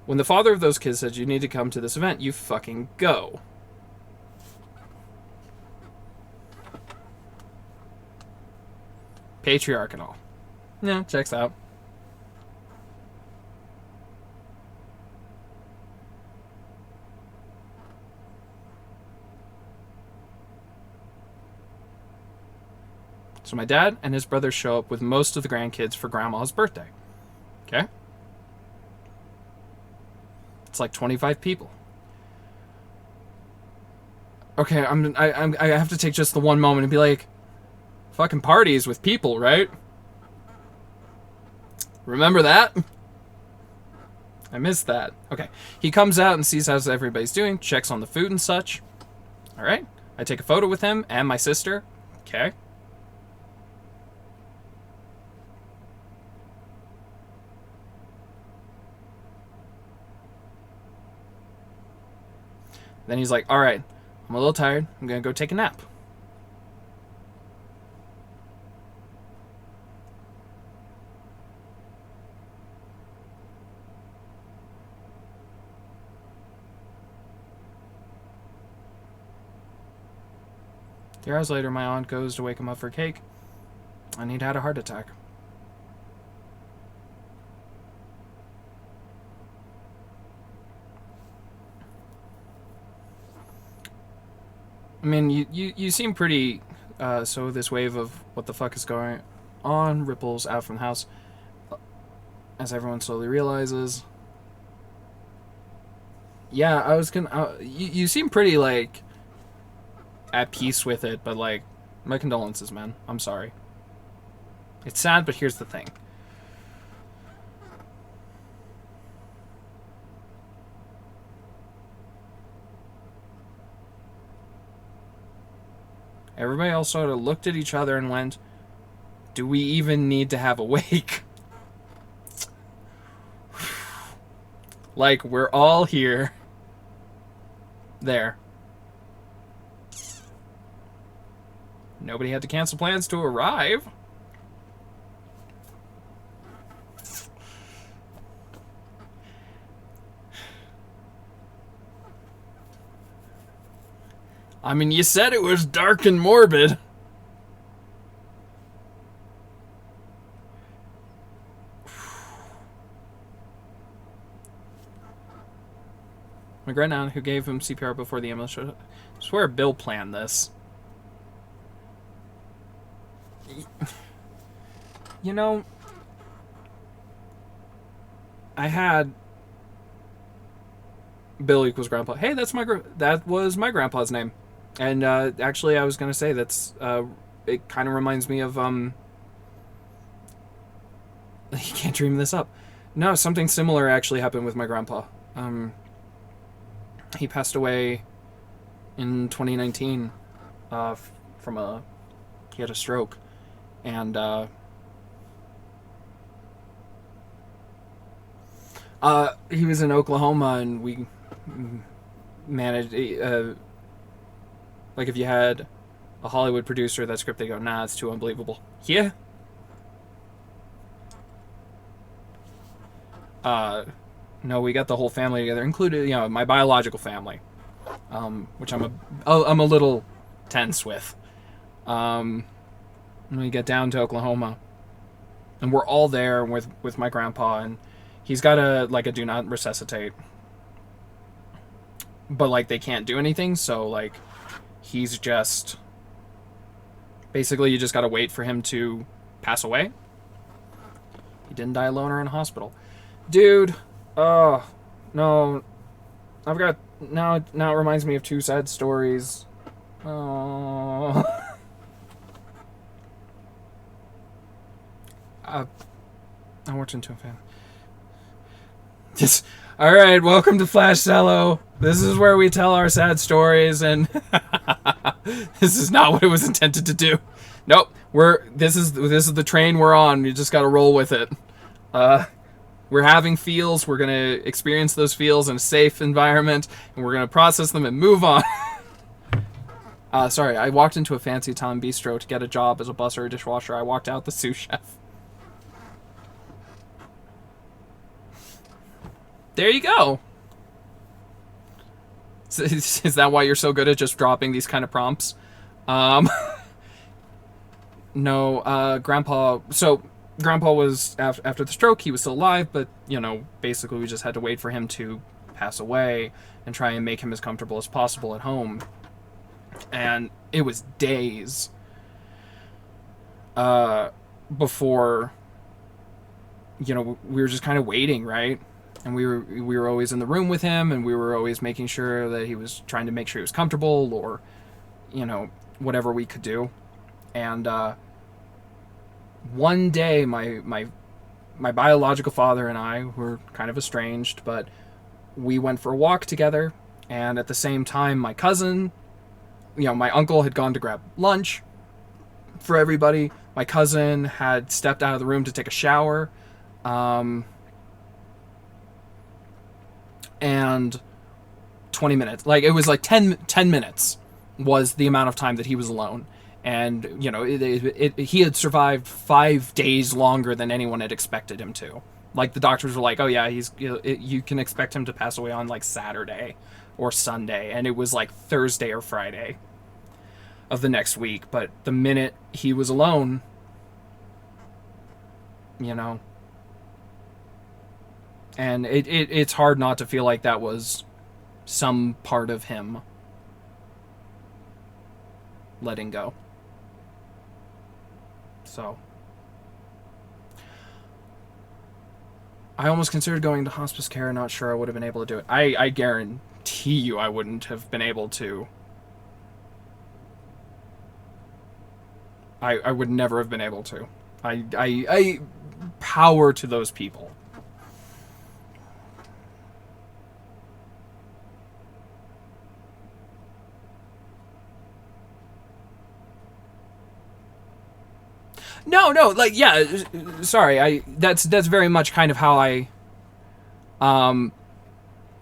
When the father of those kids said, you need to come to this event, you fucking go. Patriarch and all. Yeah, checks out. So my dad and his brothers show up with most of the grandkids for grandma's birthday. Okay? It's like 25 people. Okay, I have to take just the one moment and be like, fucking parties with people, right? Remember that? I missed that. Okay. He comes out and sees how everybody's doing, checks on the food and such. Alright. I take a photo with him and my sister. Okay. Then he's like, alright, I'm a little tired. I'm gonna go take a nap. 3 hours later, my aunt goes to wake him up for cake, and he'd had a heart attack. I mean, you seem pretty... so this wave of what the fuck is going on ripples out from the house as everyone slowly realizes. Yeah, I was gonna... you seem pretty, like, at peace with it, but, like, my condolences, man. I'm sorry. It's sad, but here's the thing. Everybody else sort of looked at each other and went, do we even need to have a wake? Like, we're all here. There. Nobody had to cancel plans to arrive. I mean, you said it was dark and morbid. My grandaunt, who gave him CPR before the ambulance showed up. I swear Bill planned this. You know, I had Bill equals grandpa. Hey, that was my grandpa's name. And actually, I was gonna say that's it kind of reminds me of you can't dream this up. No, something similar actually happened with my grandpa. He passed away in 2019 from he had a stroke, and he was in Oklahoma, and we managed like if you had a Hollywood producer that script, they go, nah, it's too unbelievable. Yeah. No, we got the whole family together, including, you know, my biological family, which I'm a little tense with. When we get down to Oklahoma, and we're all there with my grandpa, and he's got a do not resuscitate, but like they can't do anything, so like he's just basically you just got to wait for him to pass away. He didn't die alone or in a hospital, dude. Oh no, I've got now it reminds me of two sad stories. Oh. I worked into a fan. Just all right. Welcome to Flash Zellow. This is where we tell our sad stories, and this is not what it was intended to do. Nope. This is the train we're on. You just got to roll with it. We're having feels. We're gonna experience those feels in a safe environment, and we're gonna process them and move on. Sorry, I walked into a fancy Italian bistro to get a job as a busser or dishwasher. I walked out the sous chef. There you go. Is that why you're so good at just dropping these kind of prompts? No, Grandpa... So, Grandpa was, after the stroke, he was still alive, but, you know, basically we just had to wait for him to pass away and try and make him as comfortable as possible at home. And it was days before, you know, we were just kind of waiting, right? And we were always in the room with him, and we were always making sure that he was trying to make sure he was comfortable, or, you know, whatever we could do. And one day, my biological father and I were kind of estranged, but we went for a walk together. And at the same time, my cousin, you know, my uncle had gone to grab lunch for everybody. My cousin had stepped out of the room to take a shower. And 20 minutes, like it was like 10 minutes was the amount of time that he was alone. And, you know, he had survived 5 days longer than anyone had expected him to. Like the doctors were like, oh yeah, you can expect him to pass away on like Saturday or Sunday. And it was like Thursday or Friday. of the next week. But the minute he was alone, you know, and it's hard not to feel like that was some part of him letting go. So I almost considered going to hospice care. Not sure I would have been able to do it. I guarantee you I wouldn't have been able to. I would never have been able to. I power to those people. No, like, yeah, sorry, that's very much kind of how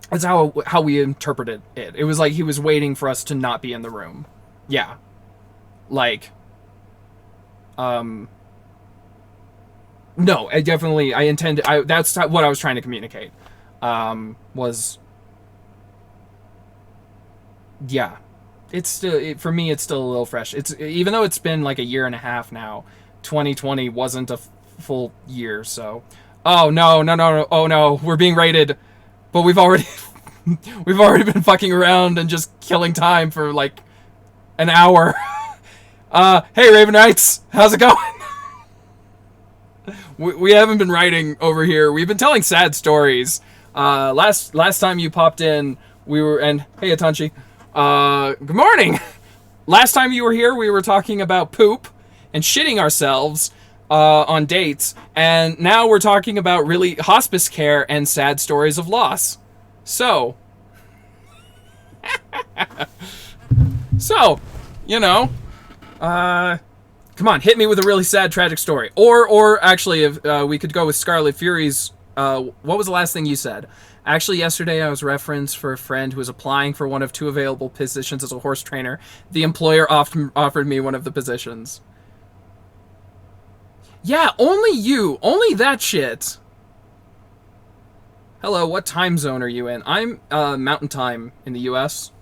that's how we interpreted it. It was like he was waiting for us to not be in the room. Yeah. Like, no, I intended, that's what I was trying to communicate, was, yeah, it's still, for me, it's still a little fresh. It's, even though it's been like a year and a half now, 2020 wasn't a full year, so. Oh no, oh no, we're being raided, but we've already been fucking around and just killing time for like an hour. Hey Raven Knights, how's it going? we haven't been writing over here. We've been telling sad stories. Last time you popped in, we were, and hey Atanchi, good morning. Last time you were here, we were talking about poop and shitting ourselves on dates, and now we're talking about really hospice care and sad stories of loss. So, you know, come on, hit me with a really sad, tragic story. Or actually, if we could go with Scarlet Fury's, what was the last thing you said? Actually, yesterday I was referenced for a friend who was applying for one of 2 available positions as a horse trainer. The employer offered me one of the positions. Yeah, only that shit. Hello, what time zone are you in? I'm Mountain Time in the US.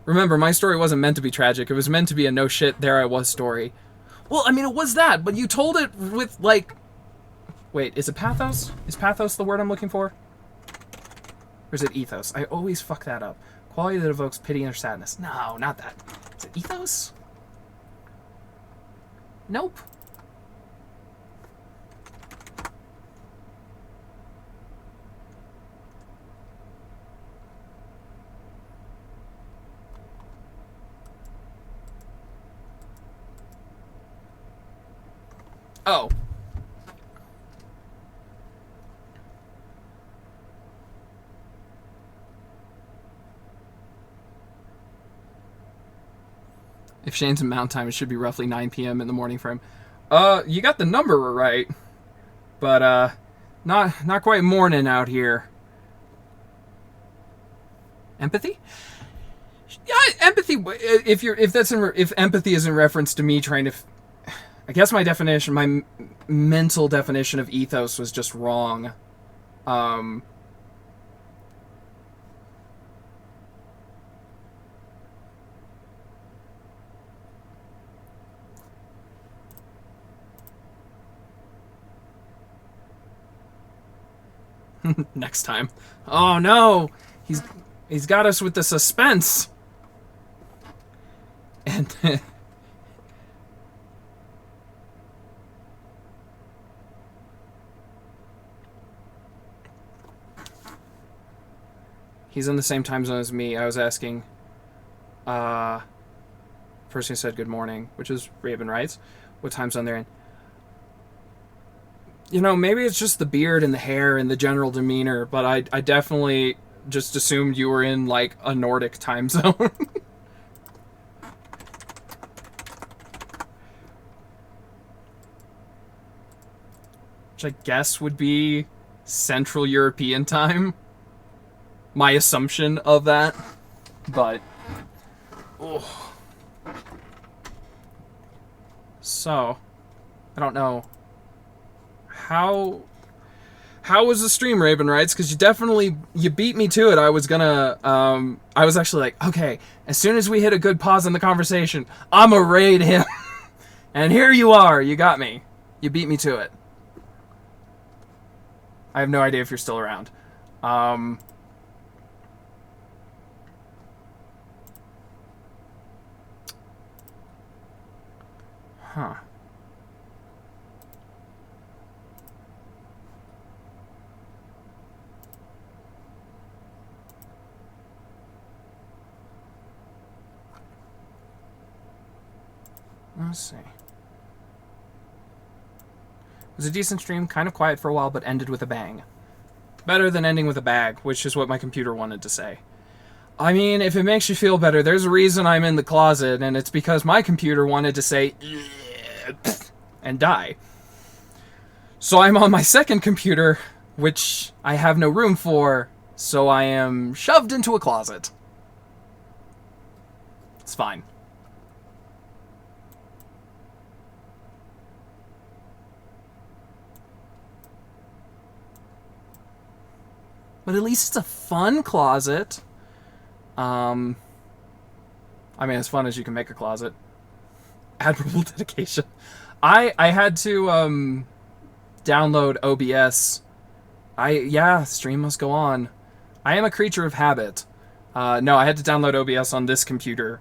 Remember, my story wasn't meant to be tragic. It was meant to be a no shit, there I was story. Well, I mean, it was that, but you told it with, like... Wait, is it pathos? Is pathos the word I'm looking for? Or is it ethos? I always fuck that up. Quality that evokes pity or sadness. No, not that. Is it ethos? Nope. Oh. If Shane's in Mountain Time, it should be roughly 9 p.m. in the morning for him. You got the number right. But, not quite morning out here. Empathy? Yeah, empathy, if empathy is in reference to me trying to... I guess my definition, my mental definition of ethos was just wrong. Next time. Oh no! He's got us with the suspense! And... He's in the same time zone as me. I was asking, person who said good morning, which is Raven Wrights, what time zone they're in. You know, maybe it's just the beard and the hair and the general demeanor, but I definitely just assumed you were in, like, a Nordic time zone. Which I guess would be Central European time. My assumption of that, but oh. So I don't know how how was the stream, Raven writes? Because you beat me to it. I was gonna, I was actually like, okay, as soon as we hit a good pause in the conversation, I'ma raid him. And here you are. You got me. You beat me to it. I have no idea if you're still around. Huh. Let's see. It was a decent stream, kind of quiet for a while, but ended with a bang. Better than ending with a bag, which is what my computer wanted to say. I mean, if it makes you feel better, there's a reason I'm in the closet, and it's because my computer wanted to say and die. So I'm on my second computer, which I have no room for, so I am shoved into a closet. It's fine. But at least it's a fun closet. I mean, as fun as you can make a closet. Admirable dedication. I had to download OBS. Yeah, stream must go on. I am a creature of habit. No, I had to download OBS on this computer.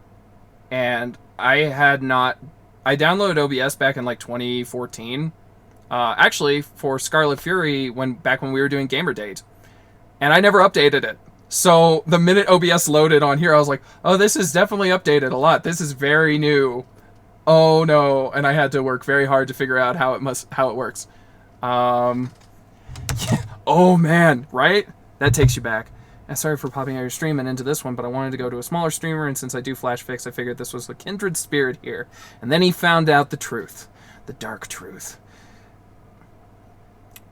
And I downloaded OBS back in like 2014. Actually, for Scarlet Fury, back when we were doing Gamergate. And I never updated it. So the minute OBS loaded on here, I was like, oh, this is definitely updated a lot. This is very new. Oh no. And I had to work very hard to figure out how it works. Yeah. Oh man, right? That takes you back. And sorry for popping out your stream and into this one, but I wanted to go to a smaller streamer, and since I do Flash Fix, I figured this was a kindred spirit here. And then he found out the truth. The dark truth.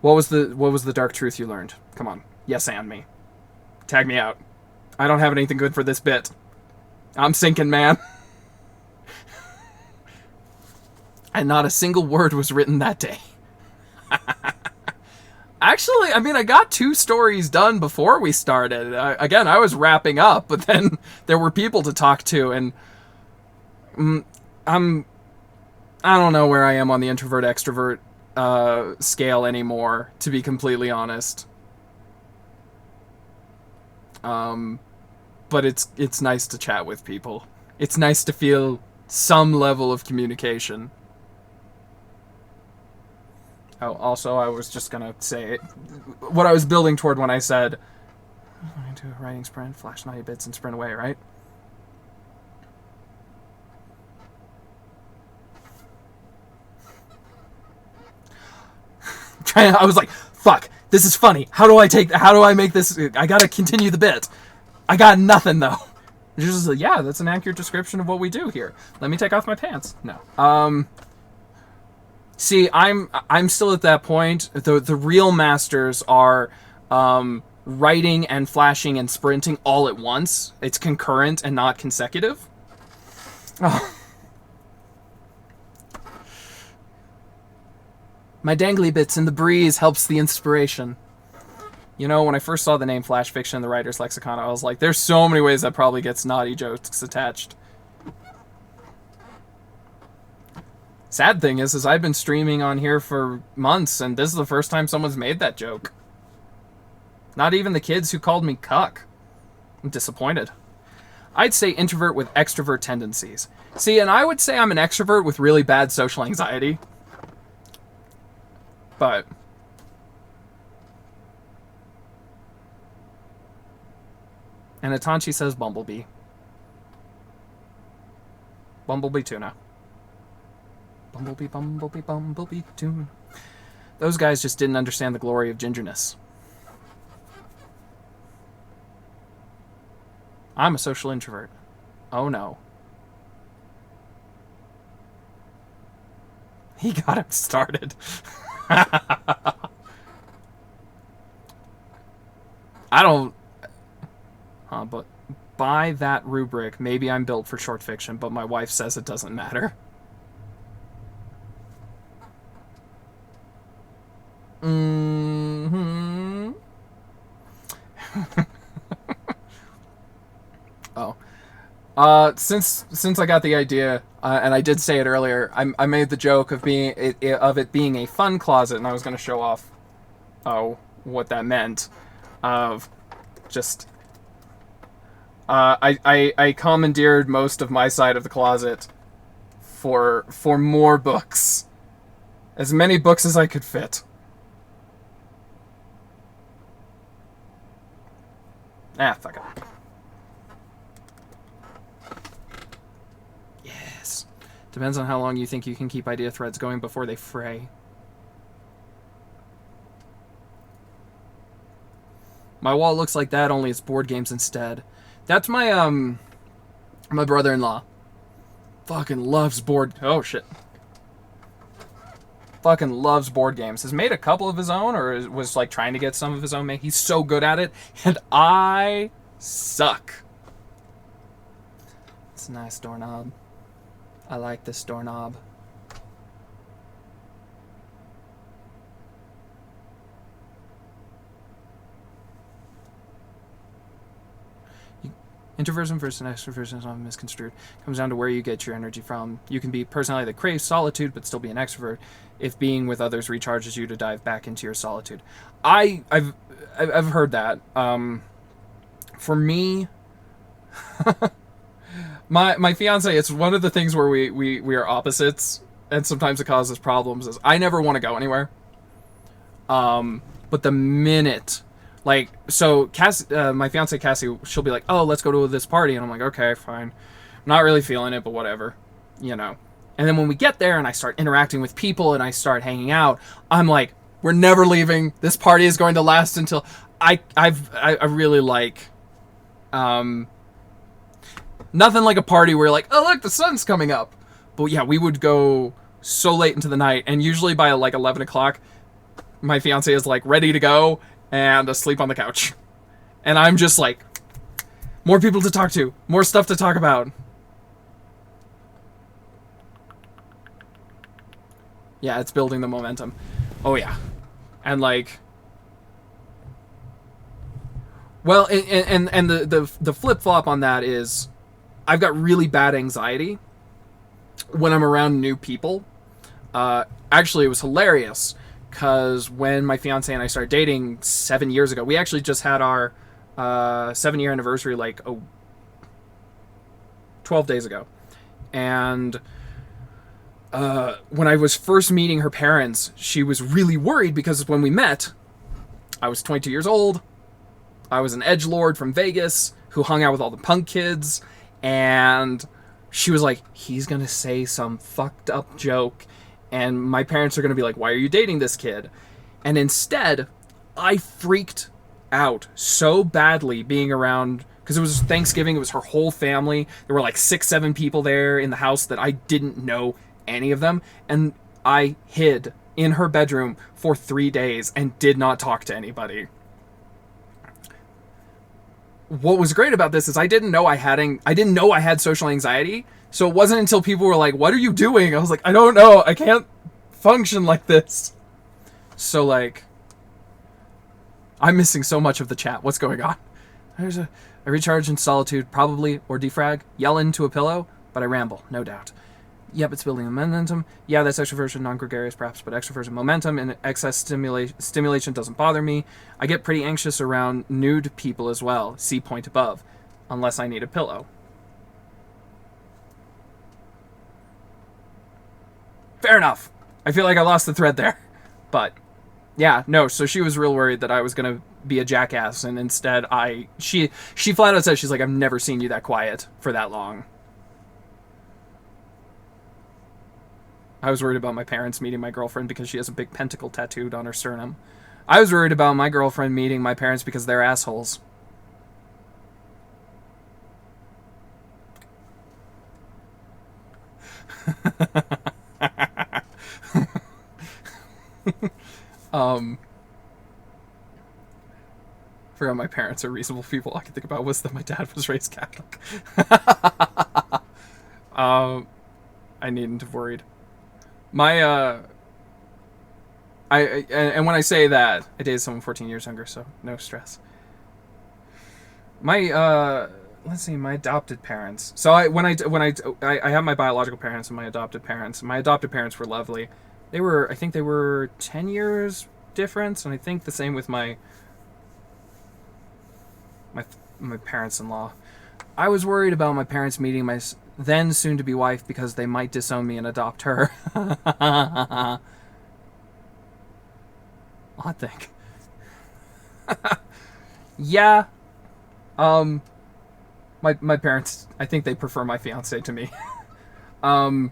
What was the dark truth you learned? Come on. Yes, and me. Tag me out. I don't have anything good for this bit. I'm sinking, man. And not a single word was written that day. Actually, I mean, I got 2 stories done before we started. Again, I was wrapping up, but then there were people to talk to, and I don't know where I am on the introvert-extrovert scale anymore, to be completely honest. But it's nice to chat with people. It's nice to feel some level of communication. Oh, also, I was just gonna say what I was building toward when I said, I'm going to do a writing sprint, flash 90 bits, and sprint away, right? I was like, fuck, this is funny. How do I make this? I gotta continue the bit. I got nothing, though. It's just like, yeah, that's an accurate description of what we do here. Let me take off my pants. No. See, I'm still at that point. The real masters are writing and flashing and sprinting all at once. It's concurrent and not consecutive. Oh. My dangly bits in the breeze helps the inspiration. You know, when I first saw the name Flash Fiction in the Writer's Lexicon, I was like, there's so many ways that probably gets naughty jokes attached. Sad thing is I've been streaming on here for months, and this is the first time someone's made that joke. Not even the kids who called me cuck. I'm disappointed. I'd say introvert with extrovert tendencies. See, and I would say I'm an extrovert with really bad social anxiety. But and Atanchi says Bumblebee. Bumblebee tuna. Bumblebee, Bumblebee, Bumblebee tuna. Those guys just didn't understand the glory of gingerness. I'm a social introvert. Oh no. He got him started. I don't... but by that rubric, maybe I'm built for short fiction, but my wife says it doesn't matter. Mm-hmm. Oh. Since I got the idea, and I did say it earlier, I made the joke of it being a fun closet, and I was going to show off, what that meant. Of just, I commandeered most of my side of the closet for more books, as many books as I could fit. Fuck it. Yes. Depends on how long you think you can keep idea threads going before they fray. My wall looks like that, only it's board games instead. That's my brother-in-law. Fucking loves oh shit. Fucking loves board games. Has made a couple of his own, or was like trying to get some of his own made. He's so good at it, and I suck. It's a nice doorknob. I like this doorknob. Introversion versus extroversion is often misconstrued. Comes down to where you get your energy from. You can be a personality that craves solitude but still be an extrovert if being with others recharges you to dive back into your solitude. I've heard that. For me, my fiance, it's one of the things where we are opposites, and sometimes it causes problems. Is I never want to go anywhere. But the minute, like, so my fiance Cassie, she'll be like, "Oh, let's go to this party," and I'm like, "Okay, fine." I'm not really feeling it, but whatever, you know. And then when we get there and I start interacting with people and I start hanging out, I'm like, "We're never leaving. This party is going to last until I really like, nothing like a party where you're like, oh look, the sun's coming up." But yeah, we would go so late into the night, and usually by like 11 o'clock, my fiance is like ready to go and asleep on the couch. And I'm just like, more people to talk to, more stuff to talk about. Yeah, it's building the momentum. Oh yeah. And like, well, and the flip-flop on that is I've got really bad anxiety when I'm around new people. Actually, it was hilarious because when my fiance and I started dating 7 years ago, we actually just had our 7-year anniversary like 12 days ago. And when I was first meeting her parents, she was really worried because when we met, I was 22 years old. I was an edgelord from Vegas who hung out with all the punk kids. And she was like, he's going to say some fucked up joke, and my parents are going to be like, why are you dating this kid? And instead, I freaked out so badly being around, because it was Thanksgiving, it was her whole family. There were like 6-7 people there in the house that I didn't know any of them. And I hid in her bedroom for 3 days and did not talk to anybody. What was great about this is I didn't know I had social anxiety. So it wasn't until people were like, what are you doing? I was like, I don't know. I can't function like this. So like, I'm missing so much of the chat. What's going on? I recharge in solitude, probably, or defrag, yell into a pillow, but I ramble, no doubt. Yep, it's building momentum. Yeah, that's extroversion, non-gregarious perhaps, but extroversion momentum and excess stimulation doesn't bother me. I get pretty anxious around nude people as well. See point above. Unless I need a pillow. Fair enough. I feel like I lost the thread there. But, yeah, no, so she was real worried that I was going to be a jackass, and instead she flat out said, she's like, I've never seen you that quiet for that long. I was worried about my parents meeting my girlfriend because she has a big pentacle tattooed on her sternum. I was worried about my girlfriend meeting my parents because they're assholes. Forgot my parents are reasonable people. All I could think about was that my dad was raised Catholic. I needn't have worried. And when I say that, I dated someone 14 years younger, so no stress. My let's see, my adopted parents. So I have my biological parents and my adopted parents. My adopted parents were lovely. I think they were 10 years difference, and I think the same with my my parents-in-law. I was worried about my parents meeting my then soon-to-be wife because they might disown me and adopt her. Odd thing. Yeah. My parents, I think they prefer my fiance to me. But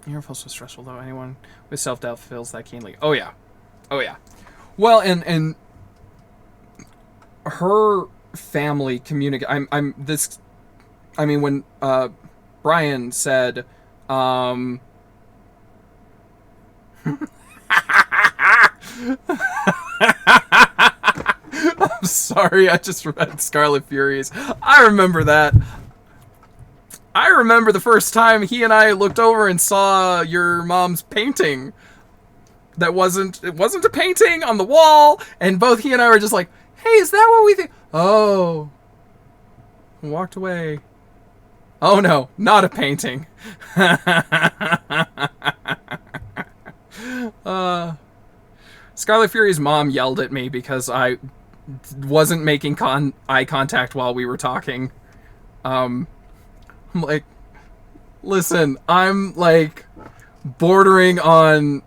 you ever feel so stressful though? Anyone with self-doubt feels that keenly? Oh yeah. Oh yeah. Well, and her family communicate. I'm this. I mean, when Brian said, I'm sorry, I just read Scarlet Furies. I remember that. I remember the first time he and I looked over and saw your mom's painting. It wasn't a painting on the wall, and both he and I were just like, "Hey, is that what we think?" Oh, walked away. Oh no, not a painting. Scarlet Fury's mom yelled at me because I wasn't making eye contact while we were talking. I'm like, listen, I'm like bordering on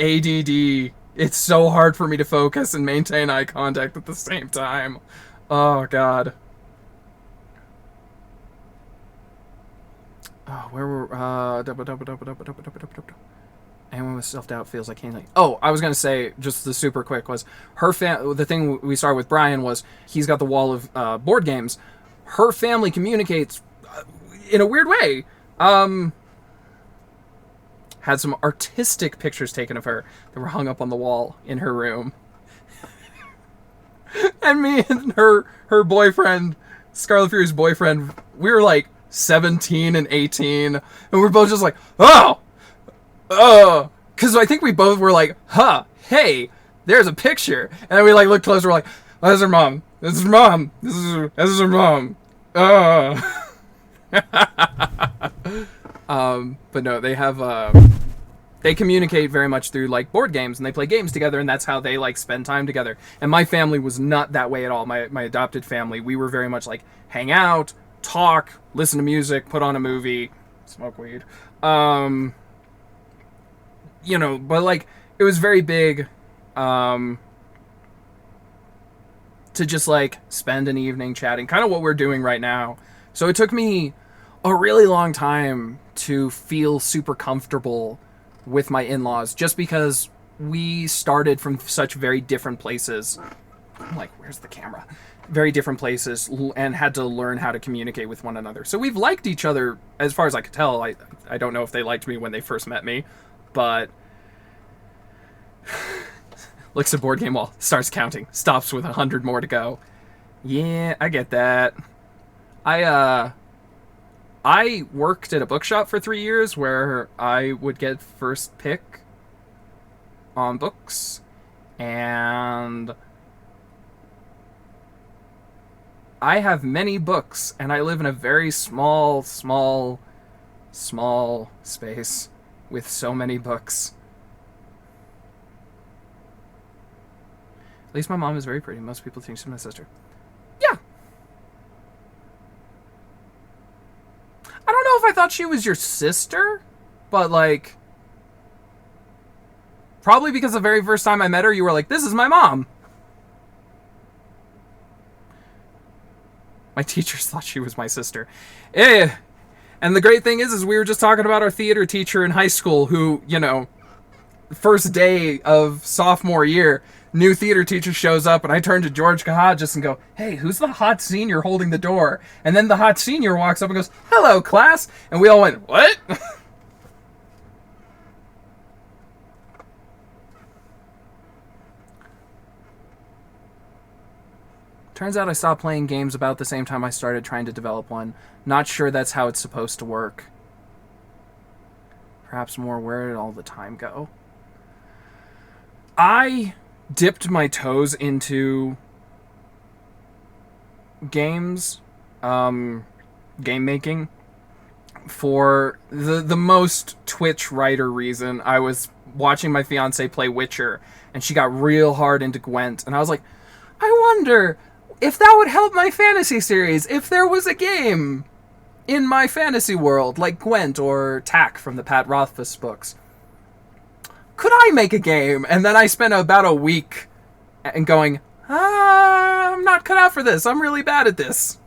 ADD. It's so hard for me to focus and maintain eye contact at the same time. Oh god. Oh, where were anyone with self-doubt feels like can't. Oh, I was gonna say just the super quick was the thing we started with Brian was he's got the wall of board games. Her family communicates in a weird way. Had some artistic pictures taken of her that were hung up on the wall in her room. And me and her boyfriend, Scarlet Fury's boyfriend, we were like 17 and 18, and we're both just like, oh, because I think we both were like, huh, hey, there's a picture, and then we like looked closer, we're like, oh, that's her mom, this is her mom, this is her mom, but no, they have they communicate very much through like board games, and they play games together, and that's how they like spend time together. And my family was not that way at all. My adopted family, we were very much like hang out, talk, listen to music, put on a movie, smoke weed. You know, but like it was very big to just like spend an evening chatting, kind of what we're doing right now. So it took me a really long time to feel super comfortable with my in-laws, just because we started from such very different places. I'm like, where's the camera? Very different places, and had to learn how to communicate with one another. So we've liked each other as far as I could tell. I don't know if they liked me when they first met me, but looks at board game wall, starts counting, stops with 100 more to go. Yeah, I get that. I worked at a bookshop for 3 years where I would get first pick on books, and I have many books, and I live in a very small space with so many books. At least my mom is very pretty. Most people think she's my sister. Yeah. I don't know if I thought she was your sister, but like, probably because the very first time I met her, you were like, this is my mom. My teachers thought she was my sister. Eh. And the great thing is we were just talking about our theater teacher in high school who, you know, first day of sophomore year, new theater teacher shows up, and I turn to George Kahadjis and go, hey, who's the hot senior holding the door? And then the hot senior walks up and goes, hello, class. And we all went, what? Turns out I stopped playing games about the same time I started trying to develop one. Not sure that's how it's supposed to work. Perhaps more, where did all the time go? I dipped my toes into games, game making, for the most Twitch writer reason. I was watching my fiance play Witcher, and she got real hard into Gwent, and I was like, I wonder if that would help my fantasy series if there was a game in my fantasy world like Gwent or Tack from the Pat Rothfuss books. Could I make a game? And then I spent about a week and going, I'm not cut out for this. I'm really bad at this.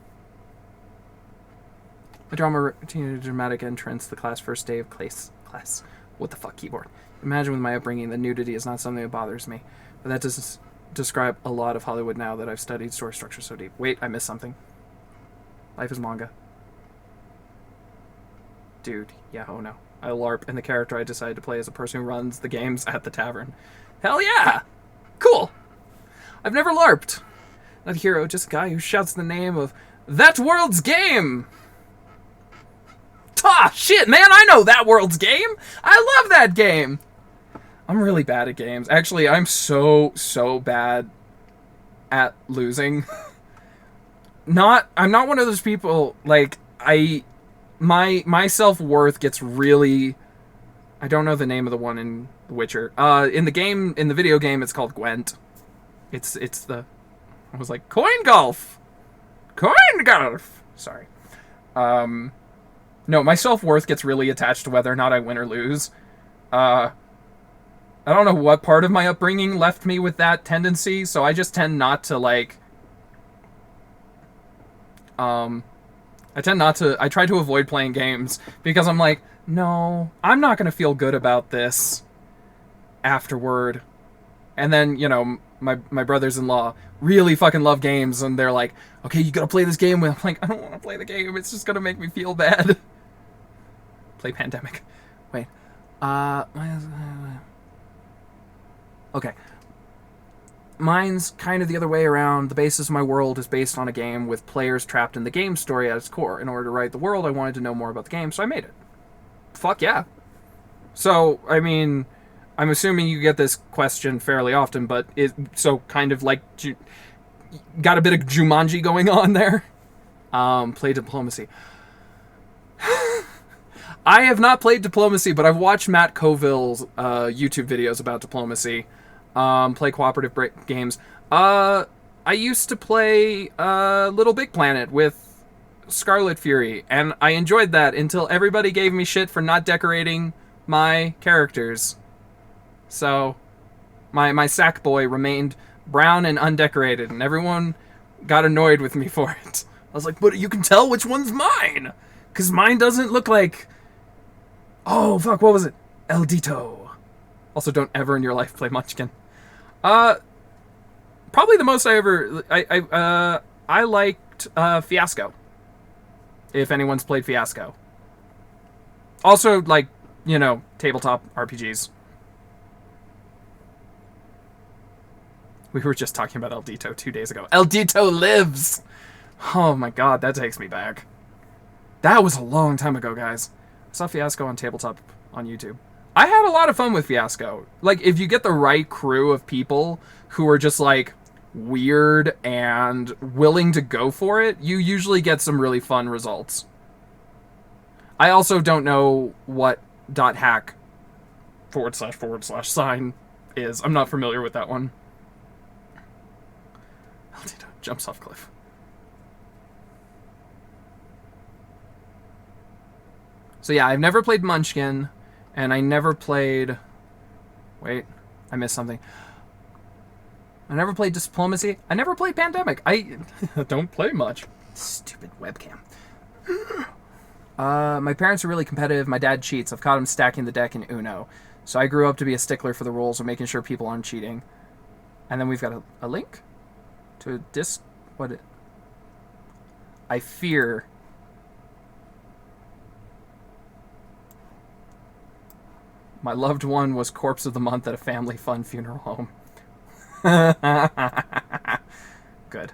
The dramatic entrance, the class first day of class. What the fuck, keyboard? Imagine with my upbringing, the nudity is not something that bothers me. But that doesn't describe a lot of Hollywood now that I've studied story structure so deep. Wait, I missed something. Life is manga. Dude, yeah, oh no. I LARP, and the character I decided to play is a person who runs the games at the tavern. Hell yeah! Cool! I've never LARPed. Not a hero, just a guy who shouts the name of that world's game! Ah, shit, man, I know that world's game! I love that game! I'm really bad at games. Actually, I'm so bad at losing. I'm not one of those people, like, my self-worth gets really... I don't know the name of the one in The Witcher. In the video game, it's called Gwent. It's the... I was like, Coin Golf! Coin Golf! Sorry. No, my self-worth gets really attached to whether or not I win or lose. I don't know what part of my upbringing left me with that tendency, so I just tend not to, like... I try to avoid playing games, because I'm like, no, I'm not going to feel good about this afterward. And then, you know, my brothers-in-law really fucking love games, and they're like, okay, you gotta play this game with. I'm like, I don't want to play the game, it's just gonna make me feel bad. Play Pandemic. Wait. Okay. Mine's kind of the other way around. The basis of my world is based on a game with players trapped in the game story at its core. In order to write the world, I wanted to know more about the game, so I made it. Fuck yeah. So, I mean, I'm assuming you get this question fairly often, but kind of like, got a bit of Jumanji going on there. Play diplomacy. I have not played diplomacy, but I've watched Matt Colville's YouTube videos about diplomacy. Play cooperative games. I used to play Little Big Planet with Scarlet Fury, and I enjoyed that until everybody gave me shit for not decorating my characters. So, my Sackboy remained brown and undecorated, and everyone got annoyed with me for it. I was like, but you can tell which one's mine! Because mine doesn't look like... Oh, fuck, what was it? El Dito. Also, don't ever in your life play Munchkin. Probably the most I ever... I liked Fiasco. If anyone's played Fiasco. Also, like, you know, tabletop RPGs. We were just talking about El Dito 2 days ago. El Dito lives! Oh my god, that takes me back. That was a long time ago, guys. I saw Fiasco on tabletop on YouTube. I had a lot of fun with Fiasco. Like, if you get the right crew of people who are just, like, weird and willing to go for it, you usually get some really fun results. I also don't know what .hack / sign is. I'm not familiar with that one. Jumps off cliff. So yeah, I've never played Munchkin, and I never played... Wait, I missed something. I never played Diplomacy. I never played Pandemic. I don't play much. Stupid webcam. My parents are really competitive. My dad cheats. I've caught him stacking the deck in Uno. So I grew up to be a stickler for the rules of making sure people aren't cheating. And then we've got a link to a disc... What? I fear... My loved one was corpse of the month at a family fun funeral home. Good.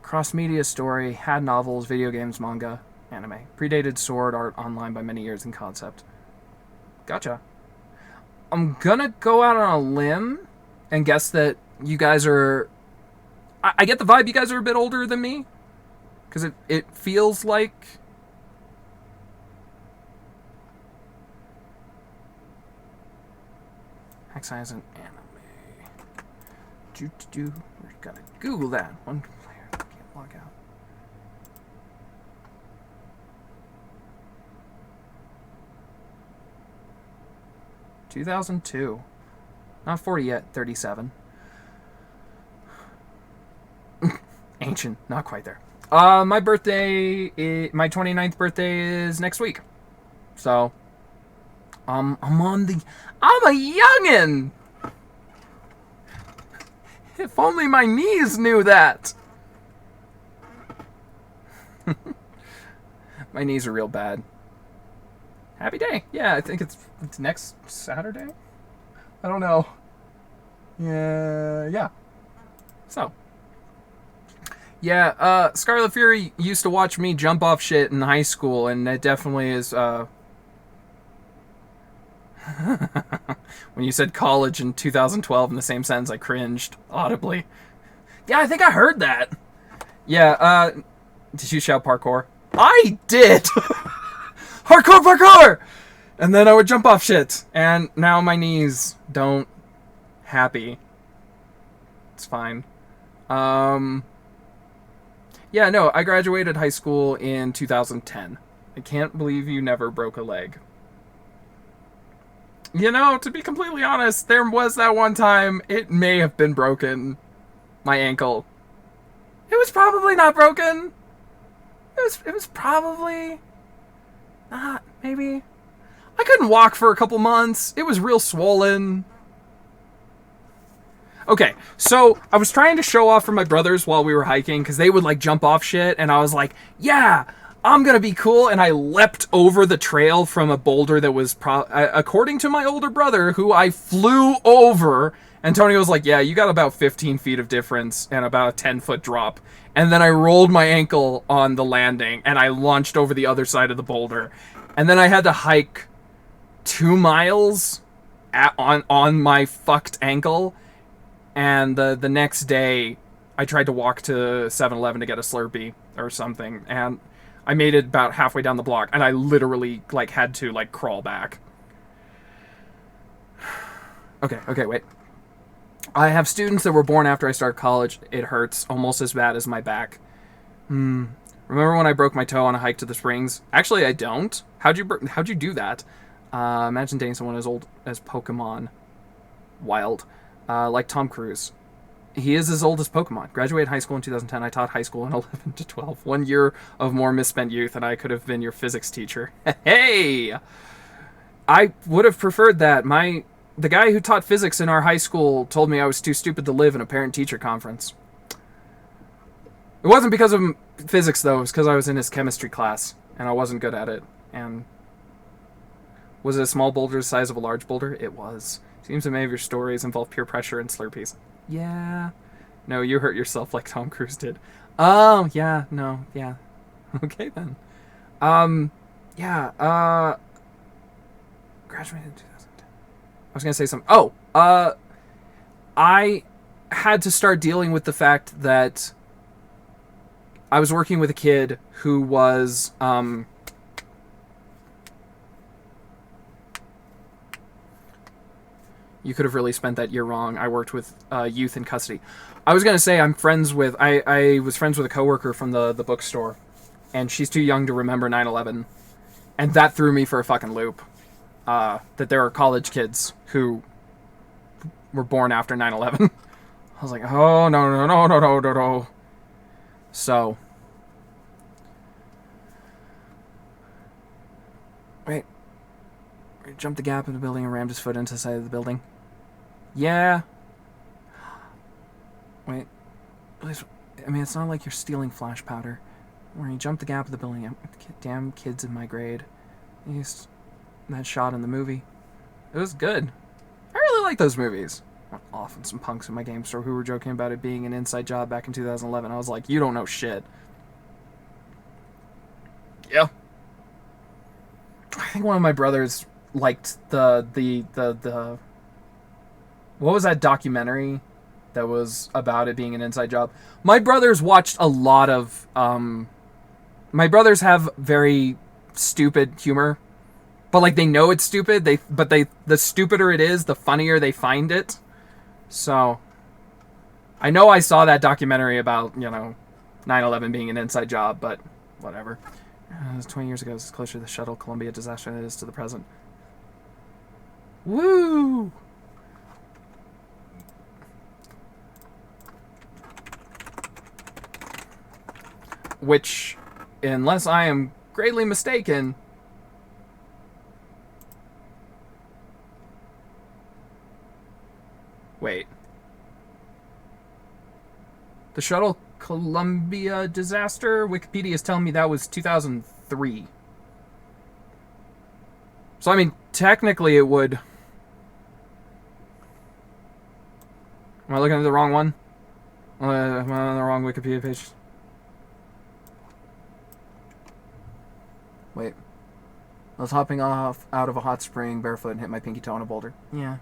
Cross-media story, had novels, video games, manga, anime. Predated sword art online by many years in concept. Gotcha. I'm gonna go out on a limb and guess that you guys are... I get the vibe you guys are a bit older than me. Because it feels like... Hexai is an anime. We're gonna Google that. One player can't log out. (2002). Not 40 yet. 37. Ancient. Not quite there. My birthday, my 29th birthday is next week. So, I'm a youngin'! If only my knees knew that! My knees are real bad. Happy day. Yeah, I think it's next Saturday? I don't know. Yeah. So. Yeah, Scarlet Fury used to watch me jump off shit in high school, and it definitely is, when you said college in 2012 in the same sentence, I cringed audibly. Yeah, I think I heard that. Yeah, did you shout parkour? I did! Parkour! And then I would jump off shit, and now my knees don't happy. It's fine. Yeah, no, I graduated high school in 2010. I can't believe you never broke a leg. You know, to be completely honest, there was that one time it may have been broken. My ankle. It was probably not broken. It was probably not, maybe. I couldn't walk for a couple months. It was real swollen. Okay, so I was trying to show off for my brothers while we were hiking because they would like jump off shit, and I was like, yeah, I'm gonna be cool, and I leapt over the trail from a boulder that was, according to my older brother, who I flew over, and Tony was like, yeah, you got about 15 feet of difference and about a 10-foot drop, and then I rolled my ankle on the landing, and I launched over the other side of the boulder, and then I had to hike 2 miles on my fucked ankle. And the next day, I tried to walk to 7-Eleven to get a Slurpee or something, and I made it about halfway down the block, and I literally like had to like crawl back. Okay, wait. I have students that were born after I started college. It hurts almost as bad as my back. Remember when I broke my toe on a hike to the springs? Actually, I don't. How'd you do that? Imagine dating someone as old as Pokemon. Wild. Like Tom Cruise. He is as old as Pokemon. Graduated high school in 2010. I taught high school in 11 to 12. 1 year of more misspent youth, and I could have been your physics teacher. Hey! I would have preferred that. The guy who taught physics in our high school told me I was too stupid to live in a parent-teacher conference. It wasn't because of physics, though. It was because I was in his chemistry class, and I wasn't good at it. And was it a small boulder the size of a large boulder? It was. Seems that many of your stories involve peer pressure and Slurpees. Yeah. No, you hurt yourself like Tom Cruise did. Oh, yeah. No, yeah. Okay, then. Yeah, graduated in 2010. I was going to say something. Oh, I had to start dealing with the fact that I was working with a kid who was, you could have really spent that year wrong. I worked with youth in custody. I was going to say I was friends with a coworker from the bookstore, and she's too young to remember 9/11. And that threw me for a fucking loop. That there are college kids who were born after 9/11. I was like, oh, no. So. Wait. Jumped the gap in the building and rammed his foot into the side of the building. Yeah. Wait. I mean, it's not like you're stealing flash powder. Where you jumped the gap of the building. Damn kids in my grade. That shot in the movie. It was good. I really like those movies. Often some punks in my game store who were joking about it being an inside job back in 2011. I was like, you don't know shit. Yeah. I think one of my brothers liked the what was that documentary that was about it being an inside job? My brothers watched a lot of my brothers have very stupid humor, but like they know it's stupid. The stupider it is, the funnier they find it. So I know I saw that documentary about 9/11 being an inside job, but whatever. It was 20 years ago. It's closer to the Shuttle Columbia disaster than it is to the present. Woo! Which, unless I am greatly mistaken, wait. The Shuttle Columbia disaster? Wikipedia is telling me that was 2003. So, I mean, technically it would... Am I looking at the wrong one? Am I on the wrong Wikipedia page? Wait. I was hopping off out of a hot spring barefoot and hit my pinky toe on a boulder. Yeah.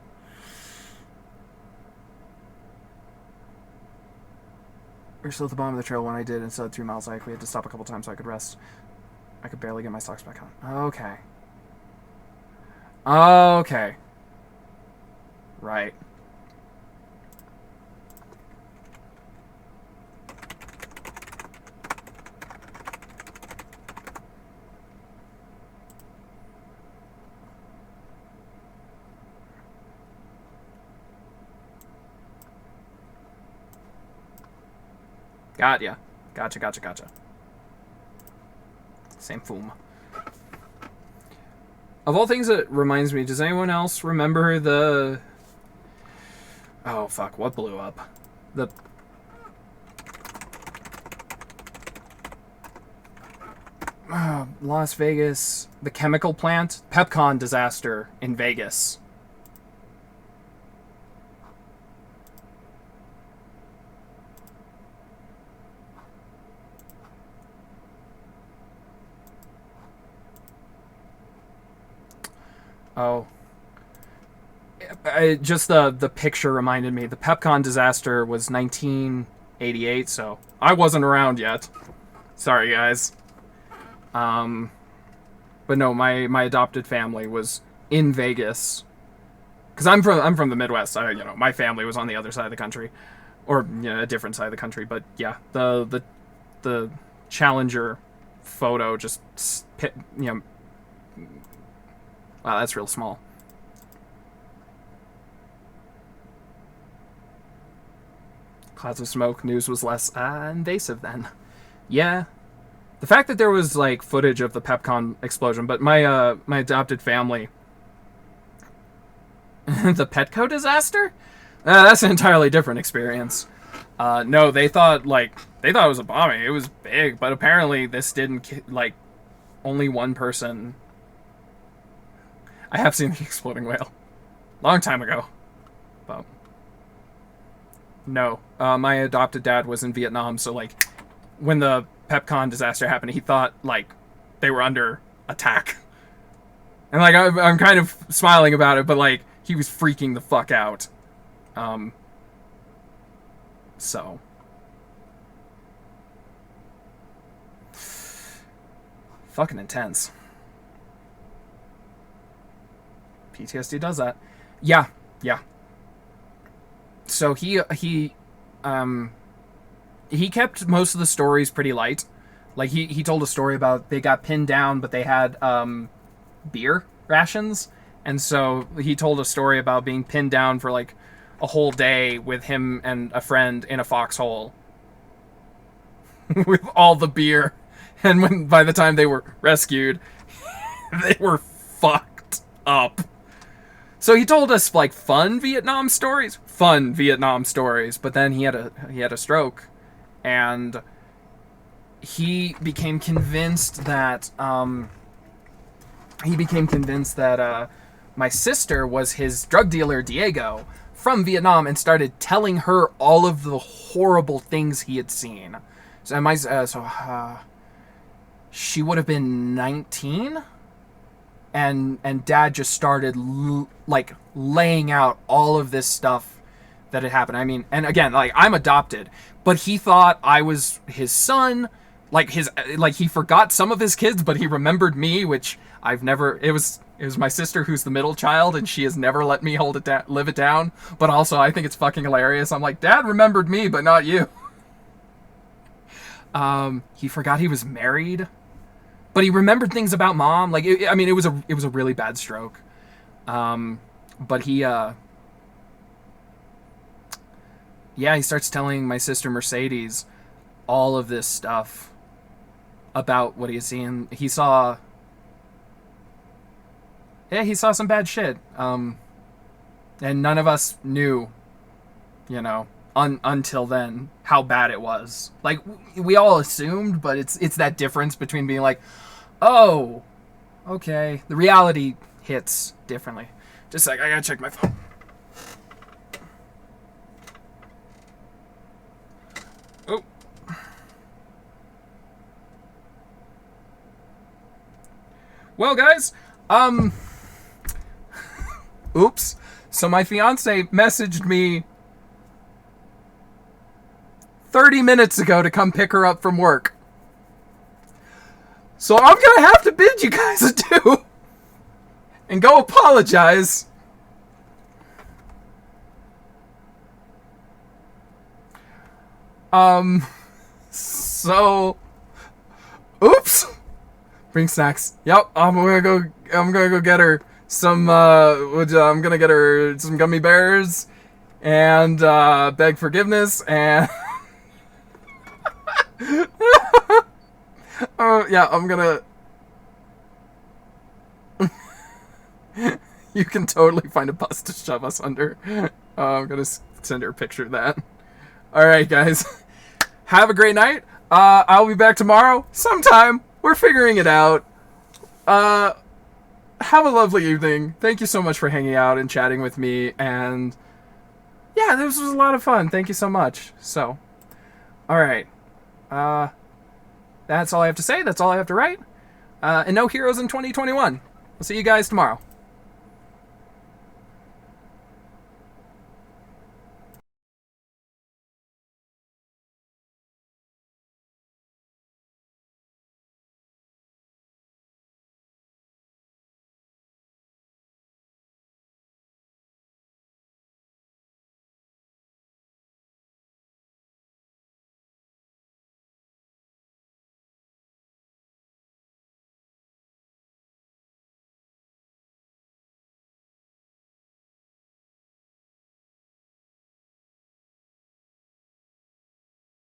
We were still at the bottom of the trail when I did, instead of 3 miles hike. We had to stop a couple times so I could rest. I could barely get my socks back on. Okay. Okay. Right. Gotcha. Gotcha. Same foom. Of all things, it reminds me, does anyone else remember the... Oh, fuck, what blew up? The... Las Vegas... The chemical plant? Pepcon disaster in Vegas. Oh. Just the picture reminded me. The Pepcon disaster was 1988, so I wasn't around yet. Sorry, guys. But no, my adopted family was in Vegas. Because I'm from the Midwest. My family was on the other side of the country, or a different side of the country. But yeah, the Challenger photo just Wow, that's real small. Clouds of smoke. News was less invasive then. Yeah. The fact that there was like footage of the Pepcon explosion, but my adopted family, the Petco disaster, that's an entirely different experience. No, they thought it was a bombing. It was big, but apparently this didn't only one person. I have seen the exploding whale. Long time ago. But no. My adopted dad was in Vietnam, so when the Pepcon disaster happened, he thought they were under attack. And I'm kind of smiling about it, but he was freaking the fuck out. So fucking intense. PTSD does that. Yeah. So he kept most of the stories pretty light. He told a story about they got pinned down, but they had beer rations, and so he told a story about being pinned down for a whole day with him and a friend in a foxhole with all the beer, and by the time they were rescued, they were fucked up. So he told us fun Vietnam stories, but then he had a stroke, and he became convinced that my sister was his drug dealer Diego from Vietnam, and started telling her all of the horrible things he had seen. She would have been 19. and Dad just started like laying out all of this stuff that had happened. I mean, and again, like, I'm adopted, but he thought I was his son. Like, he forgot some of his kids, but he remembered me, which I've never. It was my sister who's the middle child, and she has never let me live it down. But also, I think it's fucking hilarious. I'm like, Dad remembered me, but not you. He forgot he was married, but he remembered things about Mom. Like, it was a really bad stroke. But he he starts telling my sister Mercedes all of this stuff about what he had seen. He saw some bad shit. And none of us knew, until then, how bad it was. Like, we all assumed, but it's that difference between being like, oh, okay. The reality hits differently. Just like, I gotta check my phone. Oh. Well, guys, oops. So my fiance messaged me 30 minutes ago to come pick her up from work. So I'm gonna have to bid you guys adieu and go apologize. So, oops. Bring snacks. Yep, I'm gonna go get her some. I'm gonna get her some gummy bears, and beg forgiveness, and oh yeah, I'm gonna. You can totally find a bus to shove us under. I'm gonna send her a picture of that. All right, guys, have a great night. I'll be back tomorrow sometime. We're figuring it out. Have a lovely evening. Thank you so much for hanging out and chatting with me. And yeah, this was a lot of fun. Thank you so much. So, all right. That's all I have to say. That's all I have to write. And no heroes in 2021. I'll see you guys tomorrow.